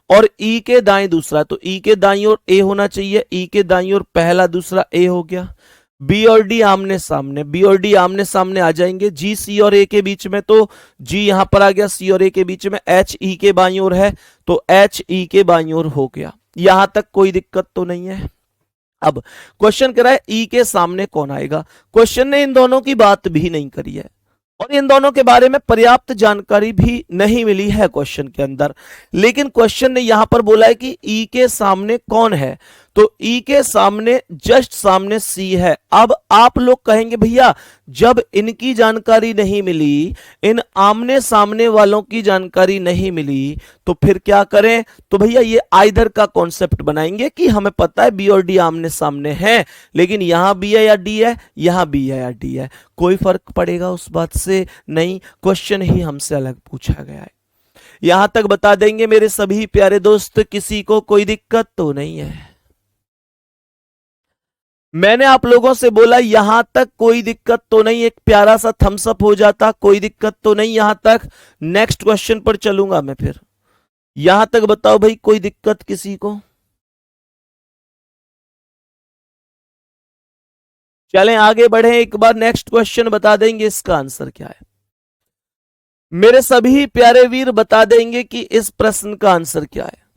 और ई के दाएं दूसरा, तो ई के दाईं ओर ए होना चाहिए। ई के दाईं ओर पहला दूसरा ए हो गया। बी और डी आमने सामने, बी और डी आमने सामने आ जाएंगे। जी सी और ए के बीच में, तो जी यहां पर आ गया, सी और ए के बीच में। एच ई के बाईं ओर है, तो एच ई के बाईं ओर हो गया। यहां तक कोई दिक्कत तो नहीं है। अब क्वेश्चन कह रहा है ई के सामने कौन आएगा। क्वेश्चन ने इन दोनों की बात भी नहीं करी है, और इन दोनों के बारे में पर्याप्त जानकारी भी नहीं मिली है क्वेश्चन के अंदर। लेकिन क्वेश्चन ने यहां पर बोला है कि ई के सामने कौन है, तो ई के सामने जस्ट सामने सी है। अब आप लोग कहेंगे भैया जब इनकी जानकारी नहीं मिली, इन आमने सामने वालों की जानकारी नहीं मिली, तो फिर क्या करें? तो भैया ये आइदर का कॉन्सेप्ट बनाएंगे कि हमें पता है बी और डी आमने सामने हैं, लेकिन यहां बी है या डी है, यहां बी है या डी है, कोई फर्क पड़ेगा उस बात से नहीं। क्वेश्चन ही हमसे अलग पूछा गया है। यहां तक बता देंगे मेरे सभी प्यारे दोस्त, किसी को कोई दिक्कत तो नहीं है। मैंने आप लोगों से बोला यहां तक कोई दिक्कत तो नहीं, एक प्यारा सा थम्स अप हो जाता, कोई दिक्कत तो नहीं यहां तक। नेक्स्ट क्वेश्चन पर चलूंगा मैं फिर। यहां तक बताओ भाई, कोई दिक्कत किसी को? चलें आगे बढ़े, एक बार नेक्स्ट क्वेश्चन बता देंगे इसका आंसर क्या है। मेरे सभी प्यारे वीर बता देंगे कि इस प्रश्न का आंसर क्या है।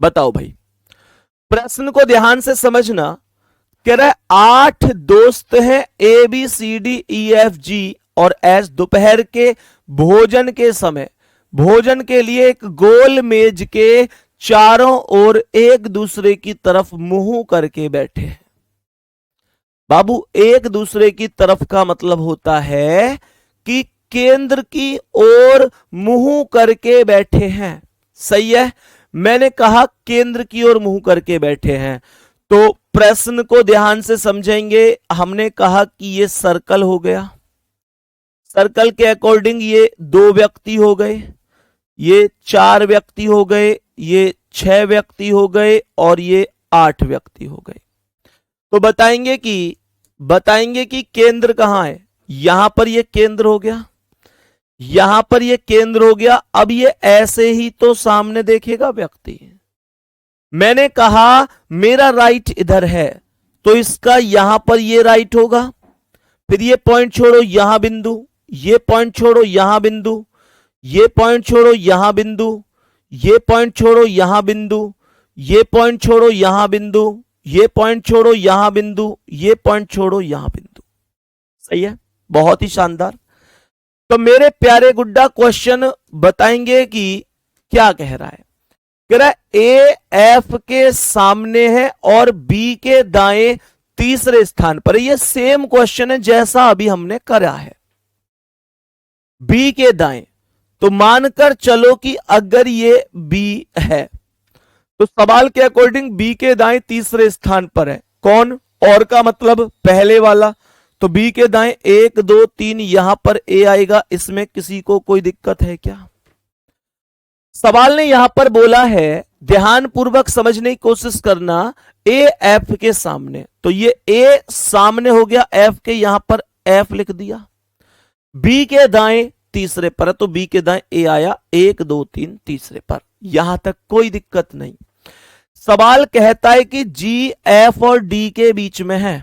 बताओ भाई, प्रश्न को ध्यान से समझना। कह रहा है 8 दोस्त हैं A B C D E F G और एच। दोपहर के भोजन के समय भोजन के लिए एक गोल मेज के चारों ओर एक दूसरे की तरफ मुंह करके बैठे हैं। बाबू एक दूसरे की तरफ का मतलब होता है कि केंद्र की ओर मुंह करके बैठे हैं। सही है, मैंने कहा केंद्र की ओर मुंह करके बैठे हैं। तो प्रश्न को ध्यान से समझेंगे। हमने कहा कि ये सर्कल हो गया, सर्कल के अकॉर्डिंग ये 2 व्यक्ति हो गए, ये 4 व्यक्ति हो गए, ये 6 व्यक्ति हो गए और ये 8 व्यक्ति हो गए। तो बताएंगे कि केंद्र कहां है। यहां पर ये केंद्र हो गया, यहां पर ये केंद्र हो गया। अब ये ऐसे ही तो सामने देखेगा व्यक्ति। मैंने कहा मेरा राइट इधर है, तो इसका यहां पर ये राइट होगा। फिर ये पॉइंट छोड़ो यहां बिंदु, ये पॉइंट छोड़ो यहां बिंदु, ये पॉइंट छोड़ो यहां बिंदु, ये पॉइंट छोड़ो यहां बिंदु, ये पॉइंट छोड़ो यहां बिंदु, ये पॉइंट छोड़ो यहां बिंदु, ये पॉइंट छोड़ो यहां बिंदु। सही है, बहुत ही शानदार। तो मेरे प्यारे गुड्डा क्वेश्चन बताएंगे कि क्या कह रहा है। कह रहा है ए एफ के सामने है और बी के दाएं तीसरे स्थान पर। ये सेम क्वेश्चन है जैसा अभी हमने करा है। बी के दाएं, तो मानकर चलो कि अगर ये बी है तो सवाल के अकॉर्डिंग बी के दाएं तीसरे स्थान पर है। कौन? और का मतलब पहले वाला। तो बी के दाएं 1 2 3 यहां पर ए आएगा। इसमें किसी को कोई दिक्कत है क्या? सवाल ने यहां पर बोला है, ध्यान पूर्वक समझने की कोशिश करना, ए एफ के सामने। तो ये ए सामने हो गया एफ के, यहां पर एफ लिख दिया। बी के दाएं तीसरे पर, तो बी के दाएं ए आया 1 2 3 तीसरे पर। यहां तक कोई दिक्कत नहीं। सवाल कहता है कि जी एफ और डी के बीच में है,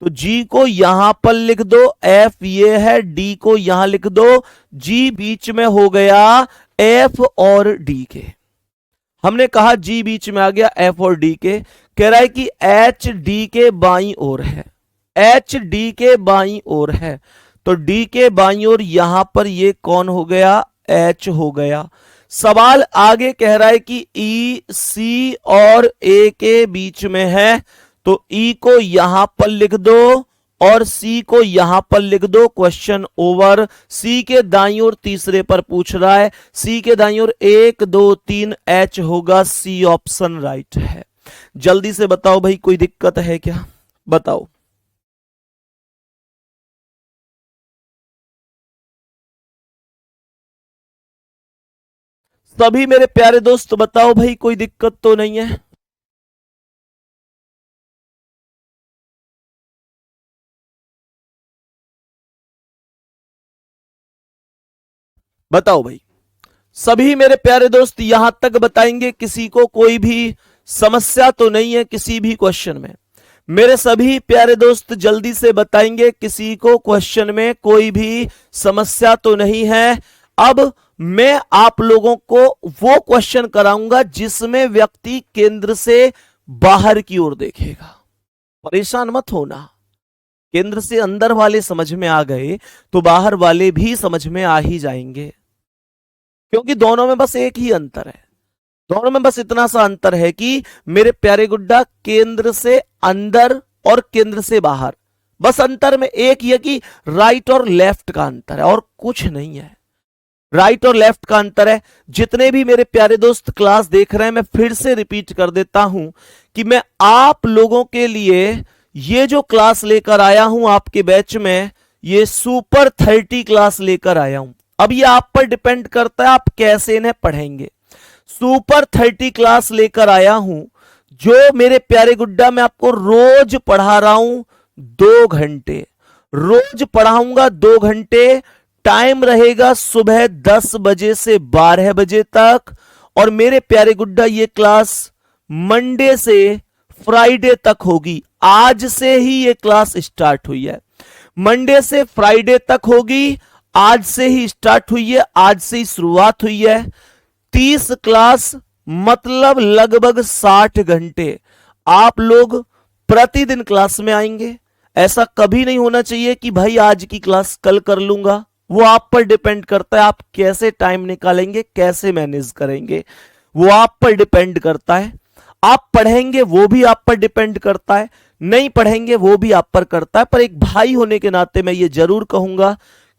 तो जी को यहां पर लिख दो, एफ ये है, डी को यहां लिख दो। जी बीच में हो गया एफ और डी के। हमने कहा जी बीच में आ गया एफ और डी के। कह रहा है कि एच डी के बाईं ओर है, एच डी के बाईं ओर है, तो डी के बाईं ओर यहां पर ये कौन हो गया? एच हो गया। सवाल आगे कह रहा है कि ई सी और ए के बीच में है, तो ई को यहां पर लिख दो और सी को यहां पर लिख दो। Question over. सी के दाईं ओर तीसरे पर पूछ रहा है, सी के दाईं ओर 1 2 3 एच होगा। सी ऑप्शन राइट है। जल्दी से बताओ भाई, कोई दिक्कत है क्या? बताओ। सभी मेरे प्यारे दोस्त बताओ भाई, कोई दिक्कत तो नहीं है? बताओ भाई, सभी मेरे प्यारे दोस्त यहां तक बताएंगे, किसी को कोई भी समस्या तो नहीं है किसी भी क्वेश्चन में? मेरे सभी प्यारे दोस्त जल्दी से बताएंगे, किसी को क्वेश्चन में कोई भी समस्या तो नहीं है? अब मैं आप लोगों को वो क्वेश्चन कराऊंगा जिसमें व्यक्ति केंद्र से बाहर की ओर देखेगा। परेशान मत होना, केंद्र से अंदर वाले समझ में आ गए तो बाहर वाले भी समझ में आ ही जाएंगे, क्योंकि दोनों में बस एक ही अंतर है। दोनों में बस इतना सा अंतर है कि मेरे प्यारे गुड्डा, केंद्र से अंदर और केंद्र से बाहर, बस अंतर में एक ही है कि राइट और लेफ्ट का अंतर है, और कुछ नहीं है। राइट और लेफ्ट का अंतर है। जितने भी मेरे प्यारे दोस्त क्लास देख रहे हैं, मैं फिर से रिपीट कर देता हूं कि मैं आप लोगों के लिए ये जो क्लास लेकर आया हूं आपके बैच में, ये सुपर 30 क्लास लेकर आया हूं। अब ये आप पर डिपेंड करता है आप कैसे इन्हें पढ़ेंगे। सुपर 30 क्लास लेकर आया हूं, जो मेरे प्यारे गुड्डा मैं आपको रोज पढ़ा रहा हूं 2 घंटे, रोज पढ़ाऊंगा 2 घंटे। टाइम रहेगा सुबह 10 बजे से 12 बजे तक। और मेरे प्यारे गुड्डा, ये क्लास मंडे से फ्राइडे तक होगी। आज से ही ये क्लास स्टार्ट हुई है, मंडे से फ्राइडे तक होगी। आज से ही स्टार्ट हुई है, आज से ही शुरुआत हुई है। 30 क्लास मतलब लगभग 60 घंटे आप लोग प्रतिदिन क्लास में आएंगे। ऐसा कभी नहीं होना चाहिए कि भाई आज की क्लास कल कर लूंगा। वो आप पर डिपेंड करता है आप कैसे टाइम निकालेंगे, कैसे मैनेज करेंगे, वो आप पर डिपेंड करता है। आप पढ़ेंगे वो भी आप पर डिपेंड करता है, नहीं पढ़ेंगे वो भी आप पर करता है। पर एक भाई होने के नाते मैं ये जरूर कहूंगा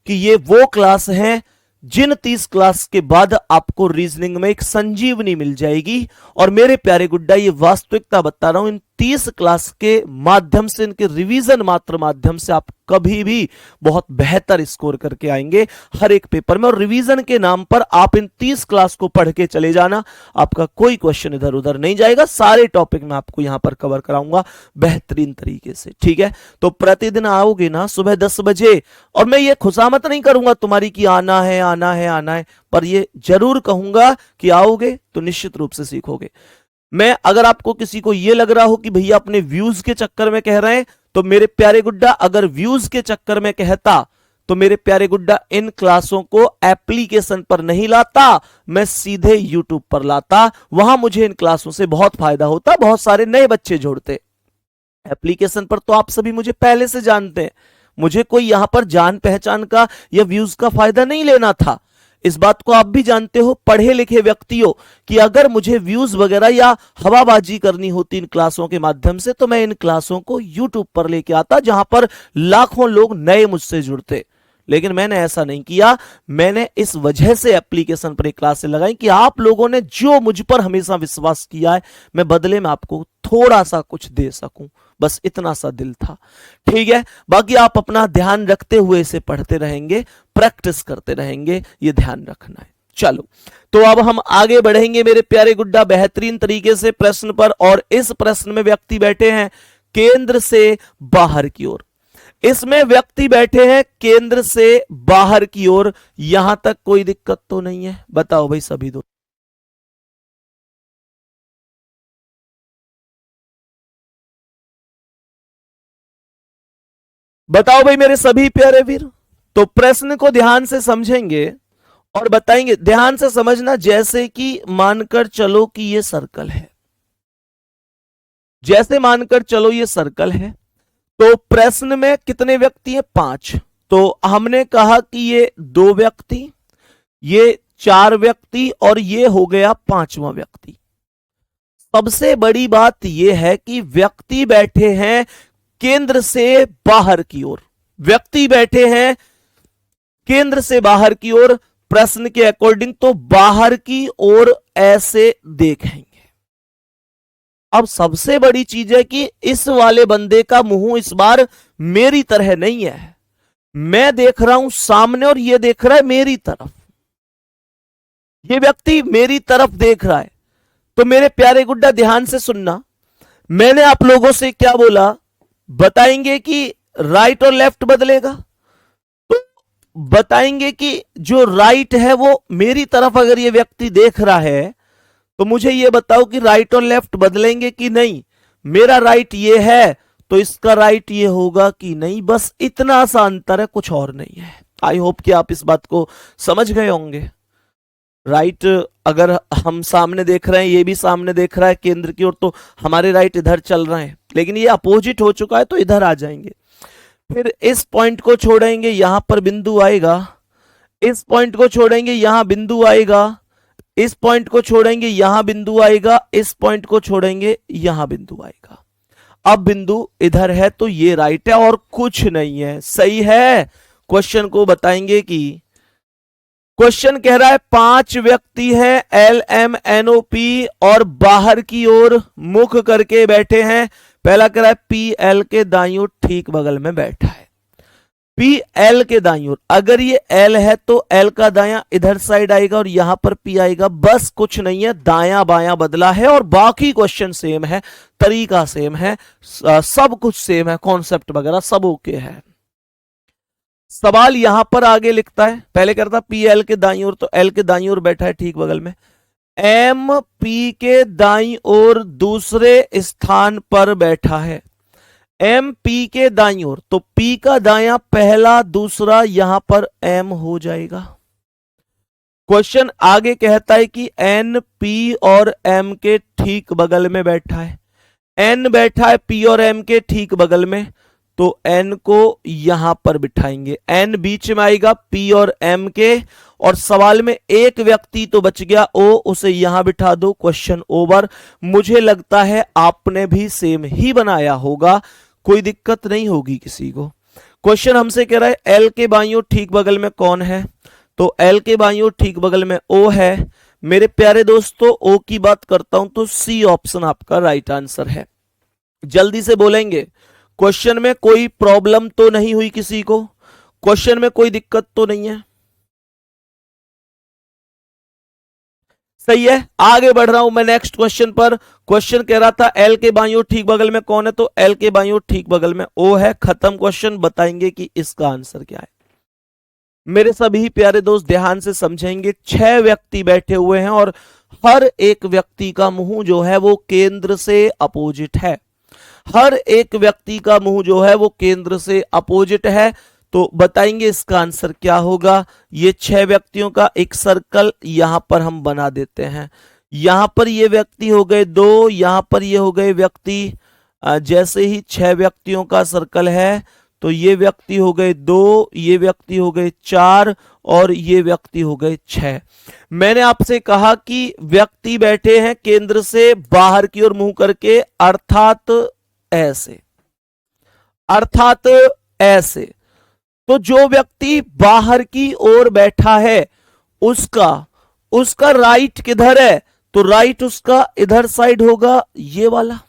कि ये वो क्लास है जिन 30 क्लास के बाद आपको रीजनिंग में एक संजीवनी मिल जाएगी। और मेरे प्यारे गुड्डा, ये वास्तविकता बता रहा हूं, इन 30 क्लास के माध्यम से, इनके रिवीजन मात्र माध्यम से आप कभी भी बहुत बेहतर स्कोर करके आएंगे हर एक पेपर में। और रिवीजन के नाम पर आप इन 30 क्लास को पढ़ के चले जाना, आपका कोई क्वेश्चन इधर उधर नहीं जाएगा। सारे टॉपिक मैं आपको यहां पर कवर कराऊंगा बेहतरीन तरीके से, ठीक है। तो प्रतिदिन आओगे ना सुबह 10 बजे, और मैं ये खुशामत नहीं करूंगा तुम्हारी कि आना है आना है आना है, पर ये जरूर कहूंगा कि आओगे तो निश्चित रूप से सीखोगे। मैं अगर आपको किसी को यह लग रहा हो कि भैया अपने व्यूज के चक्कर में कह रहे हैं, तो मेरे प्यारे गुड्डा, अगर व्यूज के चक्कर में कहता तो मेरे प्यारे गुड्डा इन क्लासों को एप्लीकेशन पर नहीं लाता, मैं सीधे यूट्यूब पर लाता। वहां मुझे इन क्लासों से बहुत फायदा होता, बहुत सारे नए बच्चे जोड़ते। एप्लीकेशन पर तो आप सभी मुझे पहले से जानते हैं, मुझे कोई यहां पर जान पहचान का या व्यूज का फायदा नहीं लेना था। इस बात को आप भी जानते हो पढ़े लिखे व्यक्तियों, कि अगर मुझे व्यूज वगैरह या हवाबाजी करनी होती इन क्लासों के माध्यम से, तो मैं इन क्लासों को यूट्यूब पर लेके आता, जहां पर लाखों लोग नए मुझसे जुड़ते। लेकिन मैंने ऐसा नहीं किया। मैंने इस वजह से एप्लीकेशन पर एक क्लासें लगाई कि आप लोगों ने जो मुझ पर हमेशा विश्वास किया है, मैं बदले में आपको थोड़ा सा कुछ दे सकूं, बस इतना सा दिल था, ठीक है। बाकी आप अपना ध्यान रखते हुए इसे पढ़ते रहेंगे, प्रैक्टिस करते रहेंगे, ये ध्यान रखना है। चलो, तो अब हम आगे बढ़ेंगे मेरे प्यारे गुड्डा बेहतरीन तरीके से प्रश्न पर। और इस प्रश्न में व्यक्ति बैठे हैं केंद्र से बाहर की ओर। इसमें व्यक्ति बैठे हैं केंद्र से बाहर की ओर। यहां तक कोई दिक्कत तो नहीं है? बताओ भाई सभी दो। बताओ भाई मेरे सभी प्यारे वीर। तो प्रश्न को ध्यान से समझेंगे और बताएंगे। ध्यान से समझना, जैसे कि मानकर चलो कि ये सर्कल है, जैसे मानकर चलो ये सर्कल है, तो प्रश्न में कितने व्यक्ति हैं? 5। तो हमने कहा कि ये 2 व्यक्ति, ये 4 व्यक्ति और ये हो गया 5वां व्यक्ति। सबसे बड़ी बात यह है कि व्यक्ति बैठे हैं केंद्र से बाहर की ओर, व्यक्ति बैठे हैं केंद्र से बाहर की ओर। प्रश्न के अकॉर्डिंग तो बाहर की ओर ऐसे देखेंगे। अब सबसे बड़ी चीज है कि इस वाले बंदे का मुंह इस बार मेरी तरह नहीं है, मैं देख रहा हूं सामने और ये देख रहा है मेरी तरफ, ये व्यक्ति मेरी तरफ देख रहा है। तो मेरे प्यारे गुड्डा ध्यान से सुनना, मैंने आप लोगों से क्या बोला? बताएंगे कि राइट और लेफ्ट बदलेगा, तो बताएंगे कि जो राइट है वो मेरी तरफ अगर ये व्यक्ति देख रहा है, तो मुझे ये बताओ कि राइट और लेफ्ट बदलेंगे कि नहीं। मेरा राइट ये है तो इसका राइट ये होगा कि नहीं, बस इतना सा अंतर है, कुछ और नहीं है। आई होप कि आप इस बात को समझ गए होंगे। राइट अगर हम सामने देख रहे हैं, ये भी सामने देख रहा है केंद्र की ओर, तो हमारे राइट इधर चल रहे हैं, लेकिन ये अपोजिट हो चुका है तो इधर आ जाएंगे। फिर इस पॉइंट को छोड़ेंगे, यहां पर बिंदु आएगा, इस पॉइंट को छोड़ेंगे, यहां बिंदु आएगा, इस पॉइंट को छोड़ेंगे, यहां बिंदु आएगा, इस पॉइंट को छोड़ेंगे, यहां बिंदु आएगा। अब बिंदु इधर है तो ये राइट है और कुछ नहीं है, सही है। क्वेश्चन को बताएंगे कि क्वेश्चन कह रहा है 5 व्यक्ति हैं LMNOP और बाहर की ओर मुख करके बैठे हैं। पहला कह रहा है PL के दाईं ओर ठीक बगल में बैठा है, PL के दाईं ओर। अगर ये L है तो L का दायां इधर साइड आएगा और यहां पर P आएगा, बस कुछ नहीं है, दायां बायां बदला है और बाकी क्वेश्चन सेम है, तरीका सेम है, सब कुछ सेम है, कॉन्सेप्ट वगैरह सब ओके है। सवाल यहां पर आगे लिखता है, पहले करता PL के दाईं ओर, तो L के दाईं ओर बैठा है ठीक बगल में, MP के दाईं ओर दूसरे स्थान पर बैठा है, MP के दाईं ओर, तो P का दायां पहला दूसरा यहां पर M हो जाएगा। क्वेश्चन आगे कहता है कि NP और M के ठीक बगल में बैठा है, N बैठा है P और M के ठीक बगल में, तो N को यहां पर बिठाएंगे, N बीच में आएगा P और M के, और सवाल में एक व्यक्ति तो बच गया O, उसे यहां बिठा दो, क्वेश्चन ओवर। मुझे लगता है आपने भी सेम ही बनाया होगा, कोई दिक्कत नहीं होगी किसी को। क्वेश्चन हमसे कह रहा है L के बाईं ओर ठीक बगल में कौन है, तो L के बाईं ओर ठीक बगल में O है। मेरे प्यारे दोस्तों O की बात करता हूं तो C ऑप्शन आपका राइट आंसर है। जल्दी से बोलेंगे। क्वेश्चन में कोई प्रॉब्लम तो नहीं हुई किसी को? क्वेश्चन में कोई दिक्कत तो नहीं है? सही है, आगे बढ़ रहा हूं मैं नेक्स्ट क्वेश्चन पर। क्वेश्चन कह रहा था एल के बाईं ओर ठीक बगल में कौन है, तो एल के बाईं ओर ठीक बगल में ओ है। खत्म क्वेश्चन। बताएंगे कि इसका आंसर क्या है। मेरे सभी प्यारे दोस्त ध्यान से समझेंगे। 6 व्यक्ति बैठे हुए हैं और हर एक व्यक्ति का मुंह जो है वो केंद्र से अपोजिट है। हर एक व्यक्ति का मुंह जो है वो केंद्र से अपोजिट है। तो बताएंगे इसका आंसर क्या होगा। ये 6 व्यक्तियों का एक सर्कल यहां पर हम बना देते हैं। यहां पर ये व्यक्ति हो गए 2, यहां पर ये हो गए व्यक्ति। जैसे ही 6 व्यक्तियों का सर्कल है तो ये व्यक्ति हो गए 2, ये व्यक्ति हो गए 4 और ये व्यक्ति हो गए 6। मैंने आपसे कहा कि व्यक्ति बैठे हैं केंद्र से बाहर की ओर मुंह करके, अर्थात ऐसे, अर्थात ऐसे। तो जो व्यक्ति बाहर की ओर बैठा है उसका उसका राइट किधर है, तो राइट उसका इधर साइड होगा, ये वाला।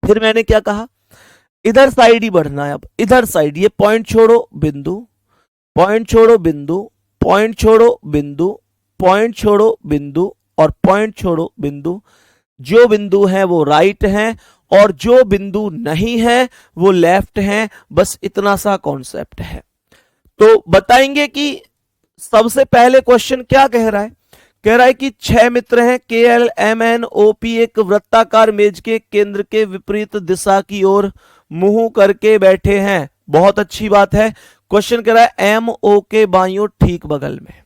फिर मैंने क्या कहा, इधर साइड ही बढ़ना है। अब इधर साइड, ये पॉइंट छोड़ो बिंदु, पॉइंट छोड़ो बिंदु, पॉइंट छोड़ो बिंदु, पॉइंट छोड़ो बिंदु और पॉइंट छोड़ो बिंदु। जो बिंदु है वो राइट है और जो बिंदु नहीं है वो लेफ्ट है। बस इतना सा कॉन्सेप्ट है। तो बताएंगे कि सबसे पहले क्वेश्चन क्या कह रहा है। कह रहा है कि 6 मित्र हैं, K L M N O P एक वृत्ताकार मेज के केंद्र के विपरीत दिशा की ओर मुंह करके बैठे हैं। बहुत अच्छी बात है। क्वेश्चन कह रहा है एम ओ के बाईं ओर ठीक बगल में,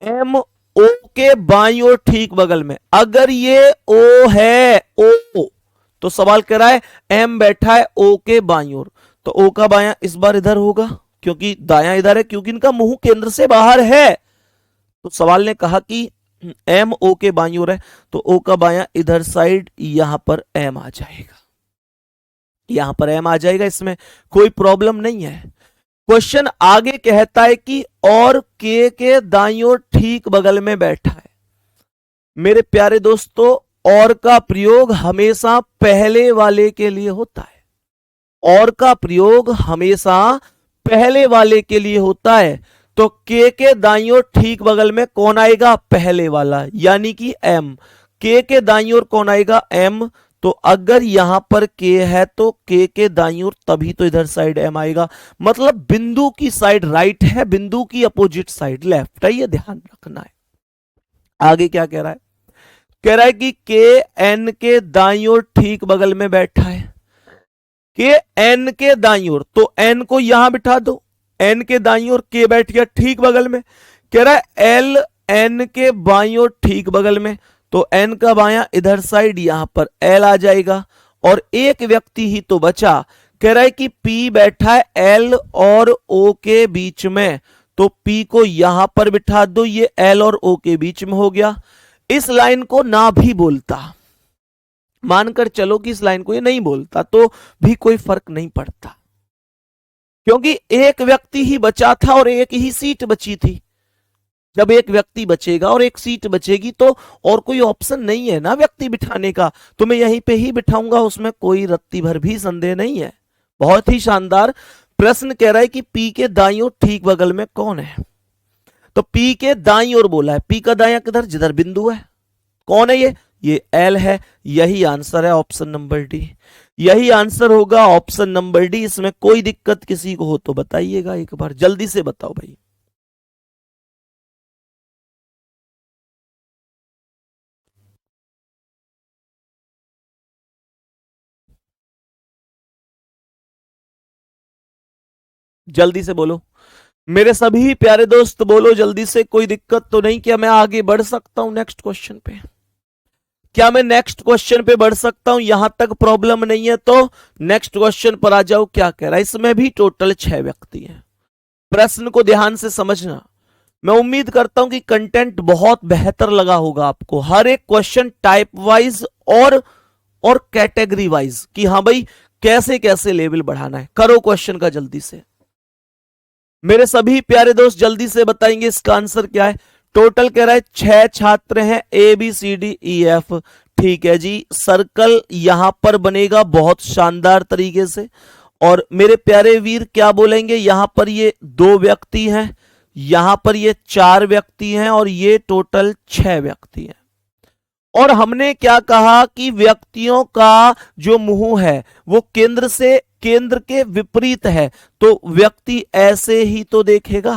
एम ओ के बाईं ओर ठीक बगल में। अगर ये ओ है, ओ, तो सवाल कह रहा है एम बैठा है ओ के बाईं ओर, तो ओ का बायां इस बार इधर होगा क्योंकि दायां इधर है, क्योंकि इनका मुंह केंद्र से बाहर है। तो सवाल ने कहा कि एम ओ के बाईं ओर है, तो ओ का बायां इधर साइड, यहां पर एम आ जाएगा, यहां पर एम आ जाएगा। इसमें कोई प्रॉब्लम नहीं है। क्वेश्चन आगे कहता है कि और के दाईं ओर ठीक बगल में बैठा है। मेरे प्यारे दोस्तों, और का प्रयोग हमेशा पहले वाले के लिए होता है। और का प्रयोग हमेशा पहले वाले के लिए होता है। तो के दाईं ओर ठीक बगल में कौन आएगा, पहले वाला, यानी कि एम। के दाईं ओर कौन आएगा, एम। तो अगर यहां पर के है तो के दाईं ओर तभी तो इधर साइड एम आएगा। मतलब बिंदु की साइड राइट है, बिंदु की अपोजिट साइड लेफ्ट है, ये ध्यान रखना है। आगे क्या कह रहा है, कह रहा है कि के एन के दाईं ओर ठीक बगल में बैठा है। के एन के दाईं ओर, तो एन को यहां बिठा दो, एन के दाईं ओर के बैठ गया ठीक बगल में। कह रहा है एल एन के बाईं ओर ठीक बगल में, तो एन का बायां इधर साइड, यहां पर एल आ जाएगा। और एक व्यक्ति ही तो बचा। कह रहा है कि पी बैठा है एल और ओ के बीच में, तो पी को यहां पर बिठा दो, ये एल और ओ के बीच में हो गया। इस लाइन को ना भी बोलता, मानकर चलो कि इस लाइन को ये नहीं बोलता, तो भी कोई फर्क नहीं पड़ता, क्योंकि एक व्यक्ति ही बचा था और एक ही सीट बची थी। जब एक व्यक्ति बचेगा और एक सीट बचेगी तो और कोई ऑप्शन नहीं है ना व्यक्ति बिठाने का, तो मैं यहीं पे ही बिठाऊंगा, उसमें कोई रत्ती भर भी संदेह नहीं है। बहुत ही शानदार प्रश्न। कह रहा है कि पी के दाईं ओर ठीक बगल में कौन है, तो पी के दाईं ओर बोला है, पी का दायां किधर, जिधर बिंदु है। कौन है ये एल है। यही आंसर है ऑप्शन नंबर डी, यही आंसर होगा ऑप्शन नंबर डी। इसमें कोई दिक्कत किसी को हो तो बताइएगा एक बार, जल्दी से बताओ भाई। जल्दी से बोलो मेरे सभी प्यारे दोस्त, बोलो जल्दी से। कोई दिक्कत तो नहीं, क्या मैं आगे बढ़ सकता हूं नेक्स्ट क्वेश्चन पे? क्या मैं नेक्स्ट क्वेश्चन पे बढ़ सकता हूं? यहां तक प्रॉब्लम नहीं है तो नेक्स्ट क्वेश्चन पर आ जाओ। क्या कह रहा है, इसमें भी टोटल 6 व्यक्ति हैं। प्रश्न को ध्यान से समझना। मैं उम्मीद करता हूं कि कंटेंट बहुत बेहतर लगा होगा आपको। हर एक क्वेश्चन टाइप वाइज और कैटेगरी वाइज, कि हाँ भाई कैसे कैसे लेवल बढ़ाना है। करो क्वेश्चन का जल्दी से। मेरे सभी प्यारे दोस्त जल्दी से बताएंगे इसका आंसर क्या है। टोटल कह रहा है 6 छात्र हैं, A B C D E F. ठीक है जी, सर्कल यहां पर बनेगा बहुत शानदार तरीके से। और मेरे प्यारे वीर क्या बोलेंगे, यहां पर ये 2 व्यक्ति हैं, यहां पर ये 4 व्यक्ति हैं और ये टोटल 6 व्यक्ति हैं। और हमने क्या कहा कि व्यक्तियों का जो मुंह है वो केंद्र से केंद्र के विपरीत है, तो व्यक्ति ऐसे ही तो देखेगा।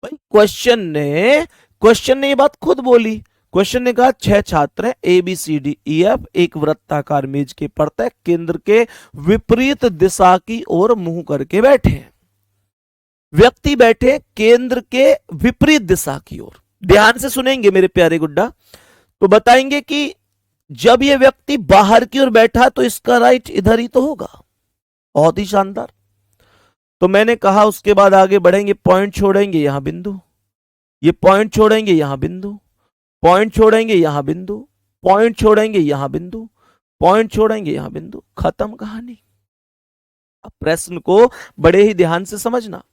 भाई क्वेश्चन ने ये बात खुद बोली। क्वेश्चन ने कहा 6 छात्र हैं ABCDEF एक वृत्ताकार मेज के पर केंद्र के विपरीत दिशा की ओर मुंह करके बैठे हैं। व्यक्ति बैठे केंद्र के विपरीत दिशा की ओर। ध्यान से सुनेंगे मेरे प्यारे गुड्डा, तो बताएंगे कि जब यह व्यक्ति बाहर की ओर बैठा तो इसका राइट इधर ही तो होगा। बहुत ही शानदार। तो मैंने कहा उसके बाद आगे बढ़ेंगे, पॉइंट छोड़ेंगे यहां बिंदु, ये पॉइंट छोड़ेंगे यहां बिंदु, पॉइंट छोड़ेंगे यहां बिंदु, पॉइंट छोड़ेंगे यहां बिंदु, पॉइंट छोड़ेंगे यहां बिंदु, खत्म कहानी। अब प्रश्न को बड़े ही ध्यान से समझना।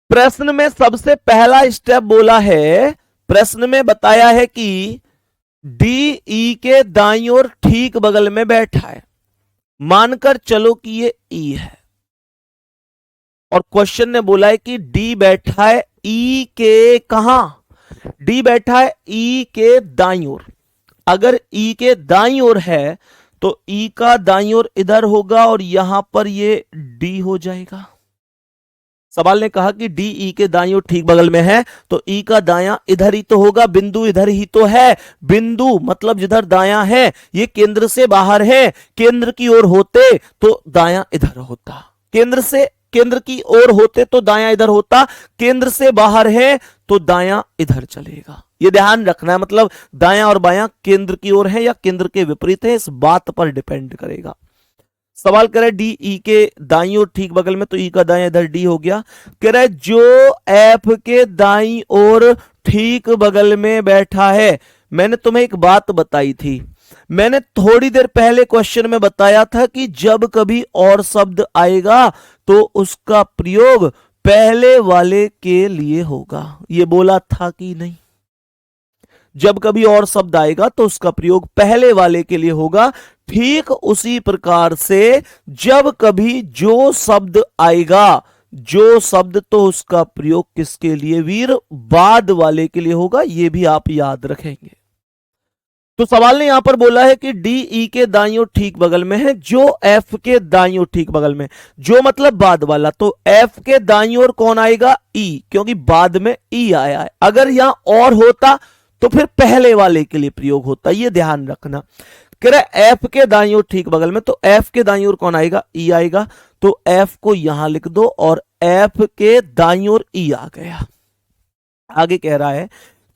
प्रश्न में सबसे पहला स्टेप बोला है, प्रश्न में बताया है कि DE के दाईं ओर ठीक बगल में बैठा है। मानकर चलो कि ये E है और क्वेश्चन ने बोला है कि D बैठा है E के कहां, D बैठा है E के दाईं ओर। अगर E के दाईं ओर है तो E का दाईं ओर इधर होगा और यहां पर ये D हो जाएगा। सवाल ने कहा कि D E के दाईं ओर ठीक बगल में है तो E का दायां इधर ही तो होगा, बिंदु इधर ही तो है। बिंदु मतलब जिधर दायां है, ये केंद्र से बाहर है, केंद्र की ओर होते तो दायां इधर होता, केंद्र की ओर होते तो दायां इधर होता, केंद्र से बाहर है तो दायां इधर चलेगा। ये ध्यान रखना है, मतलब दायां और बायां केंद्र की ओर है या केंद्र के विपरीत है, इस बात पर डिपेंड करेगा। सवाल कह रहा है डी ई के दाईं ओर ठीक बगल में, तो ई का दायां इधर डी हो गया। कह रहा है जो एफ के दाईं ओर ठीक बगल में बैठा है। मैंने तुम्हें एक बात बताई थी, मैंने थोड़ी देर पहले क्वेश्चन में बताया था कि जब कभी और शब्द आएगा तो उसका प्रयोग पहले वाले के लिए होगा। ये बोला था कि नहीं? जब कभी और शब्द आएगा तो उसका प्रयोग पहले वाले के लिए होगा। ठीक उसी प्रकार से जब कभी जो शब्द आएगा, जो शब्द, तो उसका प्रयोग किसके लिए वीर? बाद वाले के लिए होगा। यह भी आप याद रखेंगे। तो सवाल ने यहां पर बोला है कि डी ई के दाईं ओर ठीक बगल में है, जो एफ के दाईं ओर ठीक बगल में। जो मतलब बाद वाला, तो एफ के दाईं ओर कौन आएगा? ई, क्योंकि बाद में ई आया है। अगर यहां और होता तो फिर पहले वाले के लिए प्रयोग होता। यह ध्यान रखना। कह रहा एफ के दाईं ओर ठीक बगल में, तो एफ के दाईं ओर कौन आएगा? ई आएगा। तो एफ को यहां लिख दो और एफ के दाईं ओर ई आ गया। आगे कह रहा है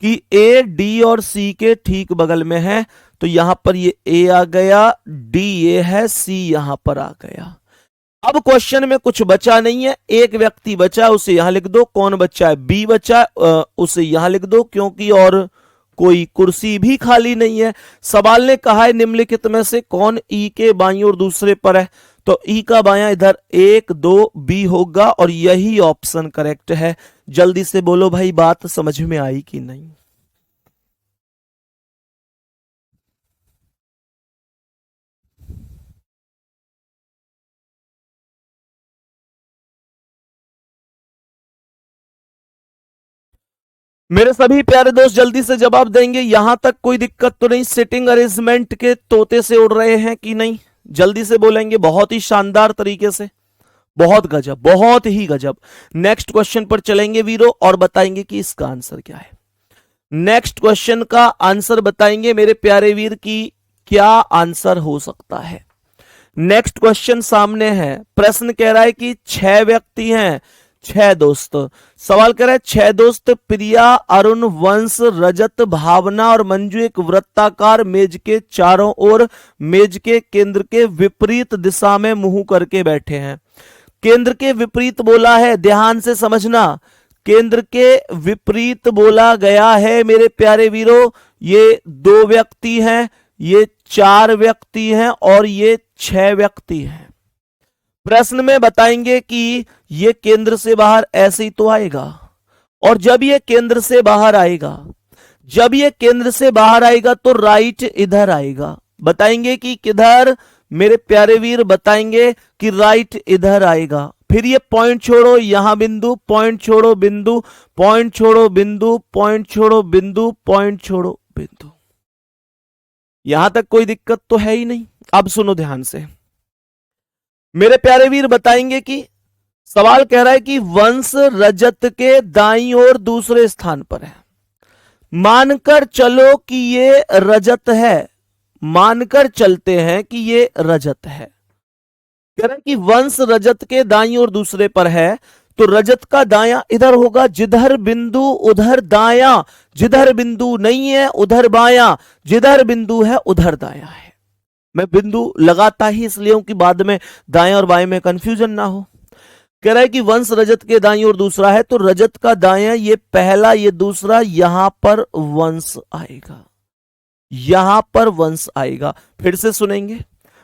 कि ए डी और सी के ठीक बगल में है, तो यहां पर ये ए आ गया, डी ये है, सी यहां पर आ गया। अब क्वेश्चन में कुछ बचा नहीं है, एक व्यक्ति बचा, उसे यहां लिख दो। कौन बचा है? बी बचा, उसे यहां लिख दो, क्योंकि और कोई कुर्सी भी खाली नहीं है। सवाल ने कहा है निम्नलिखित में से कौन ई के बाईं ओर दूसरे पर है, तो ई का बायां इधर 1 2 बी होगा और यही ऑप्शन करेक्ट है। जल्दी से बोलो भाई, बात समझ में आई कि नहीं? मेरे सभी प्यारे दोस्त जल्दी से जवाब देंगे। यहां तक कोई दिक्कत तो नहीं? सिटिंग अरेंजमेंट के तोते से उड़ रहे हैं कि नहीं? जल्दी से बोलेंगे। बहुत ही शानदार तरीके से, बहुत गजब, बहुत ही गजब। नेक्स्ट क्वेश्चन पर चलेंगे वीरो और बताएंगे कि इसका आंसर क्या है। नेक्स्ट क्वेश्चन का आंसर बताएंगे मेरे प्यारे वीर की क्या आंसर हो सकता है। नेक्स्ट क्वेश्चन सामने है। प्रश्न कह रहा है कि 6 व्यक्ति हैं, 6 दोस्त। सवाल कह रहा है 6 दोस्त प्रिया, अरुण, वंश, रजत, भावना और मंजू एक वृत्ताकार मेज के चारों ओर मेज के केंद्र के विपरीत दिशा में मुंह करके बैठे हैं। केंद्र के विपरीत बोला है, ध्यान से समझना। केंद्र के विपरीत बोला गया है मेरे प्यारे वीरों। ये 2 व्यक्ति हैं, ये 4 व्यक्ति हैं और ये 6 व्यक्ति हैं। प्रश्न में बताएंगे कि ये केंद्र से बाहर ऐसे ही तो आएगा, और जब ये केंद्र से बाहर आएगा, जब ये केंद्र से बाहर आएगा तो राइट इधर आएगा। बताएंगे कि किधर, मेरे प्यारे वीर बताएंगे कि राइट इधर आएगा। फिर ये पॉइंट छोड़ो, यहां बिंदु, पॉइंट छोड़ो बिंदु, पॉइंट छोड़ो बिंदु, पॉइंट छोड़ो बिंदु, पॉइंट छोड़ो बिंदु। यहां तक कोई दिक्कत तो है ही नहीं। अब सुनो ध्यान से, मेरे प्यारे वीर बताएंगे कि सवाल कह रहा है कि वंश रजत के दाईं ओर दूसरे स्थान पर है। मानकर चलो कि ये रजत है, मानकर चलते हैं कि ये रजत है। कह रहा है कि वंश रजत के दाईं ओर दूसरे पर है, तो रजत का दायां इधर होगा, जिधर बिंदु उधर दायां, जिधर बिंदु नहीं है उधर बायां, जिधर बिंदु है उधर दायां है। मैं बिंदु लगाता ही इसलिए हूं कि बाद में दाएं और बाएं में कंफ्यूजन ना हो। कह रहा है कि वंश रजत के दाईं ओर दूसरा है, तो रजत का दायां ये पहला, ये दूसरा, यहां पर वंश आएगा, यहां पर वंश आएगा। फिर से सुनेंगे,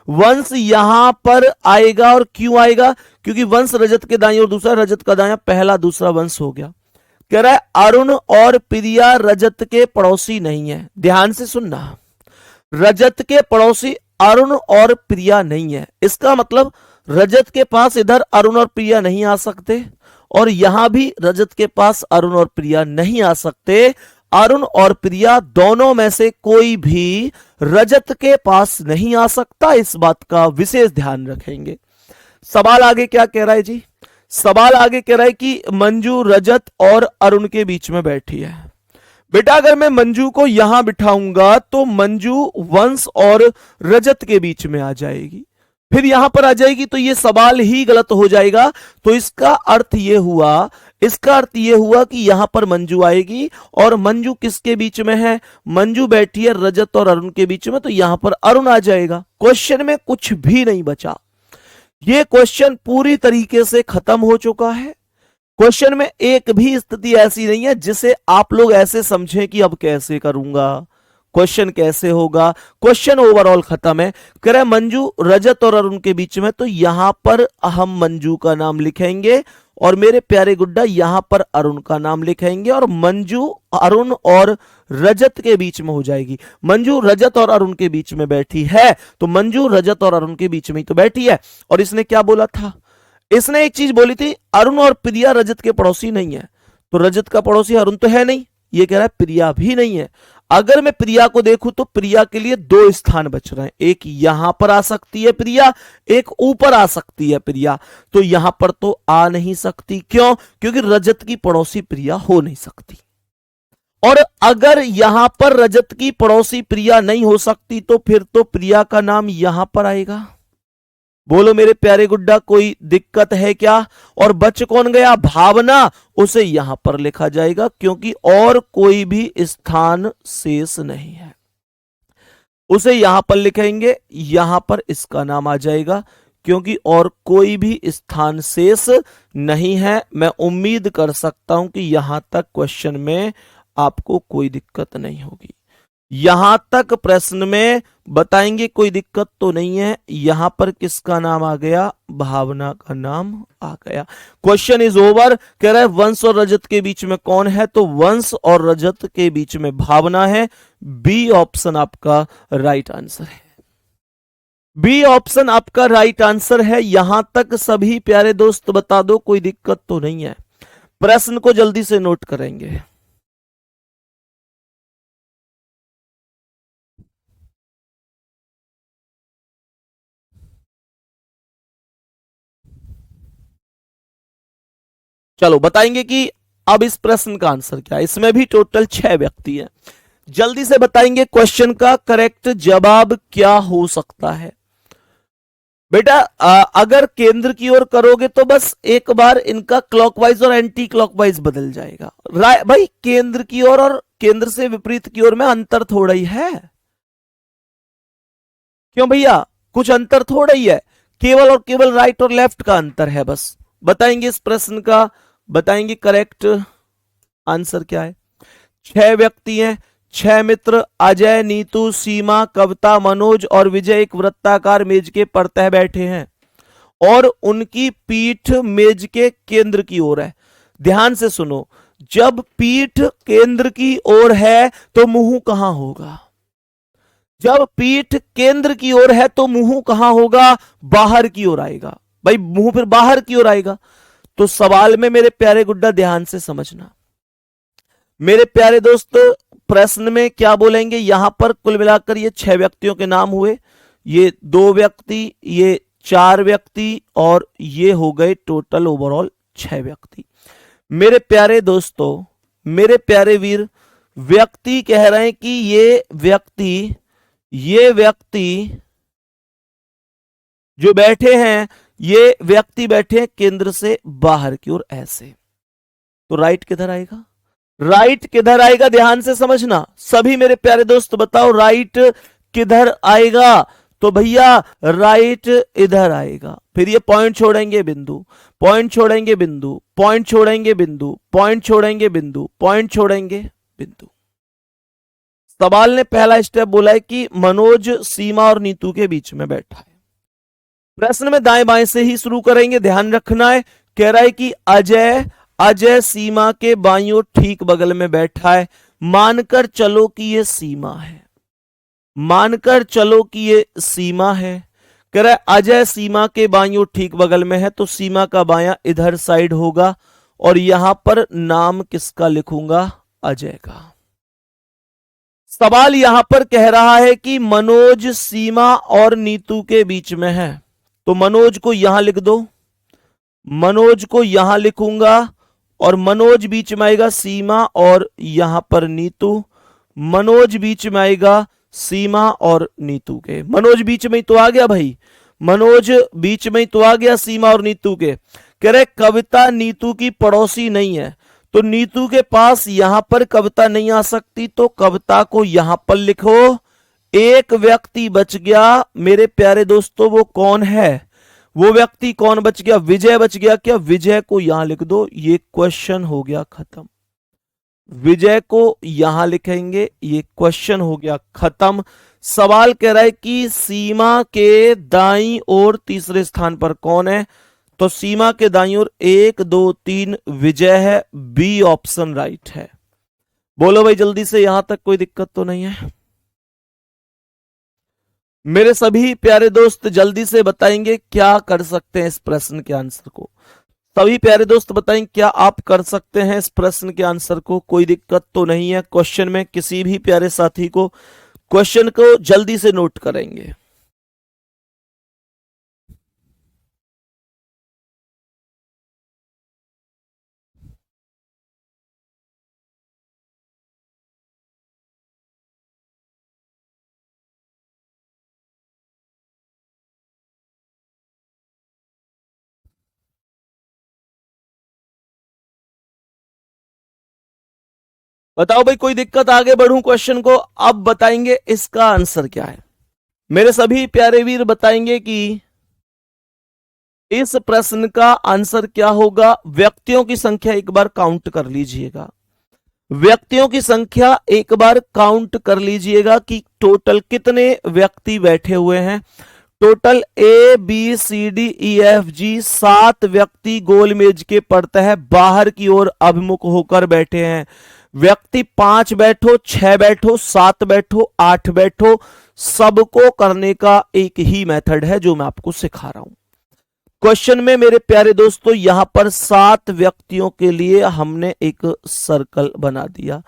वंश यहां पर आएगा। और क्यों आएगा? क्योंकि वंश रजत के दाईं ओर दूसरा, रजत का दायां पहला, दूसरा वंश हो गया। कह रहा है अरुण और प्रिया रजत के पड़ोसी नहीं है। ध्यान से सुनना, रजत के पड़ोसी अरुण और प्रिया नहीं है। इसका मतलब रजत के पास इधर अरुण और प्रिया नहीं आ सकते, और यहां भी रजत के पास अरुण और प्रिया नहीं आ सकते। अरुण और प्रिया दोनों में से कोई भी रजत के पास नहीं आ सकता। इस बात का विशेष ध्यान रखेंगे। सवाल आगे क्या कह रहा है जी? सवाल आगे कह रहा है कि मंजू रजत और अरुण के बीच में बैठी है। बेटा अगर मैं मंजू को यहां बिठाऊंगा तो मंजू वंश और रजत के बीच में आ जाएगी, फिर यहां पर आ जाएगी, तो ये सवाल ही गलत हो जाएगा। तो इसका अर्थ ये हुआ, इसका अर्थ ये हुआ कि यहां पर मंजू आएगी, और मंजू किसके बीच में है? मंजू बैठी है रजत और अरुण के बीच में, तो यहां पर अरुण आ जाएगा। क्वेश्चन में कुछ भी नहीं बचा। ये क्वेश्चन पूरी तरीके से खत्म हो चुका है। क्वेश्चन में एक भी स्थिति ऐसी नहीं है जिसे आप लोग ऐसे समझें कि अब कैसे करूंगा, क्वेश्चन कैसे होगा। क्वेश्चन ओवरऑल खत्म है। कह रहे मंजू रजत और अरुण के बीच में, तो यहां पर हम मंजू का नाम लिखेंगे, और मेरे प्यारे गुड्डा यहां पर अरुण का नाम लिखेंगे, और मंजू अरुण और रजत के बीच में हो जाएगी। मंजू रजत और अरुण के बीच में बैठी है, तो मंजू रजत और अरुण के बीच में ही तो बैठी है। और इसने क्या बोला था? इसने एक चीज बोली थी, अरुण और प्रिया रजत के पड़ोसी नहीं है। तो रजत का पड़ोसी अरुण तो है नहीं, ये कह रहा है प्रिया भी नहीं है। अगर मैं प्रिया को देखूं तो प्रिया के लिए दो स्थान बच रहे हैं, एक यहां पर आ सकती है प्रिया, एक ऊपर आ सकती है प्रिया। तो यहां पर तो आ नहीं सकती। क्यों? क्योंकि रजत की पड़ोसी प्रिया हो नहीं सकती। और अगर यहां पर रजत की पड़ोसी प्रिया नहीं हो सकती, तो फिर तो प्रिया का नाम यहां पर आएगा। बोलो मेरे प्यारे गुड्डा, कोई दिक्कत है क्या? और बच कौन गया? भावना। उसे यहां पर लिखा जाएगा, क्योंकि और कोई भी स्थान शेष नहीं है। उसे यहां पर लिखेंगे, यहां पर इसका नाम आ जाएगा, क्योंकि और कोई भी स्थान शेष नहीं है। मैं उम्मीद कर सकता हूं कि यहां तक क्वेश्चन में आपको कोई दिक्कत नहीं होगी। यहां तक प्रश्न में बताएंगे कोई दिक्कत तो नहीं है। यहां पर किसका नाम आ गया? भावना का नाम आ गया। Question is over. कह रहा है वंश और रजत के बीच में कौन है? तो वंश और रजत के बीच में भावना है। बी ऑप्शन आपका राइट आंसर है। बी ऑप्शन आपका राइट आंसर है। यहां तक सभी प्यारे दोस्त बता दो, कोई दिक्कत तो नहीं है। प्रश्न को जल्दी से नोट करेंगे। चलो बताएंगे कि अब इस प्रश्न का आंसर क्या है। इसमें भी टोटल 6 व्यक्ति हैं। जल्दी से बताएंगे क्वेश्चन का करेक्ट जवाब क्या हो सकता है। बेटा अगर केंद्र की ओर करोगे तो बस एक बार इनका क्लॉकवाइज और एंटी क्लॉकवाइज बदल जाएगा। भाई केंद्र की ओर और केंद्र से विपरीत की ओर में अंतर थोड़ा ही है। क्यों भैया? कुछ अंतर थोड़ा ही है, केवल और केवल राइट और लेफ्ट का अंतर है बस। बताएंगे इस प्रश्न का, बताएंगे करेक्ट आंसर क्या है। 6 व्यक्ति हैं, 6 मित्र अजय, नीतू, सीमा, कविता, मनोज और विजय एक वृत्ताकार मेज के परतः बैठे हैं, और उनकी पीठ मेज के केंद्र की ओर है। ध्यान से सुनो, जब पीठ केंद्र की ओर है तो मुंह कहां होगा? जब पीठ केंद्र की ओर है तो मुंह कहां होगा? बाहर की ओर आएगा। भाई मुंह फिर बाहर की ओर आएगा। तो सवाल में मेरे प्यारे गुड्डा ध्यान से समझना, मेरे प्यारे दोस्त, प्रश्न में क्या बोलेंगे? यहां पर कुल मिलाकर ये 6 व्यक्तियों के नाम हुए, ये 2 व्यक्ति, ये 4 व्यक्ति, और ये हो गए टोटल ओवरऑल 6 व्यक्ति। मेरे प्यारे दोस्तों, मेरे प्यारे वीर, व्यक्ति कह रहे हैं कि ये व्यक्ति जो बैठे हैं, ये व्यक्ति बैठे हैं केंद्र से बाहर की ओर ऐसे। तो राइट किधर आएगा? राइट किधर आएगा? ध्यान से समझना सभी मेरे प्यारे दोस्त, बताओ राइट किधर आएगा? तो भैया राइट इधर आएगा। फिर ये पॉइंट छोड़ेंगे बिंदु, पॉइंट छोड़ेंगे बिंदु, पॉइंट छोड़ेंगे बिंदु, पॉइंट छोड़ेंगे बिंदु, पॉइंट छोड़ेंगे बिंदु। सवाल ने पहला स्टेप बोला है कि मनोज सीमा और नीतू के बीच में बैठा है। प्रश्न में दाएं बाएं से ही शुरू करेंगे, ध्यान रखना है। कह रहा है कि अजय सीमा के बाईं ओर ठीक बगल में बैठा है। मानकर चलो कि ये सीमा है, मानकर चलो कि ये सीमा है। कह रहा है अजय सीमा के बाईं ओर ठीक बगल में है, तो सीमा का बायां इधर साइड होगा, और यहां पर नाम किसका लिखूंगा? अजय का। सवाल यहां पर कह रहा है कि मनोज सीमा और नीतू के बीच में है, तो मनोज को यहां लिख दो, मनोज को यहां लिखूंगा, और मनोज बीच में आएगा सीमा और यहां पर नीतू। मनोज बीच में आएगा सीमा और नीतू के। मनोज बीच में ही तो आ गया भाई, मनोज बीच में ही तो आ गया सीमा और नीतू के। कह रहे कविता नीतू की पड़ोसी नहीं है, तो नीतू के पास यहां पर कविता नहीं आ सकती, तो कविता को यहां पर लिखो। एक व्यक्ति बच गया मेरे प्यारे दोस्तों, वो कौन है? वो व्यक्ति कौन बच गया? विजय बच गया क्या? विजय को यहां लिख दो, ये क्वेश्चन हो गया खत्म। विजय को यहां लिखेंगे, ये क्वेश्चन हो गया खत्म। सवाल कह रहा है कि सीमा के दाईं ओर तीसरे स्थान पर कौन है? तो सीमा के दाईं ओर 1 2 3 विजय है, बी ऑप्शन राइट है। बोलो भाई जल्दी से, यहां तक कोई दिक्कत तो नहीं है? मेरे सभी प्यारे दोस्त जल्दी से बताएंगे क्या कर सकते हैं इस प्रश्न के आंसर को। सभी प्यारे दोस्त बताएं क्या आप कर सकते हैं इस प्रश्न के आंसर को? कोई दिक्कत तो नहीं है क्वेश्चन में? किसी भी प्यारे साथी को क्वेश्चन को जल्दी से नोट करेंगे। बताओ भाई, कोई दिक्कत? आगे बढ़ूं क्वेश्चन को? अब बताएंगे इसका आंसर क्या है। मेरे सभी प्यारे वीर बताएंगे कि इस प्रश्न का आंसर क्या होगा। व्यक्तियों की संख्या एक बार काउंट कर लीजिएगा, व्यक्तियों की संख्या एक बार काउंट कर लीजिएगा कि टोटल कितने व्यक्ति बैठे हुए हैं। Total A B C D E F G 7 व्यक्ति गोल मेज के पड़ता बाहर की ओर अभिमुख होकर बैठे हैं। व्यक्ति 5 बैठो, 6 बैठो, 7 बैठो, 8 बैठो, सबको करने का एक ही मेथड है जो मैं आपको सिखा रहा हूं। क्वेश्चन में मेरे प्यारे दोस्तों यहां पर 7 व्यक्तियों के लिए हमने एक सर्कल बना दिया।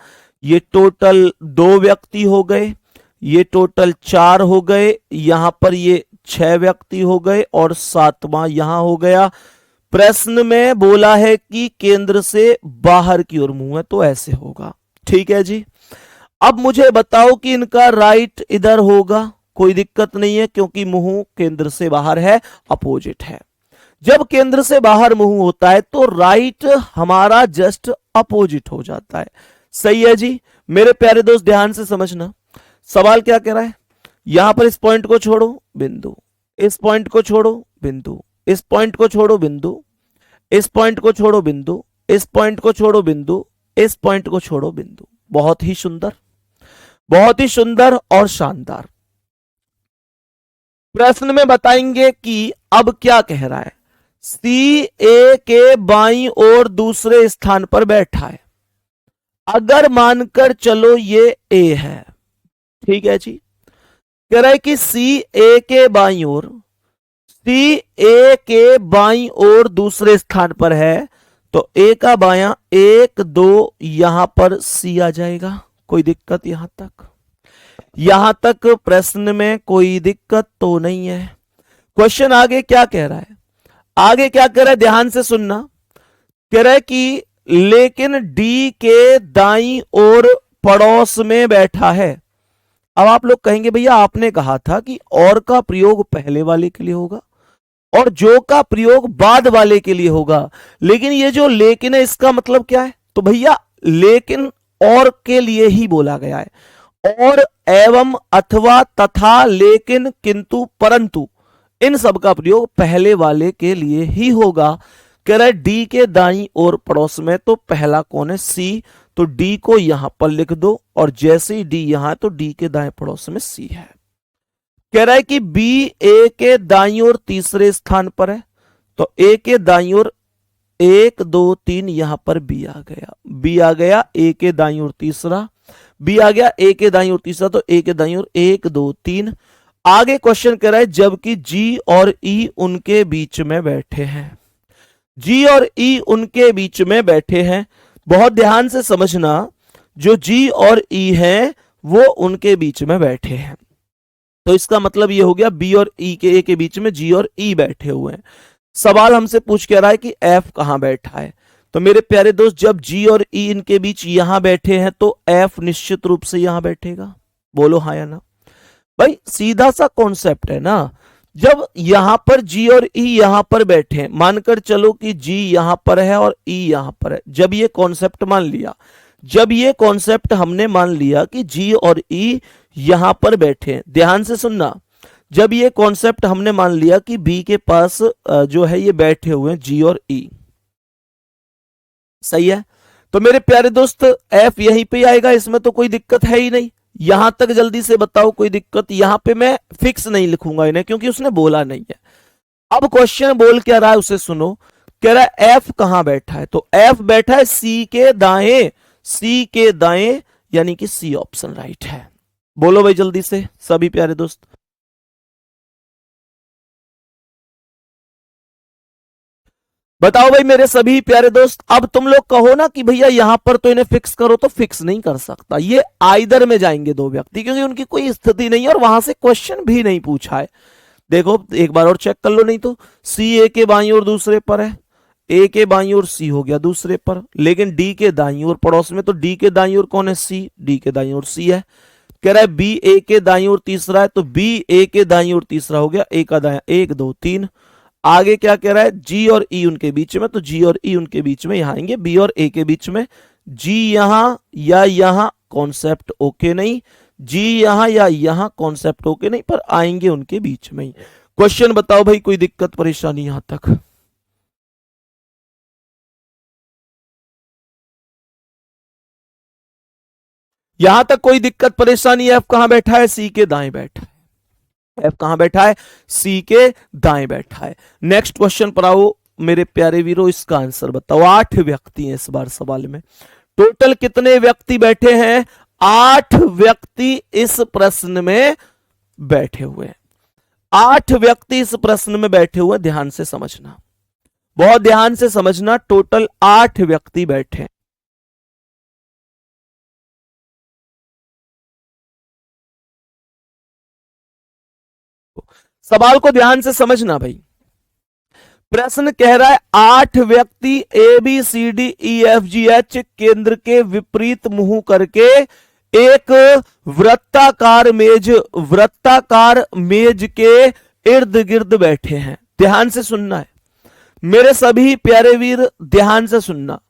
ये टोटल 2 व्यक्ति हो गए, ये टोटल 4 हो गए, यहां पर ये 6 व्यक्ति हो गए, और 7वां यहां हो गया। प्रश्न में बोला है कि केंद्र से बाहर की ओर मुंह है, तो ऐसे होगा। ठीक है जी। अब मुझे बताओ कि इनका राइट इधर होगा। कोई दिक्कत नहीं है क्योंकि मुंह केंद्र से बाहर है, अपोजिट है। जब केंद्र से बाहर मुंह होता है तो राइट हमारा जस्ट अपोजिट हो जाता है। सही है जी। मेरे प्यारे दोस्त ध्यान से समझना, सवाल क्या कह रहा है। यहां पर इस पॉइंट को छोड़ो बिंदु, इस पॉइंट को छोड़ो बिंदु, इस पॉइंट को छोड़ो बिंदु, इस पॉइंट को छोड़ो बिंदु, इस पॉइंट को छोड़ो बिंदु, इस पॉइंट को छोड़ो बिंदु। बहुत ही सुंदर, बहुत ही सुंदर और शानदार। प्रश्न में बताएंगे कि अब क्या कह रहा है। सी ए के बाईं ओर दूसरे स्थान पर बैठा है। अगर मानकर चलो ये ए है, ठीक है जी, कह रहा है कि सी ए के बाईं ओर, सी ए के बाईं ओर दूसरे स्थान पर है, तो ए का बायां 1 2 यहां पर सी आ जाएगा। कोई दिक्कत यहां तक प्रश्न में कोई दिक्कत तो नहीं है। क्वेश्चन आगे क्या कह रहा है, आगे क्या कह रहा है, ध्यान से सुनना। कह रहा है कि लेकिन डी के दाईं ओर पड़ोस में बैठा है। अब आप लोग कहेंगे भैया आपने कहा था कि और का प्रयोग पहले वाले के लिए होगा और जो का प्रयोग बाद वाले के लिए होगा, लेकिन ये जो लेकिन है इसका मतलब क्या है, तो भैया लेकिन और के लिए ही बोला गया है। और एवं अथवा तथा लेकिन किंतु परंतु इन सब का प्रयोग पहले वाले के लिए ही होगा। कह रहा है डी के दाईं ओर पड़ोस में, तो पहला कौन है, सी, तो डी को यहां पर लिख दो और जैसे ही डी यहां है तो डी के दाएं पड़ोस में सी है। कह रहा है कि बी ए के दाईं ओर तीसरे स्थान पर है, तो ए के दाईं ओर 1 2 3 यहां पर बी आ गया, बी आ गया ए के दाईं ओर तीसरा, बी आ गया ए के दाईं ओर तीसरा, तो ए के दाईं ओर 1 2 3। आगे क्वेश्चन कह रहा है जबकि जी और ई उनके बीच में बैठे हैं, जी और ई उनके बीच में बैठे हैं। बहुत ध्यान से समझना, जो जी और ई हैं वो उनके बीच में बैठे हैं, तो इसका मतलब ये हो गया बी और ई के, ए के बीच में जी और ई बैठे हुए हैं। सवाल हमसे पूछ के रहा है कि एफ कहां बैठा है, तो मेरे प्यारे दोस्त जब जी और ई इनके बीच यहां बैठे हैं तो एफ निश्चित रूप से यहां बैठेगा। बोलो हाँ या ना भाई, सीधा सा कॉन्सेप्ट है ना। जब यहां पर जी और ई यहां पर बैठे हैं, मानकर चलो कि जी यहां पर है और ई यहां पर है, जब ये कॉन्सेप्ट मान लिया, जब ये कॉन्सेप्ट हमने मान लिया कि जी और ई यहां पर बैठे हैं, ध्यान से सुनना, जब ये कॉन्सेप्ट हमने मान लिया कि बी के पास जो है ये बैठे हुए हैं जी और ई, सही है, तो मेरे प्यारे दोस्त एफ यहीं पे आएगा, इसमें तो कोई दिक्कत है ही नहीं। यहां तक जल्दी से बताओ कोई दिक्कत, यहां पे मैं फिक्स नहीं लिखूंगा इन्हें क्योंकि उसने बोला नहीं है। अब क्वेश्चन बोल क्या रहा है उसे सुनो। कह रहा है एफ कहां बैठा है, तो एफ बैठा है सी के दाएं, सी के दाएं, यानी कि सी ऑप्शन राइट है। बोलो भाई जल्दी से सभी प्यारे दोस्त। बताओ भाई मेरे सभी प्यारे दोस्त। अब तुम लोग कहो ना कि भैया यहां पर तो इन्हें फिक्स करो, तो फिक्स नहीं कर सकता, ये आइदर में जाएंगे दो व्यक्ति क्योंकि उनकी कोई स्थिति नहीं है और वहां से क्वेश्चन भी नहीं पूछा है। देखो एक बार और चेक कर लो, नहीं तो सी ए के बाईं ओर दूसरे पर है, ए के बाईं ओर सी हो गया दूसरे पर, लेकिन डी के दाईं ओर पड़ोस में, तो डी के दाईं ओर कौन है, सी, डी के दाईं ओर सी है। कह रहा है बी ए के दाईं ओर तीसरा है, तो बी ए के दाईं ओर तीसरा हो गया, ए का दाया 1 2 3। आगे क्या कह रहा है, जी और ई उनके बीच में, तो जी और ई उनके बीच में यहां आएंगे, बी और ए के बीच में, जी यहां या यहां कॉन्सेप्ट ओके नहीं, जी यहां या यहां कॉन्सेप्ट ओके नहीं, पर आएंगे उनके बीच में ही। क्वेश्चन बताओ भाई कोई दिक्कत परेशानी यहां तक। यहां तक कोई दिक्कत परेशानी है, एफ कहां बैठा है, सी के दाएं बैठा है, एफ कहां बैठा है, सी के दाएं बैठा है। नेक्स्ट क्वेश्चन पर आओ मेरे प्यारे वीरों, इसका आंसर बताओ। 8 व्यक्ति हैं इस बार सवाल में, टोटल कितने व्यक्ति बैठे हैं, 8 व्यक्ति इस प्रश्न में बैठे हुए हैं, 8 व्यक्ति इस प्रश्न में बैठे हुए, ध्यान से समझना, बहुत ध्यान से समझना, टोटल 8 व्यक्ति बैठे हैं। सवाल को ध्यान से समझना भाई, प्रश्न कह रहा है 8 व्यक्ति A B C D E F G H केंद्र के विपरीत मुंह करके एक वृत्ताकार मेज के इर्द गिर्द बैठे हैं। ध्यान से सुनना है मेरे सभी प्यारे वीर, ध्यान से सुनना।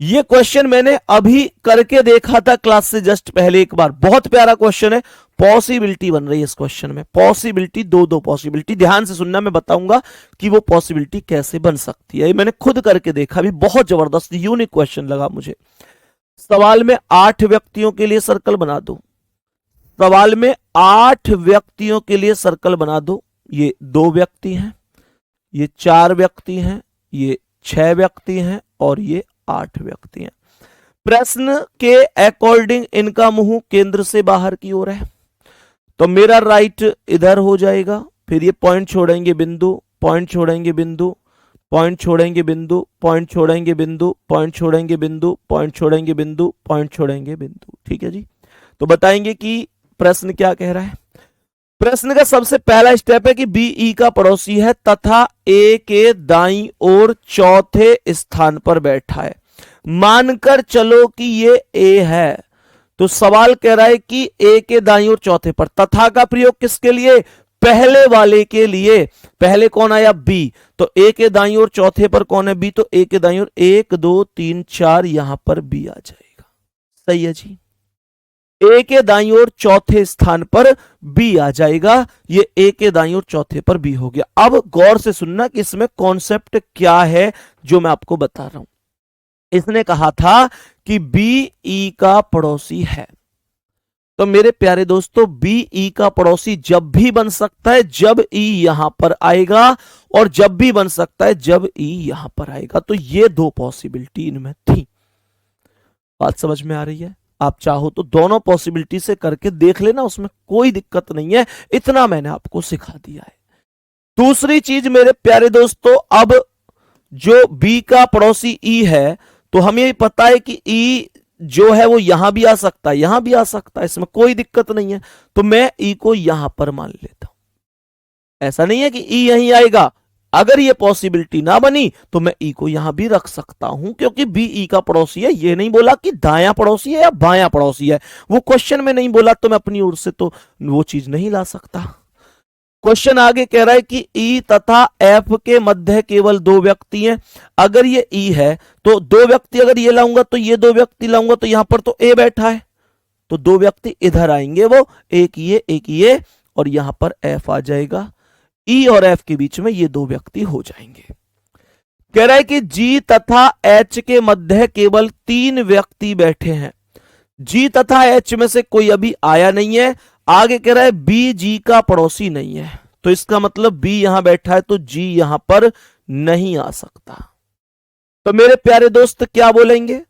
ये क्वेश्चन मैंने अभी करके देखा था क्लास से जस्ट पहले एक बार, बहुत प्यारा क्वेश्चन है, पॉसिबिलिटी बन रही है इस क्वेश्चन में, पॉसिबिलिटी, दो पॉसिबिलिटी। ध्यान से सुनना, मैं बताऊंगा कि वो पॉसिबिलिटी कैसे बन सकती है, ये मैंने खुद करके देखा, भी बहुत जबरदस्त यूनिक क्वेश्चन लगा मुझे। सवाल में 8 व्यक्तियों के लिए सर्कल बना दो, सवाल में 8 व्यक्तियों के लिए सर्कल बना दो। ये 2 व्यक्ति हैं, ये 4 व्यक्ति हैं, ये 6 व्यक्ति हैं और ये 8 व्यक्ति हैं। प्रश्न के अकॉर्डिंग इनका मुंह केंद्र से बाहर की ओर है, तो मेरा राइट इधर हो जाएगा। फिर ये पॉइंट छोड़ेंगे बिंदु, पॉइंट छोड़ेंगे बिंदु, पॉइंट छोड़ेंगे बिंदु, पॉइंट छोड़ेंगे बिंदु, पॉइंट छोड़ेंगे बिंदु, पॉइंट छोड़ेंगे बिंदु, पॉइंट छोड़ेंगे बिंदु। ठीक है जी। तो बताएंगे कि प्रश्न क्या कह रहा है। प्रश्न का सबसे पहला स्टेप है कि बी ई का पड़ोसी है तथा ए के दाईं ओर चौथे स्थान पर बैठा है। मानकर चलो कि ये ए है, तो सवाल कह रहा है कि ए के दाईं ओर चौथे पर। तथा का प्रयोग किसके लिए? पहले वाले के लिए। पहले कौन आया? बी। तो ए के दाईं ओर चौथे पर कौन है? बी। तो ए के दाईं ओर 1 2 3 4 यहां पर बी आ जाएगा। सही है जी। ए के दाईं ओर चौथे स्थान पर बी आ जाएगा। ये ए के दाईं ओर चौथे पर बी हो गया। अब गौर से सुनना कि इसमें कॉन्सेप्ट क्या है जो मैं आपको बता रहा हूं। इसने कहा था कि बी ई का पड़ोसी है, तो मेरे प्यारे दोस्तों बी ई का पड़ोसी जब भी बन सकता है जब ई यहां पर आएगा, और जब भी बन सकता है जब ई यहां पर आएगा। तो ये दो पॉसिबिलिटी इनमें थी। बात समझ में आ रही है? आप चाहो तो दोनों पॉसिबिलिटी से करके देख लेना, उसमें कोई दिक्कत नहीं है। इतना मैंने आपको सिखा दिया है। दूसरी चीज मेरे प्यारे दोस्तों, अब जो बी का पड़ोसी ई है, तो हमें ये पता है कि ई जो है वो यहां भी आ सकता है, यहां भी आ सकता है, इसमें कोई दिक्कत नहीं है। तो मैं ई को यहां पर मान लेता हूं। ऐसा नहीं है कि ई यहीं आएगा। अगर ये पॉसिबिलिटी ना बनी तो मैं ई को यहां भी रख सकता हूं, क्योंकि बी ई का पड़ोसी है। ये नहीं बोला कि दायां पड़ोसी है या बायां पड़ोसी है, वो क्वेश्चन में नहीं बोला, तो मैं अपनी ओर से तो वो चीज नहीं ला सकता। क्वेश्चन आगे कह रहा है कि ई तथा एफ के मध्य केवल 2 व्यक्ति हैं। अगर ये ई है तो 2 व्यक्ति, अगर ये लाऊंगा तो ये 2 व्यक्ति लाऊंगा, तो यहां पर तो ए बैठा है, तो 2 व्यक्ति इधर आएंगे, वो एक ये, और यहां पर एफ आ जाएगा। ई और एफ के बीच में ये 2 व्यक्ति हो जाएंगे। कह रहा है कि जी तथा एच के मध्य केवल 3 व्यक्ति बैठे हैं। जी तथा एच में से कोई अभी आया नहीं है। आगे कह रहा है बी जी का पड़ोसी नहीं है, तो इसका मतलब बी यहां बैठा है तो जी यहां पर नहीं आ सकता। तो मेरे प्यारे दोस्त क्या बोलेंगे?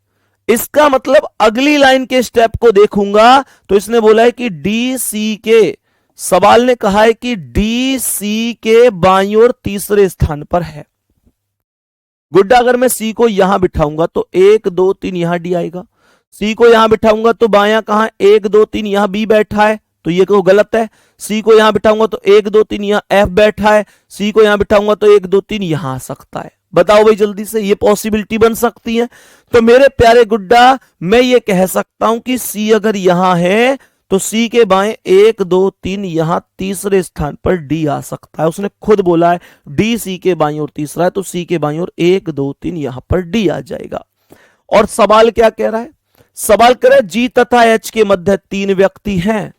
इसका मतलब अगली लाइन के स्टेप को देखूंगा तो इसने बोला है कि डी सी के, सवाल ने कहा है कि डी सी के बाईं ओर तीसरे स्थान पर है। गुड्डा, अगर मैं सी को यहां बिठाऊंगा तो 1 2 3 यहां डी आएगा। सी को यहां बिठाऊंगा तो बायां कहां? 1 2 3 यहां बी बैठा है, तो ये को गलत है। सी को यहां बिठाऊंगा तो 1 2 3 यहां एफ बैठा है। सी को यहां बिठाऊंगा तो 1 2 3 यहां आ सकता है। बताओ भाई जल्दी से, ये पॉसिबिलिटी बन सकती है। तो मेरे प्यारे गुड्डा, मैं ये कह सकता हूं कि सी अगर यहां है तो सी के बाएं 1 2 3 यहां तीसरे स्थान पर डी आ सकता है। उसने खुद बोला है डी सी के बाईं ओर तीसरा है, तो सी के बाईं ओर 1 2 3 यहां पर डी आ जाएगा। और सवाल क्या कह रहा है? सवाल कह रहा है जी तथा एच के मध्य 3 व्यक्ति हैं।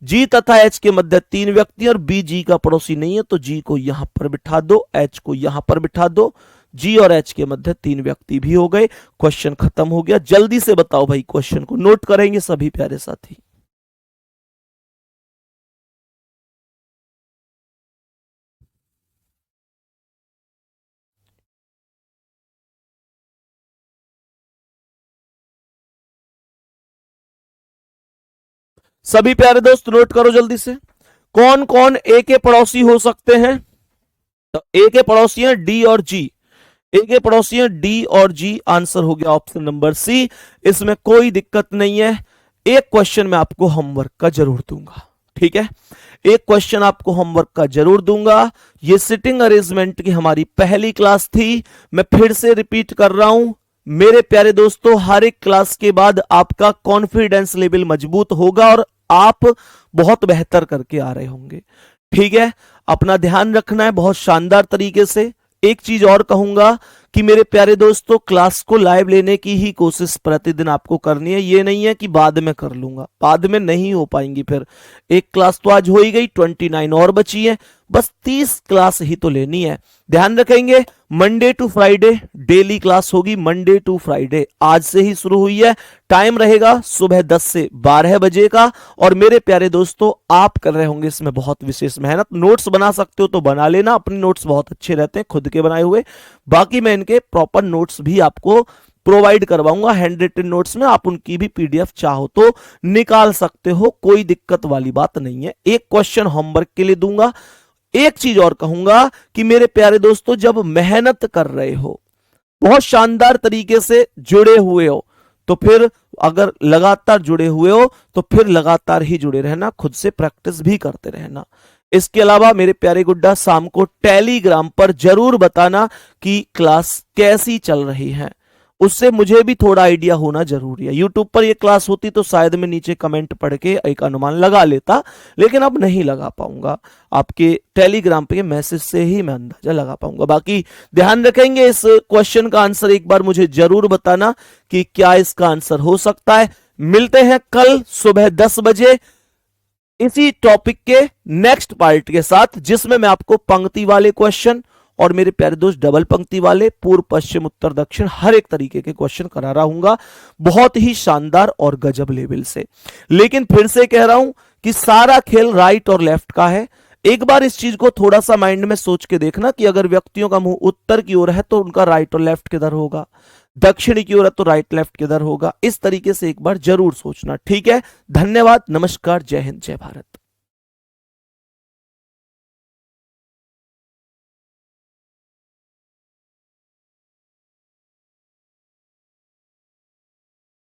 जी तथा एच के मध्य 3 व्यक्ति, और बी जी का पड़ोसी नहीं है, तो जी को यहां पर बिठा दो, एच को यहां पर बिठा दो। जी और एच के मध्य 3 व्यक्ति भी हो गए। क्वेश्चन खत्म हो गया। जल्दी से बताओ भाई, क्वेश्चन को नोट करेंगे सभी प्यारे साथी। सभी प्यारे दोस्त नोट करो जल्दी से। कौन कौन ए के पड़ोसी हो सकते हैं? तो ए के पड़ोसी हैं डी और जी। ए के पड़ोसी हैं डी और जी। आंसर हो गया ऑप्शन नंबर सी। इसमें कोई दिक्कत नहीं है। एक क्वेश्चन मैं आपको होमवर्क का जरूर दूंगा, ठीक है? एक क्वेश्चन आपको होमवर्क का जरूर दूंगा। ये सिटिंग अरेंजमेंट की हमारी पहली क्लास थी। मैं फिर से रिपीट कर रहा हूं मेरे प्यारे दोस्तों, हर एक क्लास के बाद आपका कॉन्फिडेंस लेवल मजबूत होगा और आप बहुत बेहतर करके आ रहे होंगे, ठीक है? अपना ध्यान रखना है बहुत शानदार तरीके से। एक चीज और कहूंगा कि मेरे प्यारे दोस्तों, क्लास को लाइव लेने की ही कोशिश प्रतिदिन आपको करनी है। ये नहीं है कि बाद में कर लूंगा, बाद में नहीं हो पाएंगी। फिर एक क्लास तो आज हो ही गई, 29 और बची है, बस 30 क्लास ही तो लेनी है। ध्यान रखेंगे, Monday to Friday daily class होगी। मंडे टू फ्राइडे आज से ही शुरू हुई है। टाइम रहेगा सुबह 10 से 12 बजे का। और मेरे प्यारे दोस्तों, आप कर रहे होंगे इसमें बहुत विशेष मेहनत। नोट्स बना सकते हो तो बना लेना, अपने नोट्स बहुत अच्छे रहते हैं खुद के बनाए हुए। बाकी मैं इनके प्रॉपर नोट्स भी आपको प्रोवाइड करवाऊंगा हैंड रिटन नोट्स में, आप उनकी भी पीडीएफ चाहो तो निकाल सकते हो, कोई दिक्कत वाली बात नहीं है। एक क्वेश्चन होमवर्क के लिए दूंगा। एक चीज और कहूंगा कि मेरे प्यारे दोस्तों, जब मेहनत कर रहे हो, बहुत शानदार तरीके से जुड़े हुए हो, तो फिर अगर लगातार जुड़े हुए हो तो फिर लगातार ही जुड़े रहना, खुद से प्रैक्टिस भी करते रहना। इसके अलावा मेरे प्यारे गुड्डा, शाम को टेलीग्राम पर जरूर बताना कि क्लास कैसी चल रही है, उससे मुझे भी थोड़ा आइडिया होना जरूरी है। यूट्यूब पर यह क्लास होती तो शायद मैं नीचे कमेंट पढ़ के एक अनुमान लगा लेता, लेकिन अब नहीं लगा पाऊंगा, आपके टेलीग्राम पे मैसेज से ही मैं अंदाजा लगा पाऊंगा। बाकी ध्यान रखेंगे, इस क्वेश्चन का आंसर एक बार मुझे जरूर बताना कि क्या इसका आंसर हो सकता है। मिलते हैं कल सुबह 10 बजे इसी टॉपिक के नेक्स्ट पार्ट के साथ, जिसमें मैं आपको पंक्ति वाले क्वेश्चन और मेरे प्यारे दोस्त डबल पंक्ति वाले, पूर्व पश्चिम उत्तर दक्षिण, हर एक तरीके के क्वेश्चन करा रहा हूंगा, बहुत ही शानदार और गजब लेवल से। लेकिन फिर से कह रहा हूं कि सारा खेल राइट और लेफ्ट का है। एक बार इस चीज को थोड़ा सा माइंड में सोच के देखना कि अगर व्यक्तियों का मुंह उत्तर की ओर है तो उनका राइट और लेफ्ट किधर होगा, दक्षिण की ओर है तो राइट लेफ्ट किधर होगा। इस तरीके से एक बार जरूर सोचना, ठीक है। धन्यवाद, नमस्कार, जय हिंद, जय भारत।